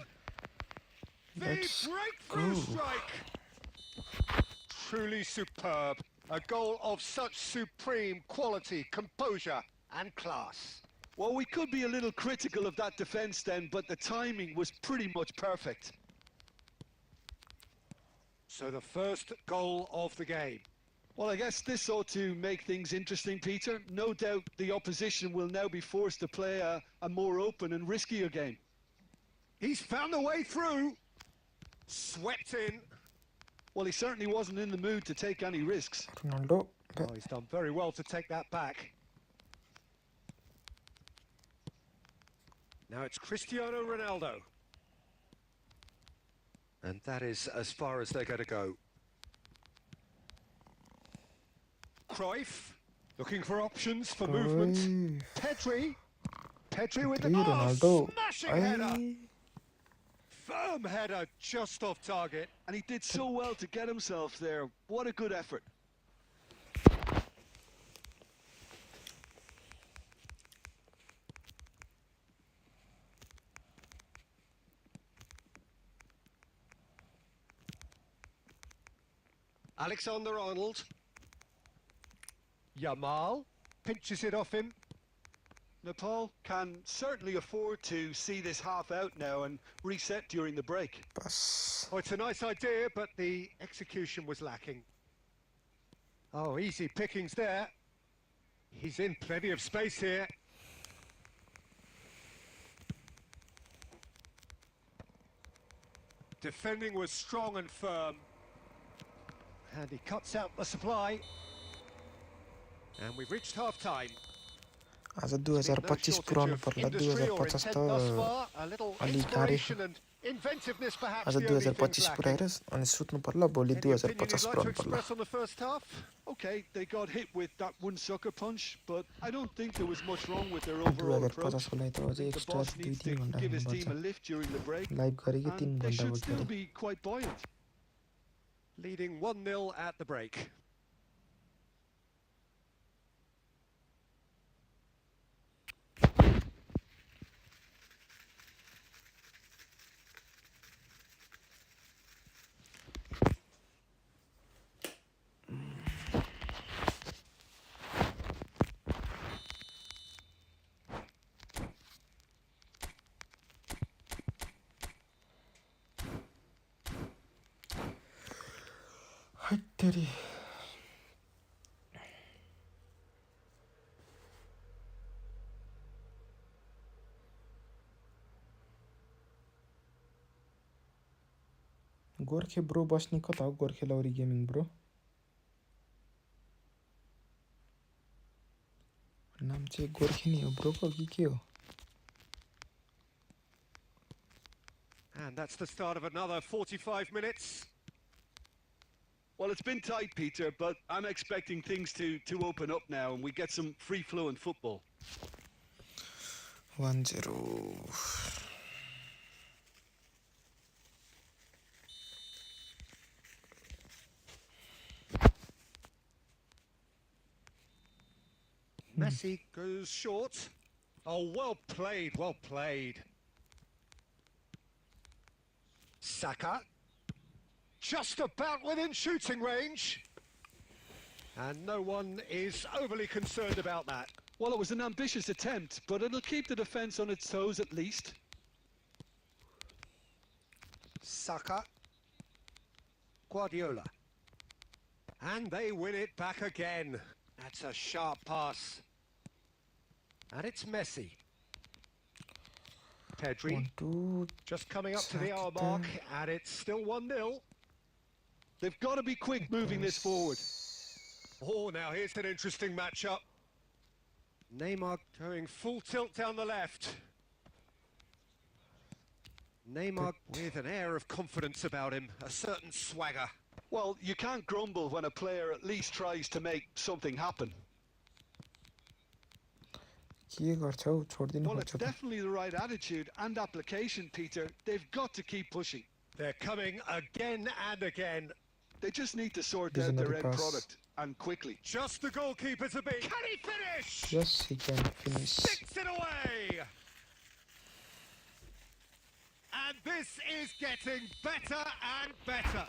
The breakthrough strike. Truly superb. A goal of such supreme quality, composure and class.
Well, we could be a little critical of that defence then, but the timing was pretty much perfect.
So the first goal of the game.
Well, I guess this ought to make things interesting, Peter. No doubt the opposition will now be forced to play a more open and riskier game.
He's found a way through. Swept in.
Well, he certainly wasn't in the mood to take any risks.
Ronaldo.
Oh, he's done very well to take that back. Now it's Cristiano Ronaldo. And that is as far as they're going to go. Cruyff, looking for options for movement. Pedri with the
Ronaldo.
Smashing header. Firm header just off target.
And he did so well to get himself there. What a good effort.
Alexander-Arnold. Yamal pinches it off him.
Nepal can certainly afford to see this half out now and reset during the break.
Oh, it's a nice idea, but the execution was lacking. Oh, easy pickings there. He's in plenty of space here. Defending was strong and firm. And he cuts out the supply. And we've reached half-time.
आज 2025 पुऱ्याउनु पर्ला 2050 त अलि गाह्रै आज 2025 पुऱ्याएर अनि सुत्नु पर्ला भोलि 2050 पुऱ्याउनु पर्ला
Okay, they got hit with that one sucker punch, but I don't think there was much wrong with their overall approach.
2050 को लागि त अझै
The
extra
boss
2-3
needs to
घण्टा
give his
हिँड्नुपर्छ
team a lift during the break,
live गरेकै 3
and they
घण्टा
should still
भयो
be quite buoyant.
Leading 1-0 at the break.
हैट्टेरी गोर्खे ब्रो बस्ने कता हो गोर्खे लौरी गेमिङ ब्रो नाम चाहिँ गोर्खे नि हो ब्रोको कि के हो
And that's the start of another 45 minutes.
Well, it's been tight, Peter, but I'm expecting things to open up now and we get some free-flowing football.
1-0
Messi goes short. Oh, well played, well played. Saka. Just about within shooting range. And no one is overly concerned about that.
Well, it was an ambitious attempt, but it'll keep the defence on its toes at least.
Saka. Guardiola. And they win it back again. That's a sharp pass. And it's Messi. Pedri. Just coming up to the hour mark, and it's still 1-0.
They've got to be quick moving this forward.
Oh, now here's an interesting matchup. Neymar going full tilt down the left. Neymar with an air of confidence about him, a certain swagger.
Well, you can't grumble when a player at least tries to make something happen. Well, it's definitely the right attitude and application, Peter. They've got to keep pushing.
They're coming again and again.
They just need to sort out their end product, and quickly.
Just the goalkeeper to beat. Can he finish?
Yes, he can finish.
Sticks it away. And this is getting better and better.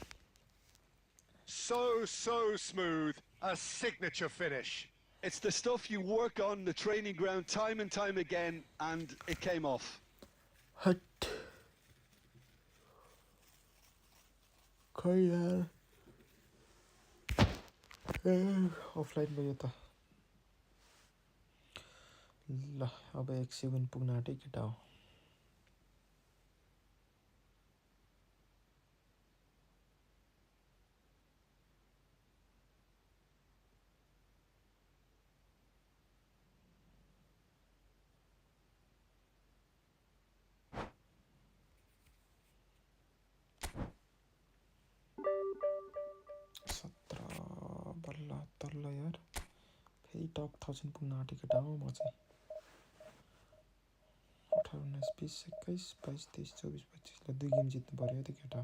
So smooth. A signature finish.
It's the stuff you work on the training ground time and time again, and it came off.
Hut. Kaya. Offline भयो त ल अब 1 second पुग्न आँटे केटा हो ल यार फेरि टप 1000 पुग्न आँटे केटा हो म चाहिँ 18 19 20 21 22 23 24 25 ल 2 गेम जित्नु पर्यो त केटा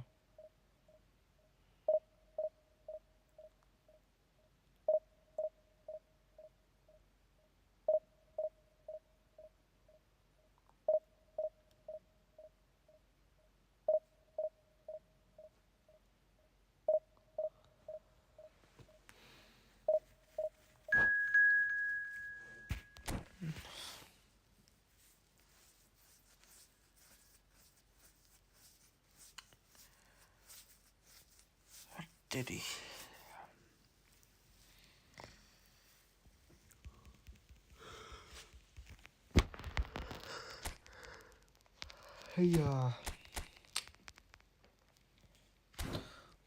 Diddy. Hey,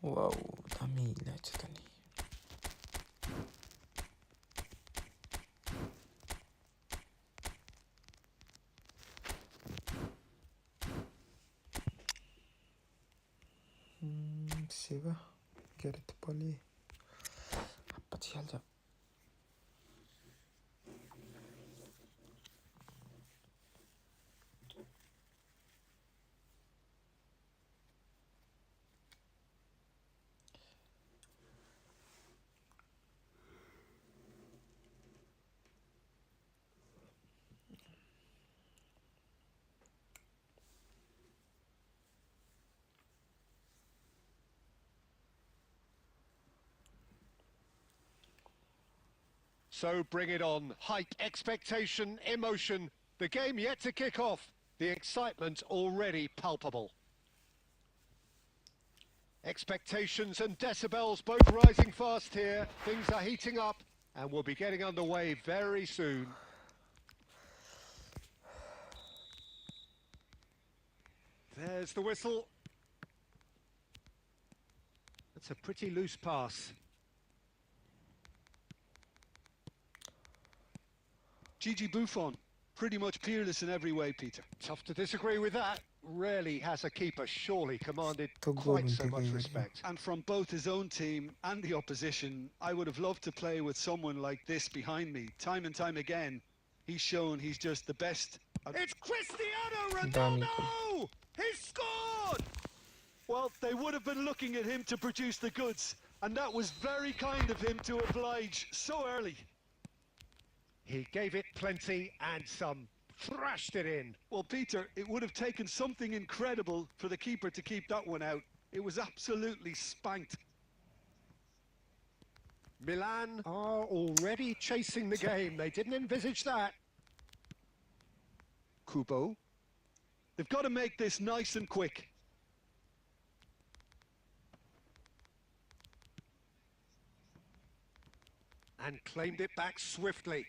wow, दामी लाग्छ त नि सेवा Gerrit Polly. पछि हाल्छ.
So bring it on. Hype, expectation, emotion. The game yet to kick off. The excitement already palpable. Expectations and decibels both rising fast here. Things are heating up and we'll be getting underway very soon. There's the whistle. That's a pretty loose pass.
Gigi Buffon, pretty much peerless in every way, Peter.
Tough to disagree with that. Rarely has a keeper surely commanded quite so much respect.
And from both his own team and the opposition, I would have loved to play with someone like this behind me. Time and time again, he's shown he's just the best.
It's Cristiano Ronaldo! He scored!
Well, they would have been looking at him to produce the goods, and that was very kind of him to oblige so early.
He gave it plenty and some, thrashed it in.
Well, Peter, it would have taken something incredible for the keeper to keep that one out. It was absolutely spanked.
Milan are already chasing the game. They didn't envisage that.
Kubo. They've got to make this nice and quick.
And claimed it back swiftly.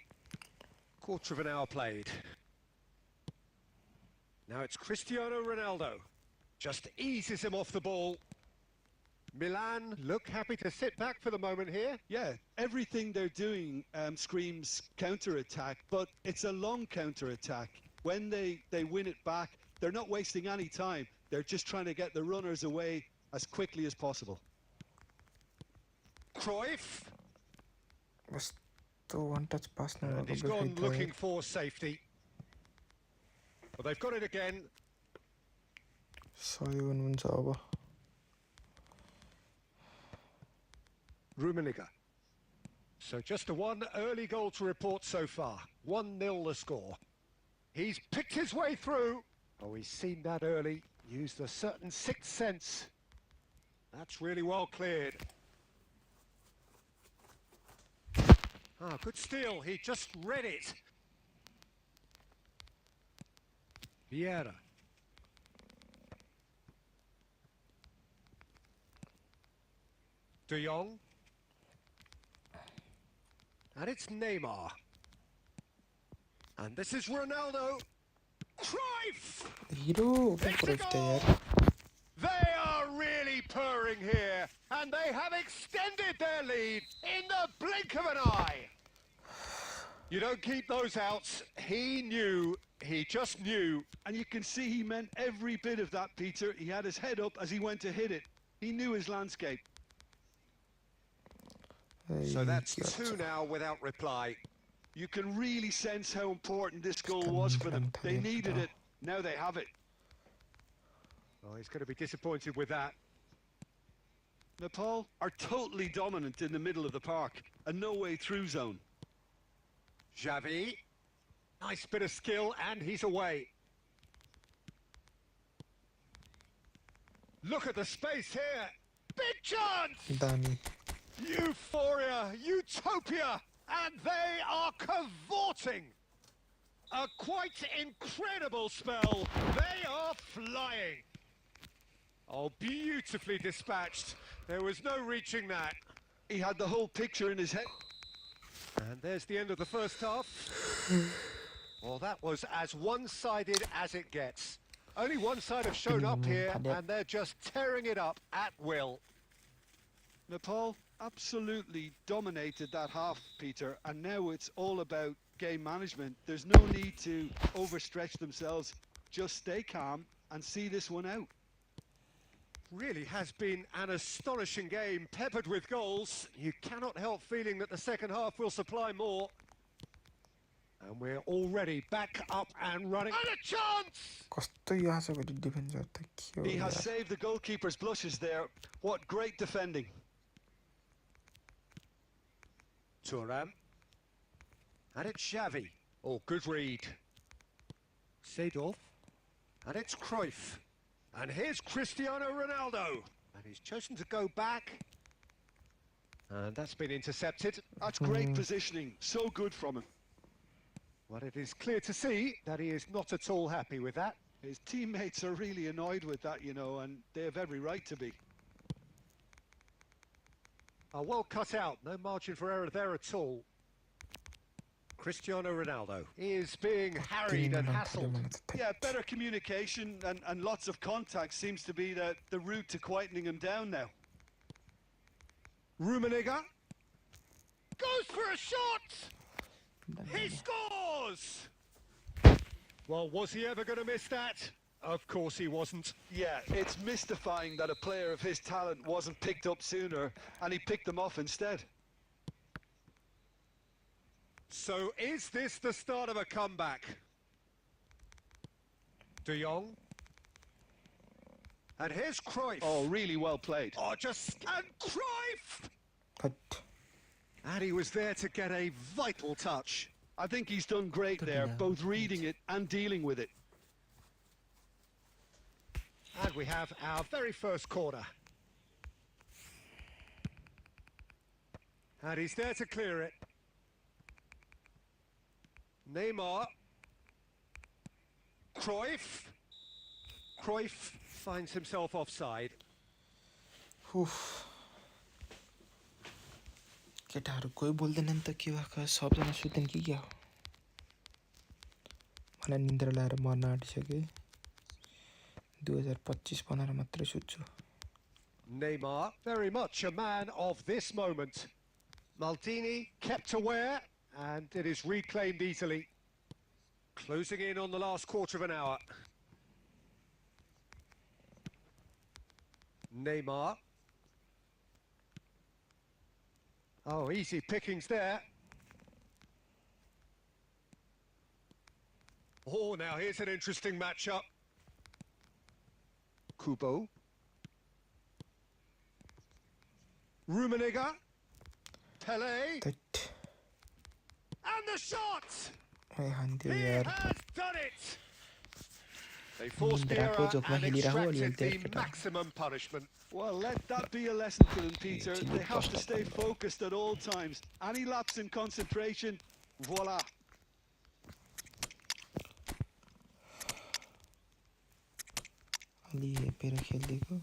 Quarter of an hour played. Now it's Cristiano Ronaldo. Just eases him off the ball. Milan look happy to sit back for the moment here.
Yeah, everything they're doing screams counter-attack, but it's a long counter-attack. When they win it back, they're not wasting any time. They're just trying to get the runners away as quickly as possible.
Cruyff.
One touch pass now.
And he's gone looking for safety. Well, they've got it again. Rummenigge. So just a one early goal to report so far. 1-0 the score. He's picked his way through. Oh, he's seen that early. Used a certain sixth sense. That's really well cleared. Ah, good steal. He just read it. Vieira. De Jong. And it's Neymar. And this is Ronaldo. Cruyff!
Hero,
They are really purring here, and they have extended their lead in the blink of an eye. You don't keep those outs. He knew, he just knew.
And you can see he meant every bit of that, Peter. He had his head up as he went to hit it. He knew his landscape.
So that's two now without reply.
You can really sense how important this goal was for them. They needed it. Now they have it.
Oh, he's going to be disappointed with that.
Nepal are totally dominant in the middle of the park. A no-way through zone.
Xavi. Nice bit of skill, and he's away. Look at the space here. Big chance!
Dami.
Euphoria, utopia, and they are cavorting. A quite incredible spell. They are flying. Oh, beautifully dispatched. There was no reaching that.
He had the whole picture in his head.
And there's the end of the first half. Well, that was as one-sided as it gets. Only one side have shown up here, and they're just tearing it up at will.
Nepal absolutely dominated that half, Peter, and now it's all about game management. There's no need to overstretch themselves. Just stay calm and see this one out.
Really has been an astonishing game, peppered with goals. You cannot help feeling that the second half will supply more. And we're already back up and running. And a chance!
कस्तो यो आशा गरी डिफेन्सर त के हो
He has
यार
saved the goalkeeper's blushes there. What great defending.
Thuram. And it's Xavi. Oh, good read. Seedorf. And it's Cruyff. And here's Cristiano Ronaldo. And he's chosen to go back. And that's been intercepted.
That's great positioning. So good from him.
Well, it is clear to see that he is not at all happy with that.
His teammates are really annoyed with that, you know, and they have every right to be.
Oh, well cut out. No margin for error there at all. Cristiano Ronaldo is being harried and hassled.
Yeah, better communication and lots of contact seems to be the route to quietening him down now.
Rummenigge goes for a shot! He scores! Well, was he ever going to miss that? Of course he wasn't.
Yeah, it's mystifying that a player of his talent wasn't picked up sooner, and he picked them off instead.
So is this the start of a comeback? De Jong. And here's Cruyff.
Oh, really well played.
Oh, and Cruyff!
But
And he was there to get a vital touch.
I think he's done great there, both reading it and dealing with it.
And we have our very first corner. And he's there to clear it. Neymar. Cruyff. Cruyff finds himself offside.
उफ केटाहरू कोही बोल्दैन नि त के भएको सबजना सुत्दैन कि क्या हो मलाई निन्द्रा लाएर मर्न आँटिसके 2025 बनाएर मात्रै सुत्छु
Neymar, very much a man of this moment. Maldini kept aware, and it is reclaimed easily. Closing in on the last quarter of an hour. Neymar. Oh, easy pickings there. Oh, now here's an interesting matchup. Kubo. Rummenigge. Pele.
That
And the shot!
I हान्दियो
He
यार
has done it! They forced the error and extracted the maximum punishment.
Well, let that be a lesson to them, Peter. They have to stay focused at all times. Any lapse in concentration, voila.
अलि Hepher खेलिदिएको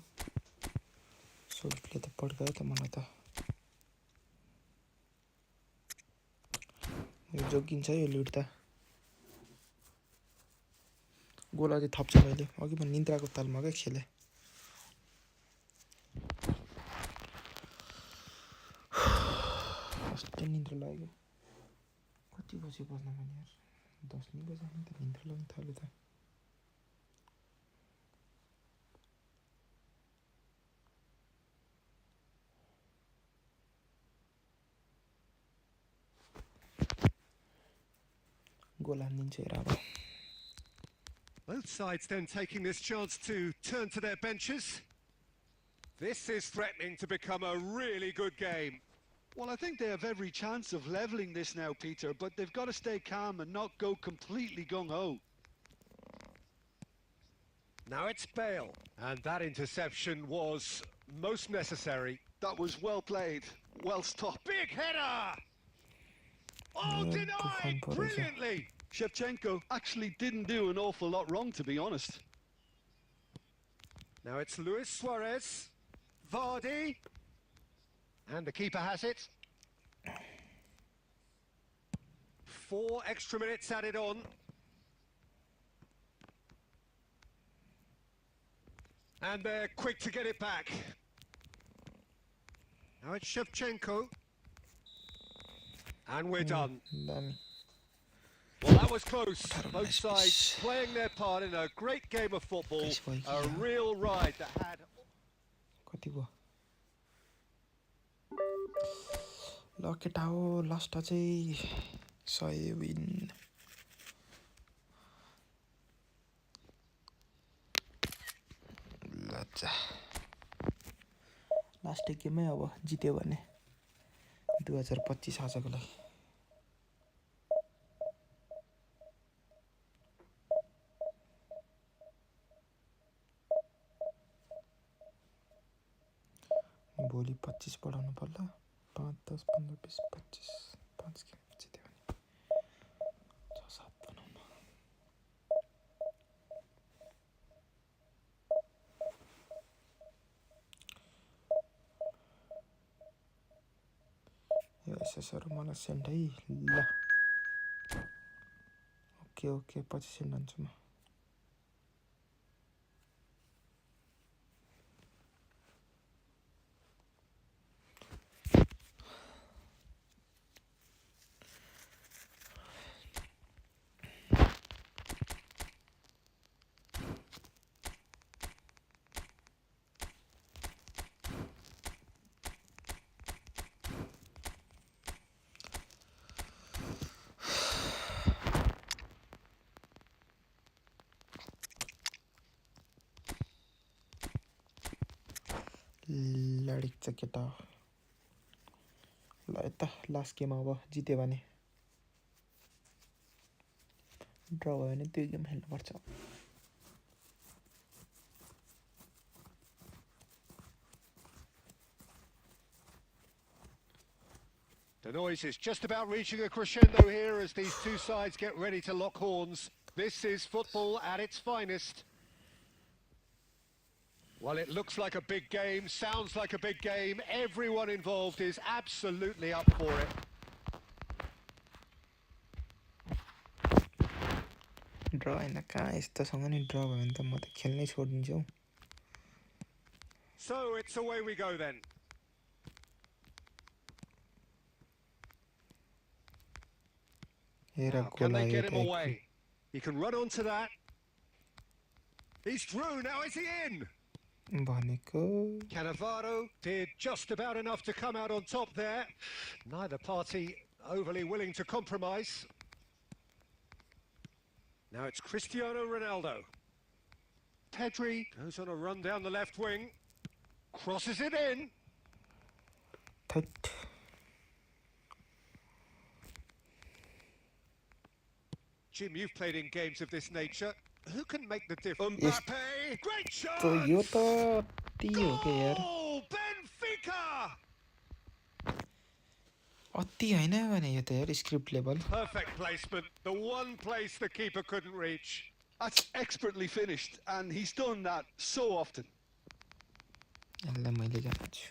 सोल्टले त पड्कायो त मलाई त यो जोगिन्छ यो lid त गोल अझै थप्छ मैले अघि म निन्द्राको तालमा क्या खेलेँ कस्तो निन्द्रा लाग्यो कति बजे बस्न भने यार 10 नि बजे नि त निन्द्रा लाग्न थाल्यो त गोल हानिन्छ हेर अब
Both sides then taking this chance to turn to their benches. This is threatening to become a really good game.
Well, I think they have every chance of levelling this now, Peter, but they've got to stay calm and not go completely gung-ho.
Now it's Bale, and that interception was most necessary.
That was well played, well stopped.
Big header! Oh, denied brilliantly!
Shevchenko actually didn't do an awful lot wrong, to be honest.
Now it's Luis Suarez, Vardy, and the keeper has it. 4 extra minutes added on. And they're quick to get it back. Now it's Shevchenko. And we're done. Well, that was close. Both sides playing their part in a great game of football. A real ride that had...
कति भयो ल केटा हो last चाहिँ 100 win ल last गेमै अब जित्यो भने 2025 आजको लागि भोलि 25 बढाउनु पर्ला 5 10 15 20 25 5 गेम जित्यो भने 6 7 बनाउनु यो एसएसहरु मलाई सेन्ड है ल ओके पछि सेन्ड हान्छु म लडिक छ केटा ल यता लास्ट गेम अब जित्यो भने ड्र भयो भने 2 गेम खेल्नुपर्छ
The noise is just about reaching a crescendo here as these two sides get ready to lock horns. This is football at its finest. Well, it looks like a big game, sounds like a big game. Everyone involved is absolutely up for it.
ड्र हैन कहाँ यस्तोसँग नि ड्र भयो भने त म त खेल्नै छोडिदिन्छु
So it's away we go then.
Hair
Can
goal
they get
आयो
him away? He can run onto that. He's through, now is he in?
भनेको
Cannavaro did just about enough to come out on top there. Neither party overly willing to compromise. Now it's Cristiano Ronaldo. Pedri goes on a run down the left wing. Crosses it in. Jim, you've played in games of this nature. Who can make the difference? Mbappe! Great shot!
तो यो त ती हो के यार
Goal! Benfica!
अति हैन भने यो त यार script level
Perfect placement. The one place the keeper couldn't reach.
That's expertly finished, and he's done that so often.
यसलाई मैले जान्छु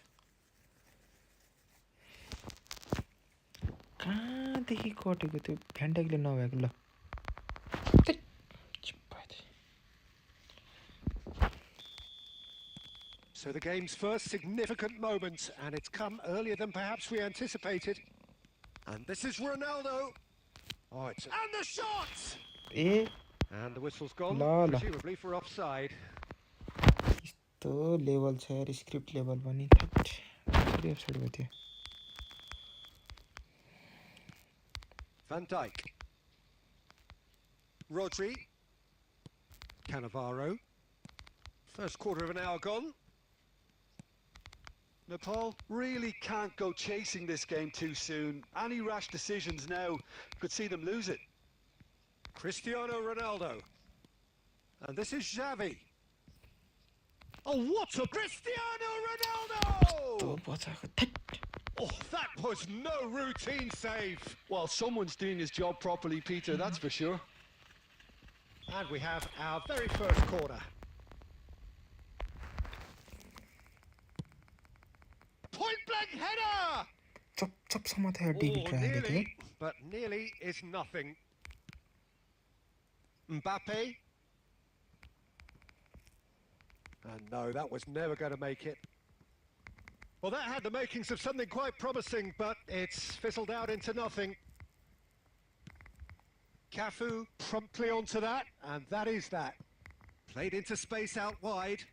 कहाँदेखि कटेको त्यो फ्यान्टेकले नभएको ल
So the game's first significant moment, and it's come earlier than perhaps we anticipated. And this is Ronaldo. Oh, it's... And the shot!
A
And the whistle's gone,
La.
presumably for offside.
यस्तो level छ यार script level पनि thirty offside भयो थियो
Van Dijk. Rodri. Cannavaro. First quarter of an hour gone.
Nepal really can't go chasing this game too soon. Any rash decisions now could see them lose it.
Cristiano Ronaldo. And this is Xavi. Oh, what a Cristiano Ronaldo! Oh, that was no routine save.
Well, someone's doing his job properly, Peter, that's for sure.
And we have our very first corner. Point blank header!
चप समातेर David
Oh,
रायले थियो
nearly, but nearly is nothing. Mbappe. And no, that was never going to make it. Well, that had the makings of something quite promising, but it's fizzled out into nothing. Cafu promptly onto that, and that is that. Played into space out wide.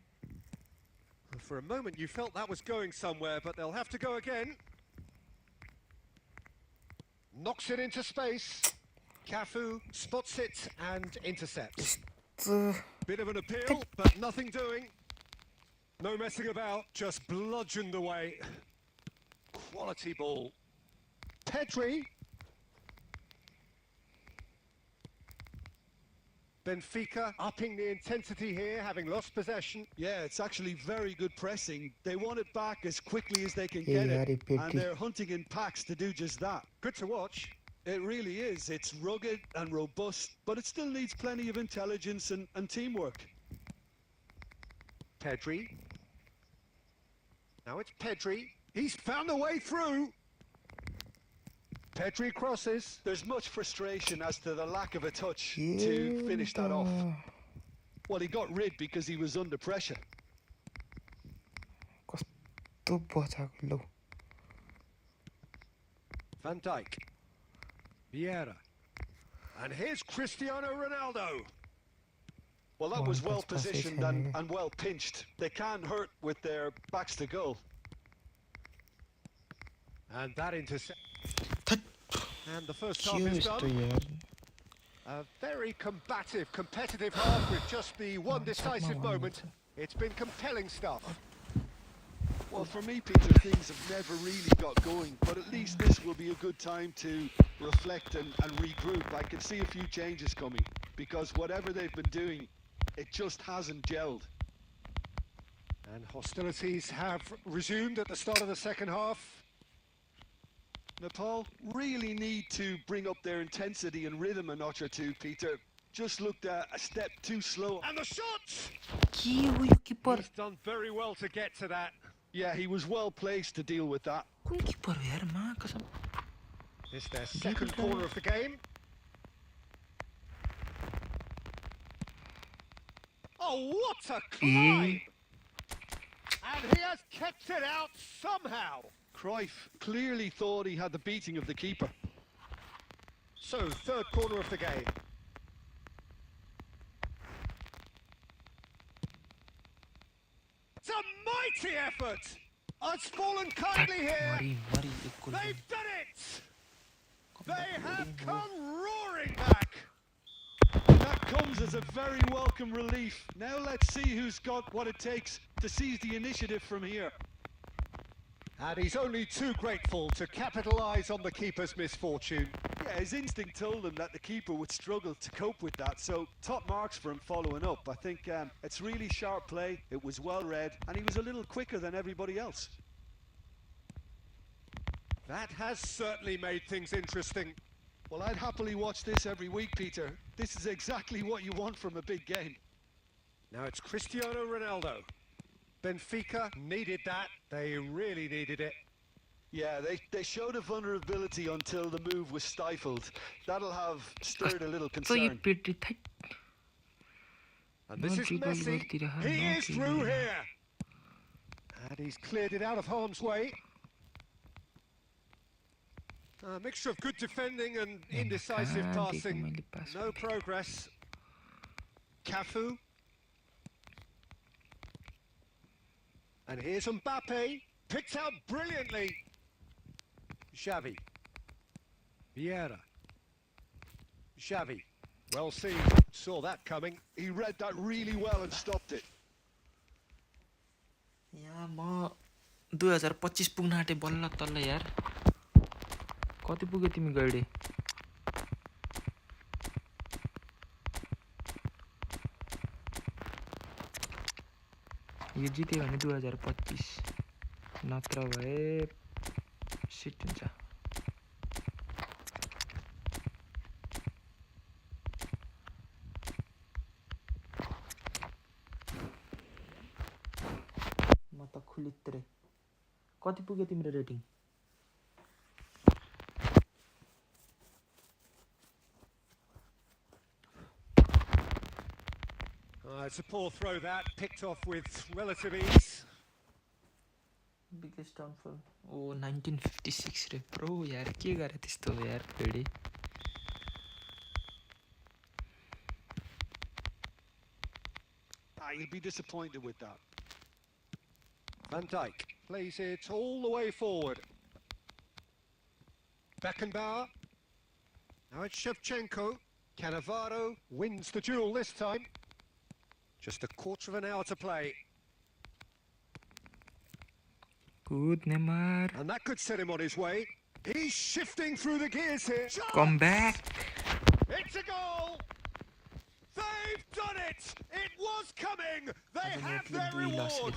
For a moment you felt that was going somewhere, but they'll have to go again. Knocks it into space. Cafu spots it and intercepts. Bit of an appeal, but nothing doing. No messing about, just bludgeoned away. Quality ball. Pedri. Benfica upping the intensity here, having lost possession.
Yeah, it's actually very good pressing. They want it back as quickly as they can get it, and they're hunting in packs to do just that.
Good to watch.
It really is. It's rugged and robust, but it still needs plenty of intelligence and teamwork.
Pedri. Now it's Pedri. He's found a way through. Pedri crosses.
There's much frustration as to the lack of a touch to finish that off. Well, he got rid because he was under pressure.
Van Dijk. Vieira. And here's Cristiano Ronaldo.
Well, that was well positioned and well pinched. They can't hurt with their backs to goal.
And that intercept. And the first half is done. A very combative, competitive half with just the one decisive moment. It's been compelling stuff.
Well, for me, Peter, things have never really got going, but at least this will be a good time to reflect and regroup. I can see a few changes coming, because whatever they've been doing, it just hasn't gelled.
And hostilities have resumed at the start of the second half.
Nepal really need to bring up their intensity and rhythm a notch or two, Peter. Just looked a step too slow.
And the shots!
He's
done very well to get to that.
Yeah, he was well placed to deal with that.
It's their second corner of the game. Oh, what a climb! And he has kept it out somehow.
Cruyff clearly thought he had the beating of the keeper.
So, third corner of the game. It's a mighty effort! It's fallen kindly here! They've done it! They have come roaring back!
That comes as a very welcome relief. Now let's see who's got what it takes to seize the initiative from here.
And he's only too grateful to capitalise on the keeper's misfortune.
Yeah, his instinct told him that the keeper would struggle to cope with that, so top marks for him following up. I think it's really sharp play, it was well read, and he was a little quicker than everybody else.
That has certainly made things interesting.
Well, I'd happily watch this every week, Peter. This is exactly what you want from a big game.
Now it's Cristiano Ronaldo. Benfica needed that. They really needed it.
Yeah, they showed a vulnerability until the move was stifled. That'll have stirred a little concern.
And this is Messi. He is through here. And he's cleared it out of harm's way. A mixture of good defending and indecisive passing. No progress. Cafu. And here's Mbappe, picked out brilliantly. Xavi. Vieira. Xavi. Well seen, saw that coming.
He read that really well and stopped it.
यहाँ म 2025 पुग्न आँटे बल्ल तल्ल यार कति पुग्यो तिमी गइडे यो जित्यो भने 2025 नत्र भए सिट हुन्छ म त खुलित्रे कति पुग्यो तिम्रो rating
It's a poor throw that, picked off with relative ease.
Biggest downfall. Oh, 1956 रे ब्रो यार के गरे त्यस्तो यार फेडी
You'll be disappointed with that.
Van Dijk plays it all the way forward. Beckenbauer. Now it's Shevchenko. Cannavaro wins the duel this time. Just a quarter of an hour to play.
Good, Neymar.
And that could set him on his way. He's shifting through the gears here.
Come back.
It's a goal. They've done it. It was coming. They have their reward.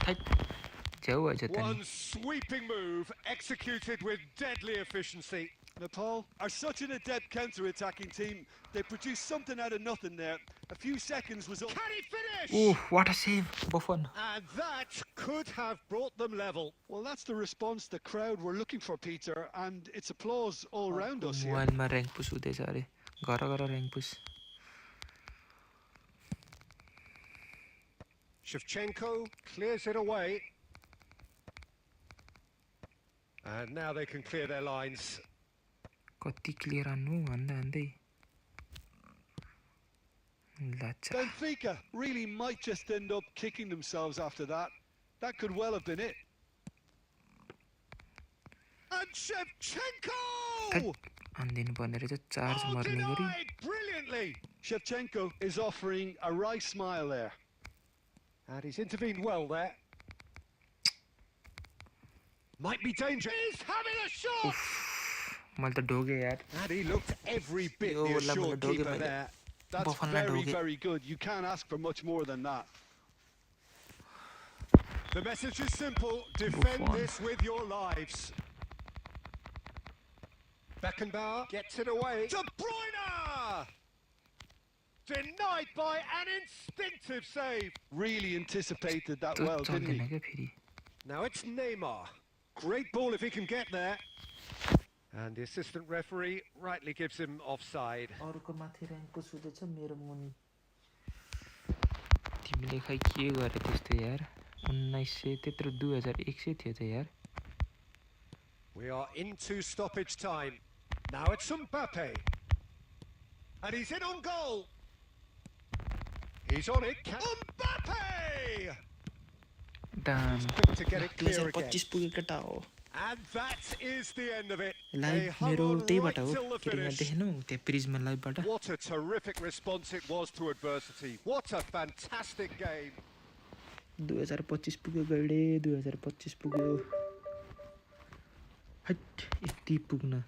One sweeping move executed with deadly efficiency.
Nepal are such an adept counter-attacking team. They produced something out of nothing there. A few seconds was all.
Can he finish?
Oh, what a save, Buffon.
And that could have brought them level.
Well, that's the response the crowd were looking for, Peter, and it's applause all around us here.
मोबाइलमा rank पुस हुँदैछ अरे घर घर rank पुस
Shevchenko clears it away. And now they can clear their lines.
कति clear आन्नु भन्दा भन्दै लाचा
Benfica really might just end up kicking themselves after that. That could well have been it.
And Shevchenko!
अन्दिनु पर्ने रहेछ charge मर्ने गरी
Denied brilliantly.
Shevchenko is offering a wry smile there.
And he's intervened well there. Might be dangerous. He's having a shot!
मैले त ढोगे यार
And he looked every bit
Yo,
the
wala
assured
mga doge
keeper
मैले.
there.
That's
Buffon na
very,
doge.
very good. You can't ask for much more than that.
The message is simple. Defend
Buffon.
this with your lives. Beckenbauer gets it away. De Bruyne! Denied by an instinctive save.
Really anticipated that
त्यो
well, didn't
चल्दैन
he?
क्या फेरि
Now it's Neymar. Great ball if he can get there. And the assistant referee rightly gives him offside.
अरुको माथि rank पुस हुँदैछ मेरो मुनि तिमीले खै के गरे त्यस्तो यार 1900 त्यत्रो 2100 थियो त यार
We are into stoppage time. Now it's Mbappe. And he's in on goal. He's on it. Mbappe!
दाम
Quick to get it clear again.
2025 पुगे केटा हो
And that is the end of it. They
live
hung
मेरो
on
त्यहीबाट
right
हो
till the
किरिङमा
finish.
देखेनौ त्यो प्रिजमा लाइभबाट
What a terrific response it was to adversity. What a fantastic game.
2025 पुग्यो गैडे 2025 पुग्यो हट यति पुग्न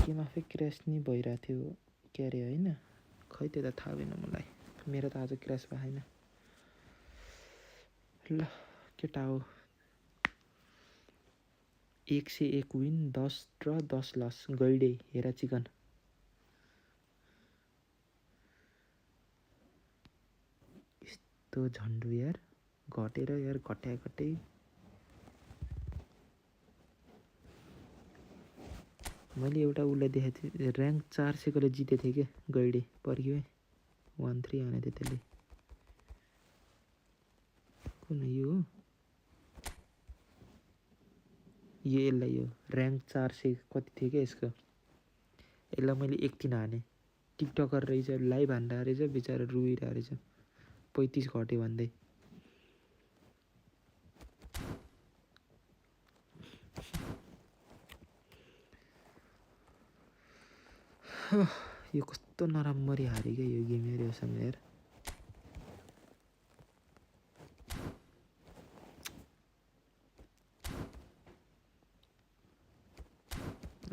गेम आफै क्र्यास नि भइरहेको थियो के अरे होइन खै त्यो त थाहा भएन मलाई मेरो त आज क्र्यास भएन ल केटा हो 101 विन 10 ड्र 10 लस गैडे हेरा चिकन यस्तो झन्डु यार घटेर यार घट्या मैले एउटा उसलाई देखाएको थिएँ र्याङ्क 400 कोले जितेको थिएँ क्या गैडे पर्ख्यो है 13 हाने थियो त्यसले कुन यो हो यो यसलाई यो र्याङ्क 400 कति थियो क्या यसको यसलाई मैले 13 हाने टिकटकर रहेछ लाइभ हान्दा रहेछ बेचारा रुइरहेको रहेछ 35 घट्यो भन्दै यो कस्तो नराम्ररी हारे क्या यो गेम यार योसँग यार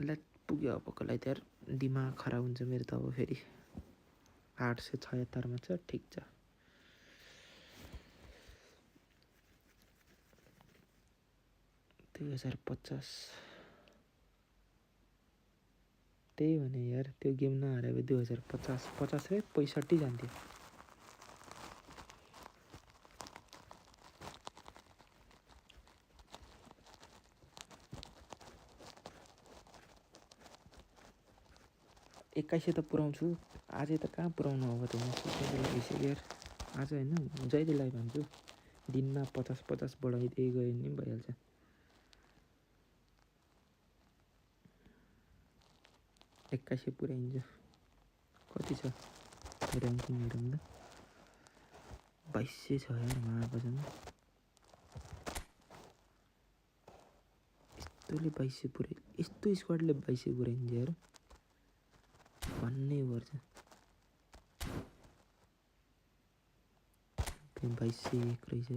ल पुग्यो अबको लागि त यार दिमाग खराब हुन्छ मेरो त अब फेरि 876 मा छ ठिक छ दुई 2050 त्यही भने यार त्यो गेम नहारे भए 2050 50 रे 65 जान्थ्यो एक्काइस त पुऱ्याउँछु आजै त कहाँ पुऱ्याउनु अब त भइसक्यो यार आज होइन जहिले लाइभ हान्छु दिनमा 50 बढाइदिए गयो नि भइहाल्छ 81 पुऱ्याइन्छ कति छ र्याङ्किङ हेरौँ ल 2200 छ यार महापसम्म यस्तोले 2200 पुरै यस्तो स्क्वाडले 2200 पुऱ्याइन्छ यार भन्नै पर्छ 2201 रहेछ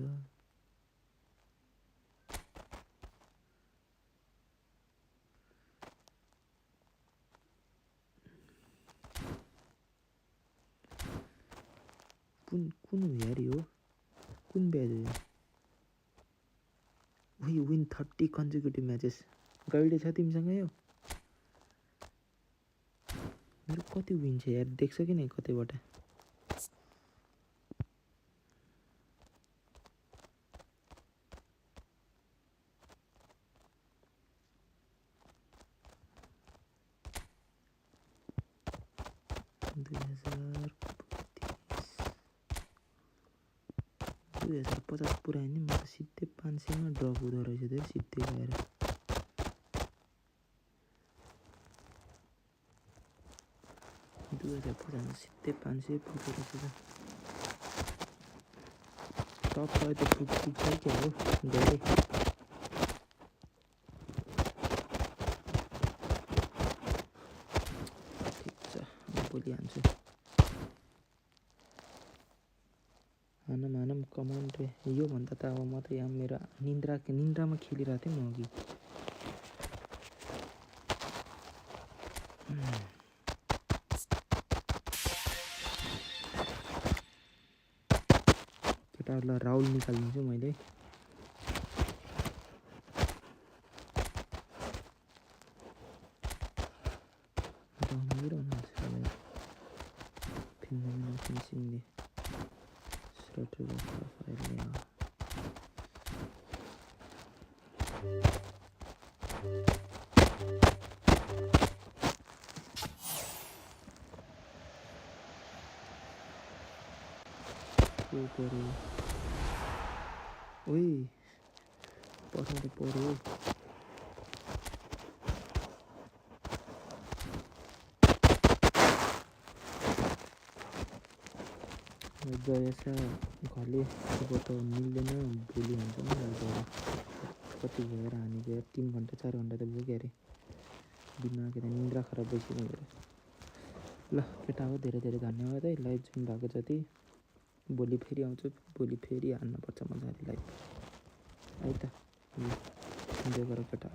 कुन हो यार यो कुन ब्याज हो वी विन 30 कन्जिक्युटिभ म्याचेस गाइडे छ तिमीसँग यो मेरो कति विन छ यार देख्छ कि नै कतैबाट दुई 2050 पुऱ्यायो नि म त सिधै 500 मा ड्रप हुँदो रहेछ त्यो सिधै गएर 2050 सिधै 500 पुग्दो रहेछ टप छ त्यो पुग्छ क्या हो गरे ठिक छ भोलि हान्छु हानम कमान रे यो भन्दा त अब म त यहाँ मेरो निन्द्रामा खेलिरहेको थिएँ म अघि केटाहरूलाई राहुल निकालिदिन्छु मैले फिनिसिङले ओइ पठाउनु पर्यो गएछ घरले अब मिल्दैन भोलि हुन्छ नि कति भएर हानेको यार 3 घन्टा 4 घन्टा त भयो क्या अरे दिमाग त निन्द्रा खराब भइसक्यो मेरो ल केटा हो धेरै धेरै धन्यवाद है लाइभ जोइन भएको जति भोलि फेरि आउँछु भोलि फेरि हान्नुपर्छ मजाले लाइभ है त इन्जोय गर केटा